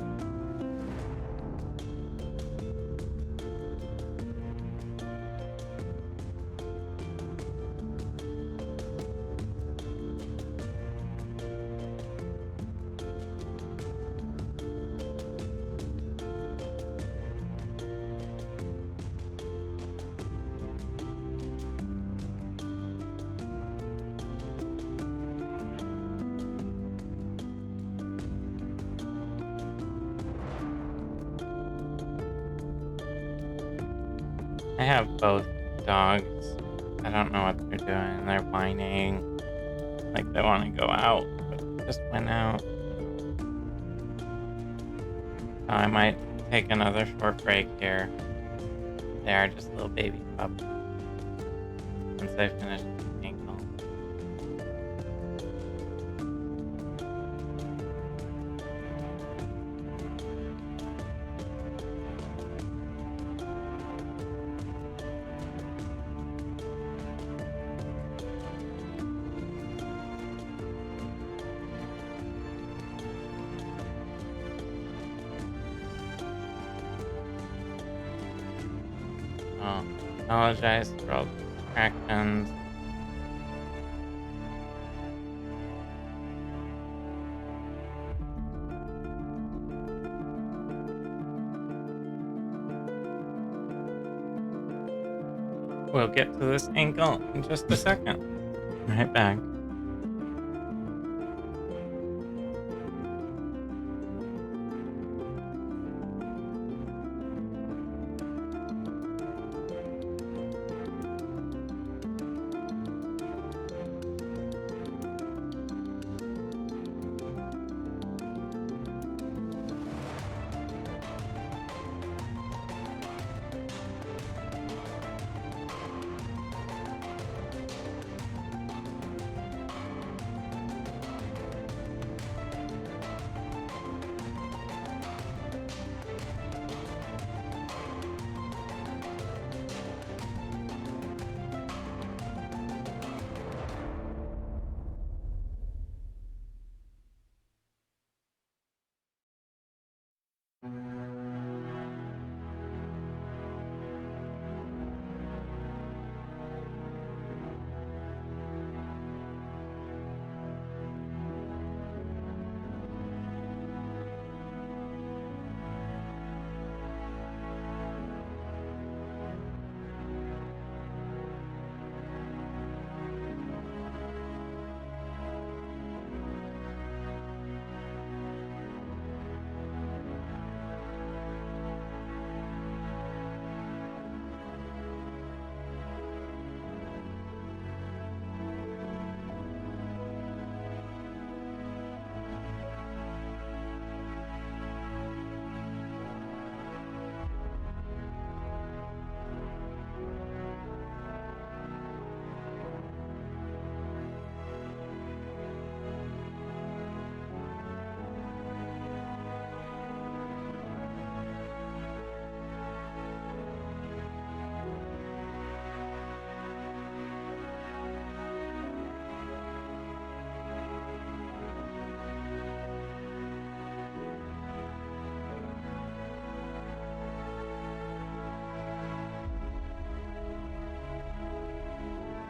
I have both dogs. I don't know what they're doing. They're whining like they want to go out, but just went out. So I might take another short break here. They are just little baby pups. Once I finish the ankle. Apologize for all the distractions. We'll get to this ankle in just a second. Right back.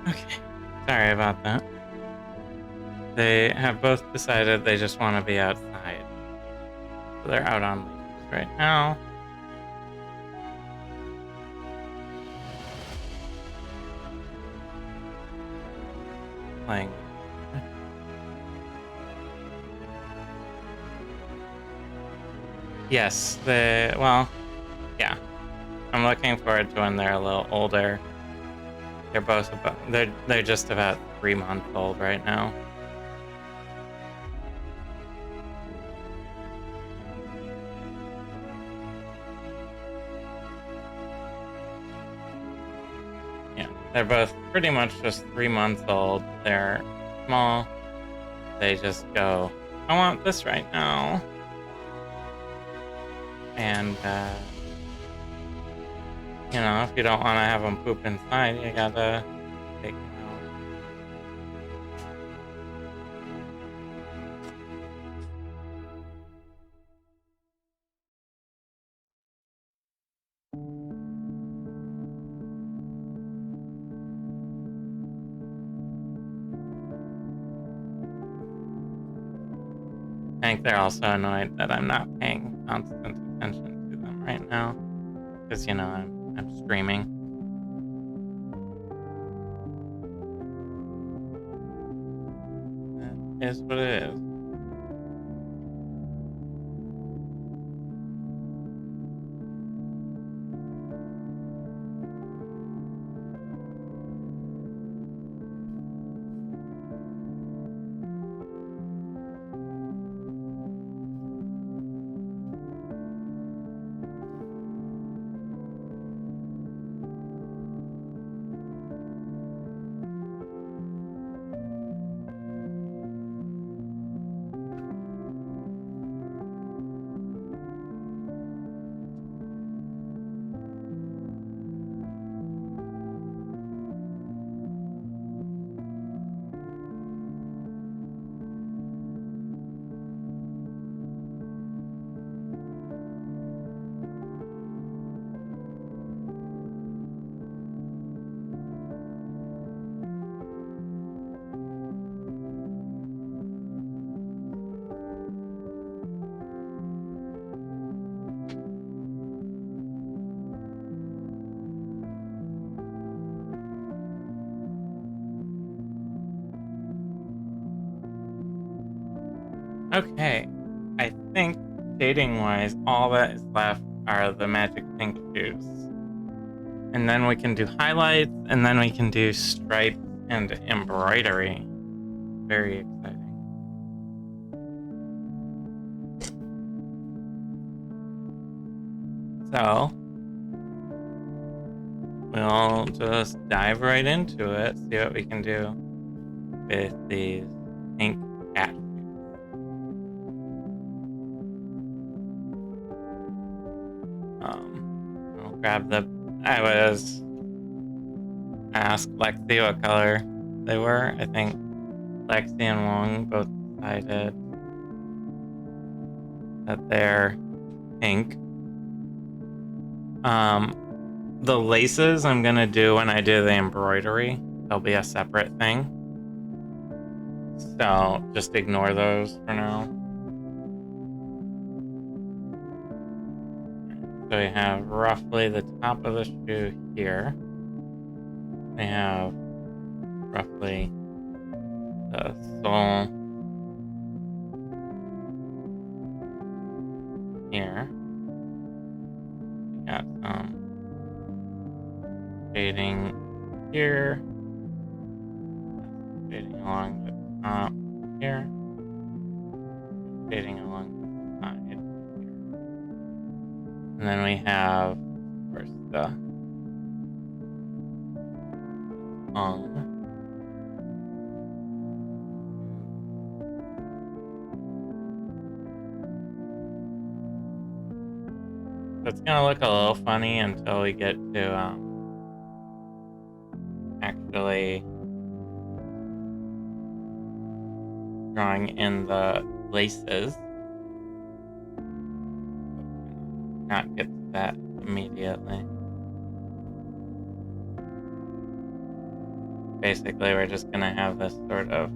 Okay, sorry about that. They have both decided they just want to be outside. So they're out on leashes right now. Playing. Yes, yeah. I'm looking forward to when they're a little older. They're both they're just about 3 months old right now. Yeah, they're both pretty much just 3 months old. They're small. They just go, I want this right now. And, if you don't want to have them poop inside, you gotta take them out. I think they're also annoyed that I'm not paying constant attention to them right now. Because, I'm streaming. That is what it is. Okay, I think shading-wise, all that is left are the magic pink shoes. And then we can do highlights, and then we can do stripes and embroidery. Very exciting. So, we'll just dive right into it, see what we can do with these pink cat shoes. I'll grab I was asked Lexi what color they were. I think Lexi and Wong both decided that they're pink. The laces I'm gonna do when I do the embroidery. They'll be a separate thing. So just ignore those for now. So we have roughly the top of the shoe here. We have roughly the sole here. We got some shading here. Shading along the top here. Shading along the side here. And then we have, of course, the tongue. So it's gonna look a little funny until we get to actually drawing in the laces. Not get to that immediately. Basically, we're just gonna have this sort of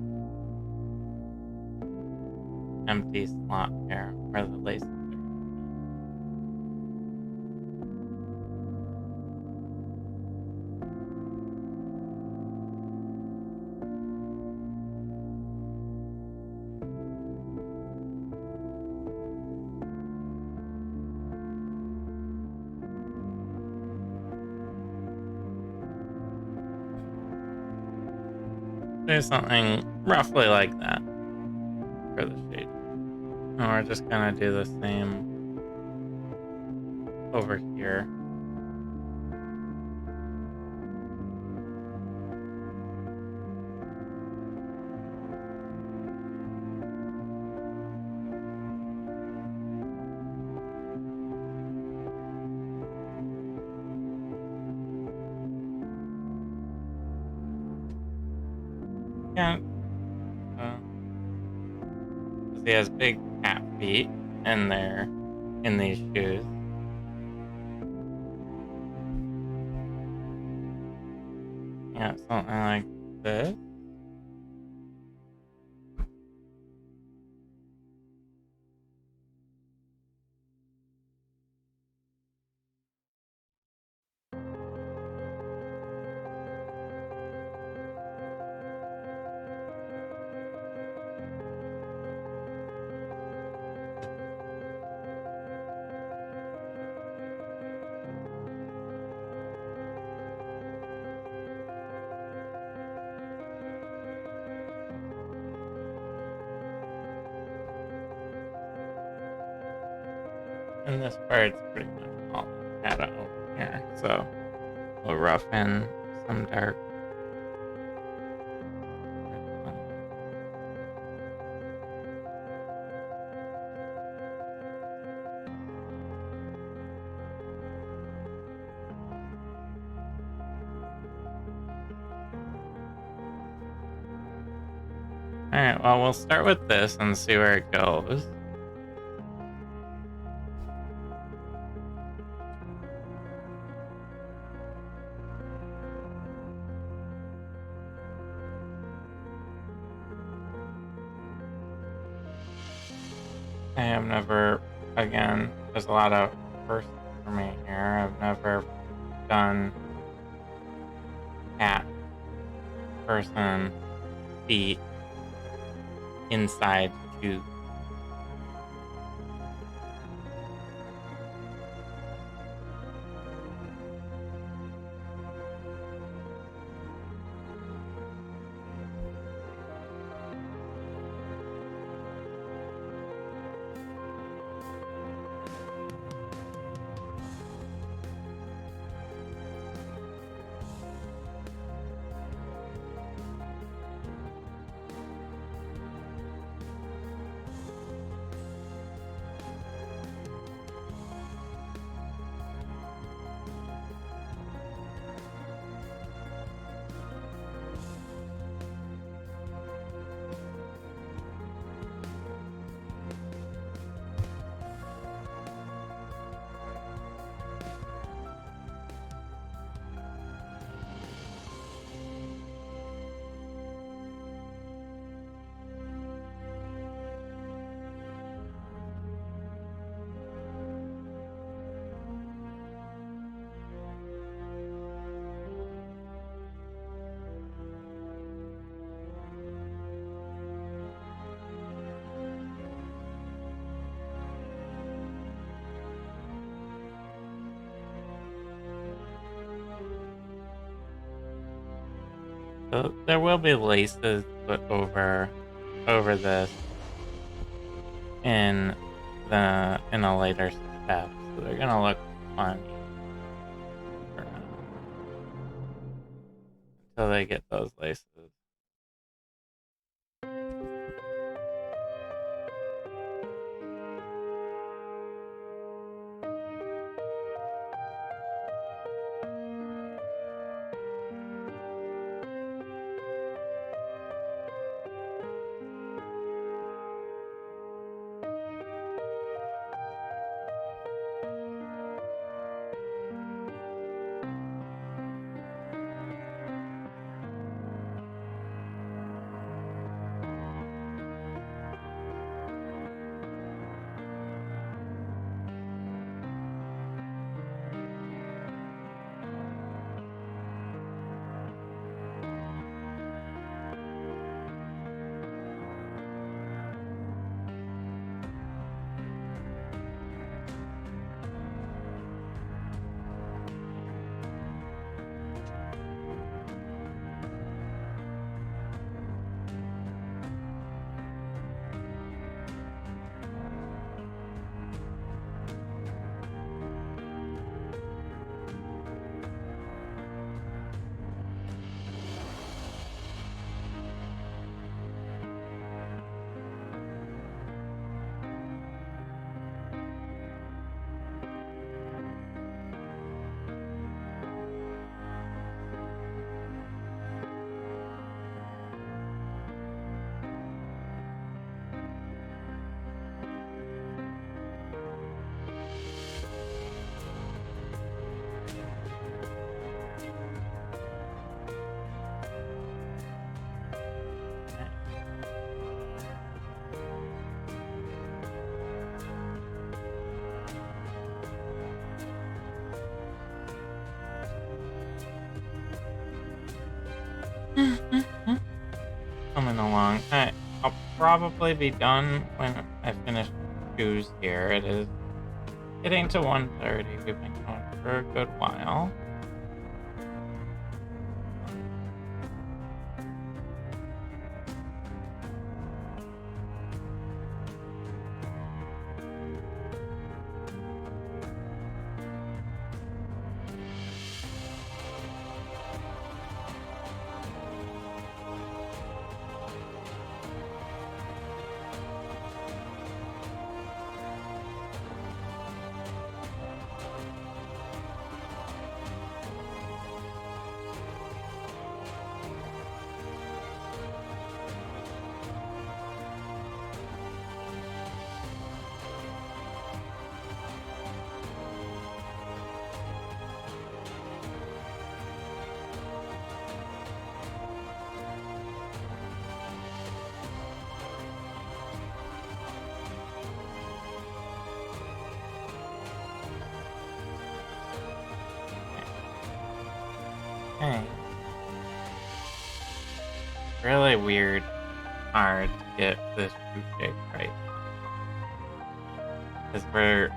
empty slot here where the laces are. Do something roughly like that for the shade. And we're just gonna do the same over here. Yeah. He has big cat feet and they're in these shoes. Yeah, something like this. And this part's pretty much all shadow here, so we'll rough in some dark. Alright, well, we'll start with this and see where it goes. I have never, again, there's a lot of firsts for me here. I've never done cat, person, feet, inside shoe. So there will be laces put over this in a later step, so they're gonna look funny for now until they get those laces. Coming along. I'll probably be done when I finish shoes here. It is getting to 1:30. We've been going for a good while. Okay. Really weird, hard to get this shoe shape right. Because we're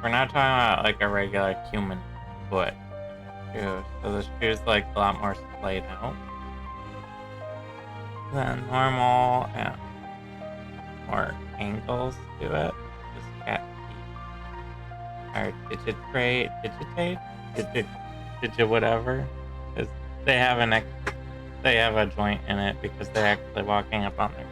not talking about like a regular human foot shoe. So the shoe's like a lot more splayed out than normal and more angles to it. This cat feet are digit whatever. Because they have they have a joint in it because they're actually walking up on their.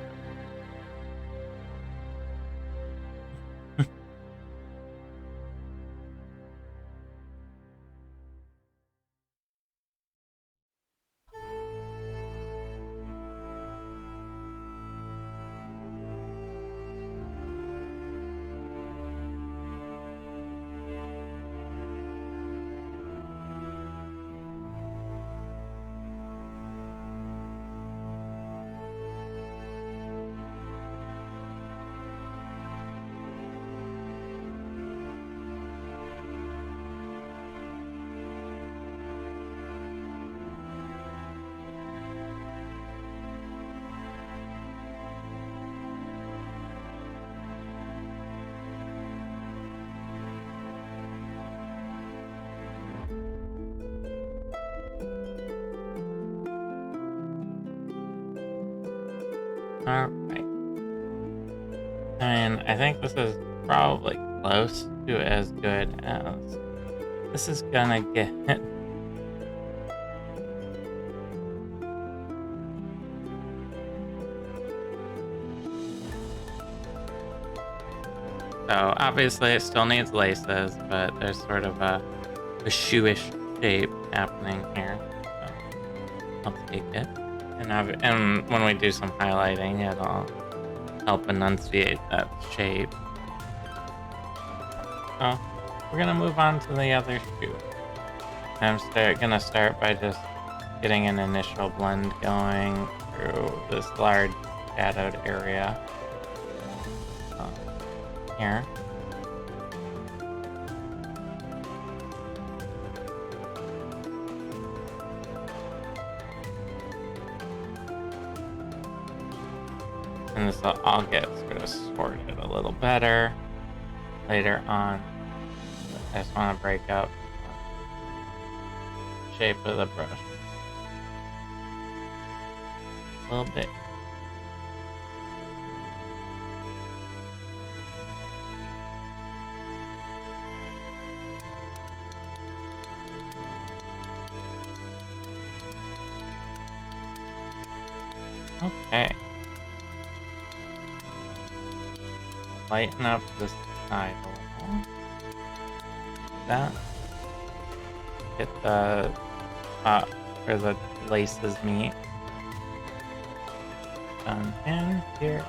Alright. I mean, I think this is probably close to as good as this is gonna get. So obviously it still needs laces, but there's sort of a shoe-ish shape happening here. So I'll take it. And when we do some highlighting, it'll help enunciate that shape. So we're gonna move on to the other shoe. I'm gonna start by just getting an initial blend going through this large shadowed area here. And this will all get sort of sorted a little better later on. I just want to break up the shape of the brush a little bit. Okay. Lighten up this side a little. That. Get the top where the laces meet. Done in here.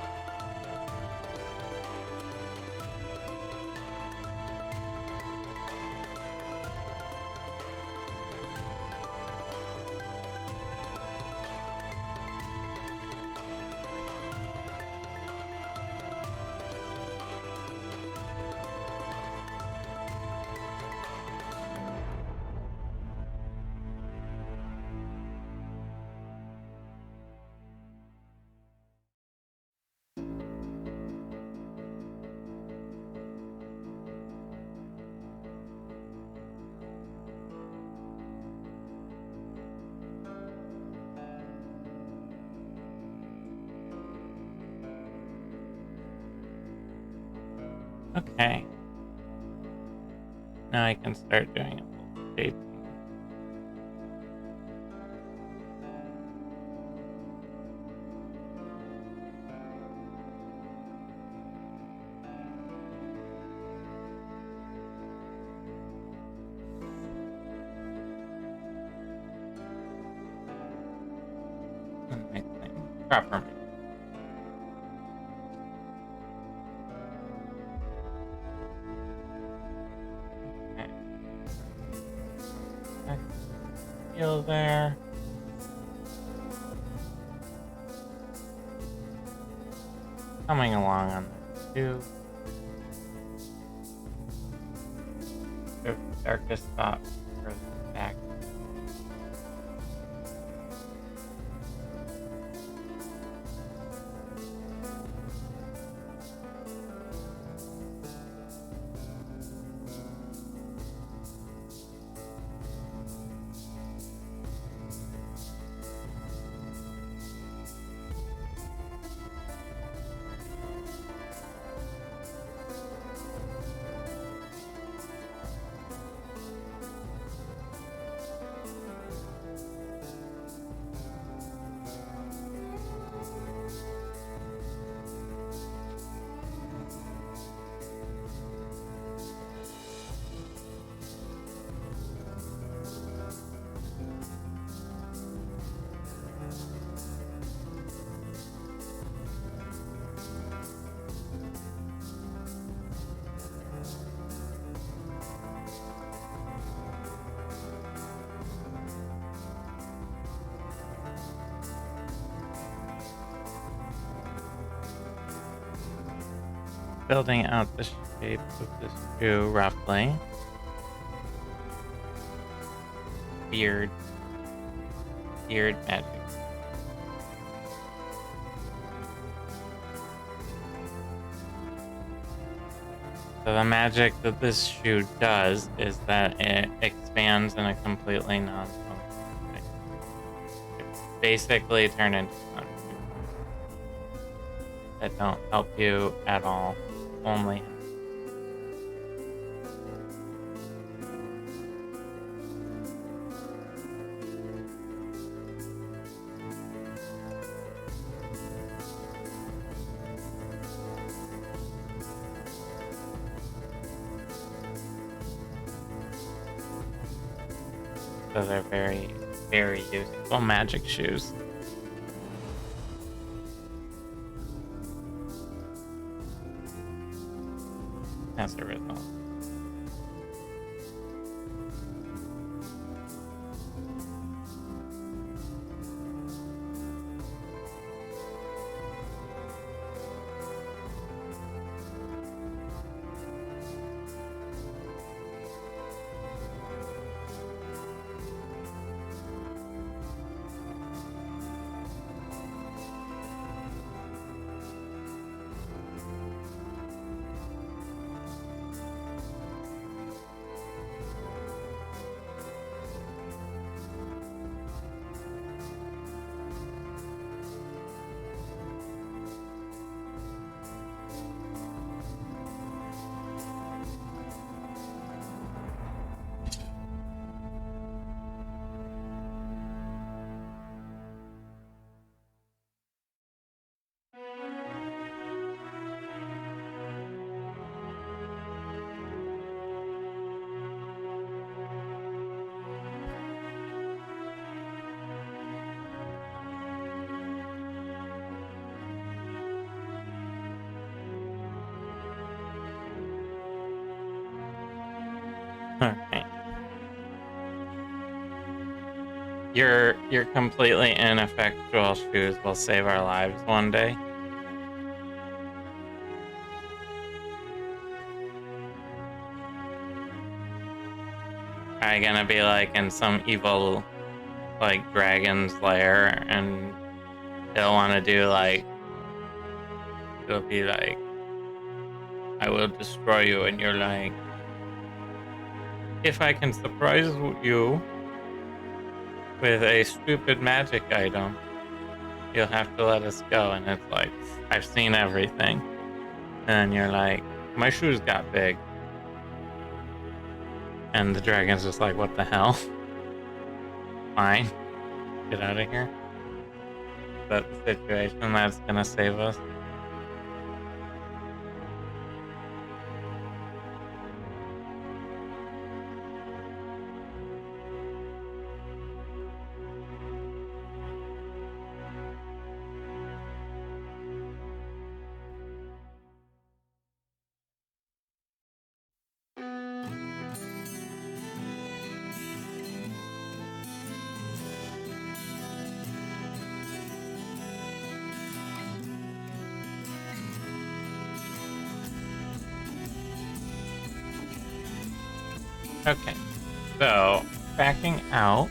Okay. Now I can start doing a little shaping. Proper. Feel there. Coming along on that too. The darkest spot further back. Building out the shape of this shoe roughly. Beard magic. So the magic that this shoe does is that it expands in a completely non-functional way. It's basically turned into a shoe. that don't help you at all. Only. So they're very, very useful magic shoes. As a result. Okay. Your completely ineffectual shoes will save our lives one day. Are you gonna be like in some evil like dragon's lair and they'll wanna do like it'll be like I will destroy you and you're like if I can surprise you with a stupid magic item, you'll have to let us go. And it's like, I've seen everything. And you're like, my shoes got big. And the dragon's just like, what the hell? Fine. Get out of here. Is that the situation that's gonna save us? Okay, so backing out,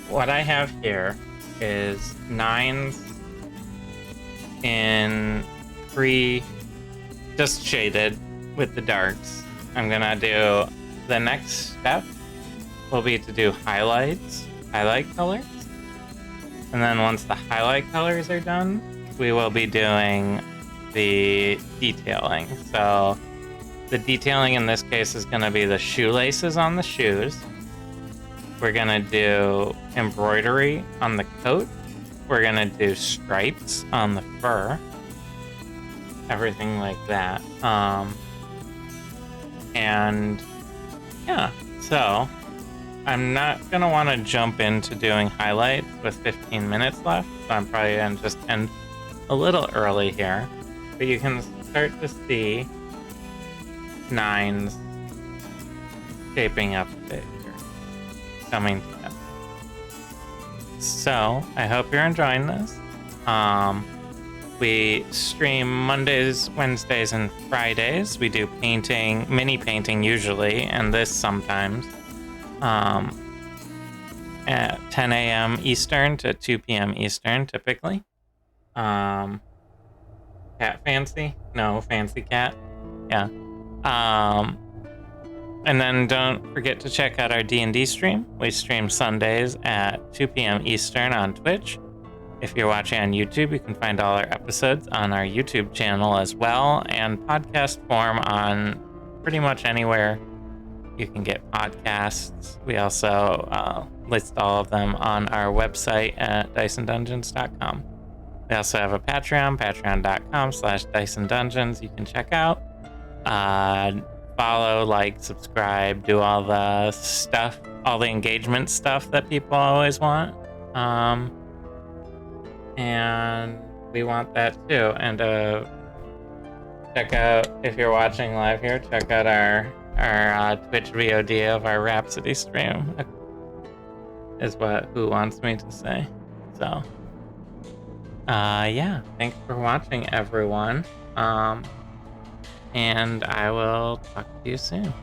what I have here is 9s in 3, just shaded with the darks. I'm gonna do, the next step will be to do highlight colors. And then once the highlight colors are done, we will be doing the detailing. So the detailing in this case is going to be the shoelaces on the shoes. We're going to do embroidery on the coat. We're going to do stripes on the fur. Everything like that. And yeah, so I'm not going to want to jump into doing highlights with 15 minutes left. So I'm probably going to just end a little early here. But you can start to see 9s shaping up a bit here, coming together. So I hope you're enjoying this. We stream Mondays, Wednesdays, and Fridays. We do painting, mini painting usually, and this sometimes, at 10 a.m. Eastern to 2 p.m. Eastern, typically. Cat Fancy? No, Fancy Cat. Yeah. And then don't forget to check out our D&D stream. We stream Sundays at 2 p.m. Eastern on Twitch. If you're watching on YouTube, you can find all our episodes on our YouTube channel as well, and podcast form on pretty much anywhere you can get podcasts. We also list all of them on our website at DysonDungeons.com. We also have a Patreon, patreon.com/DysonDungeons you can check out. Follow, like, subscribe, do all the stuff, all the engagement stuff that people always want. And we want that too. And check out, if you're watching live here, check out our Twitch VOD of our Rhapsody stream, is what Who wants me to say. So, yeah, thanks for watching, everyone. And I will talk to you soon.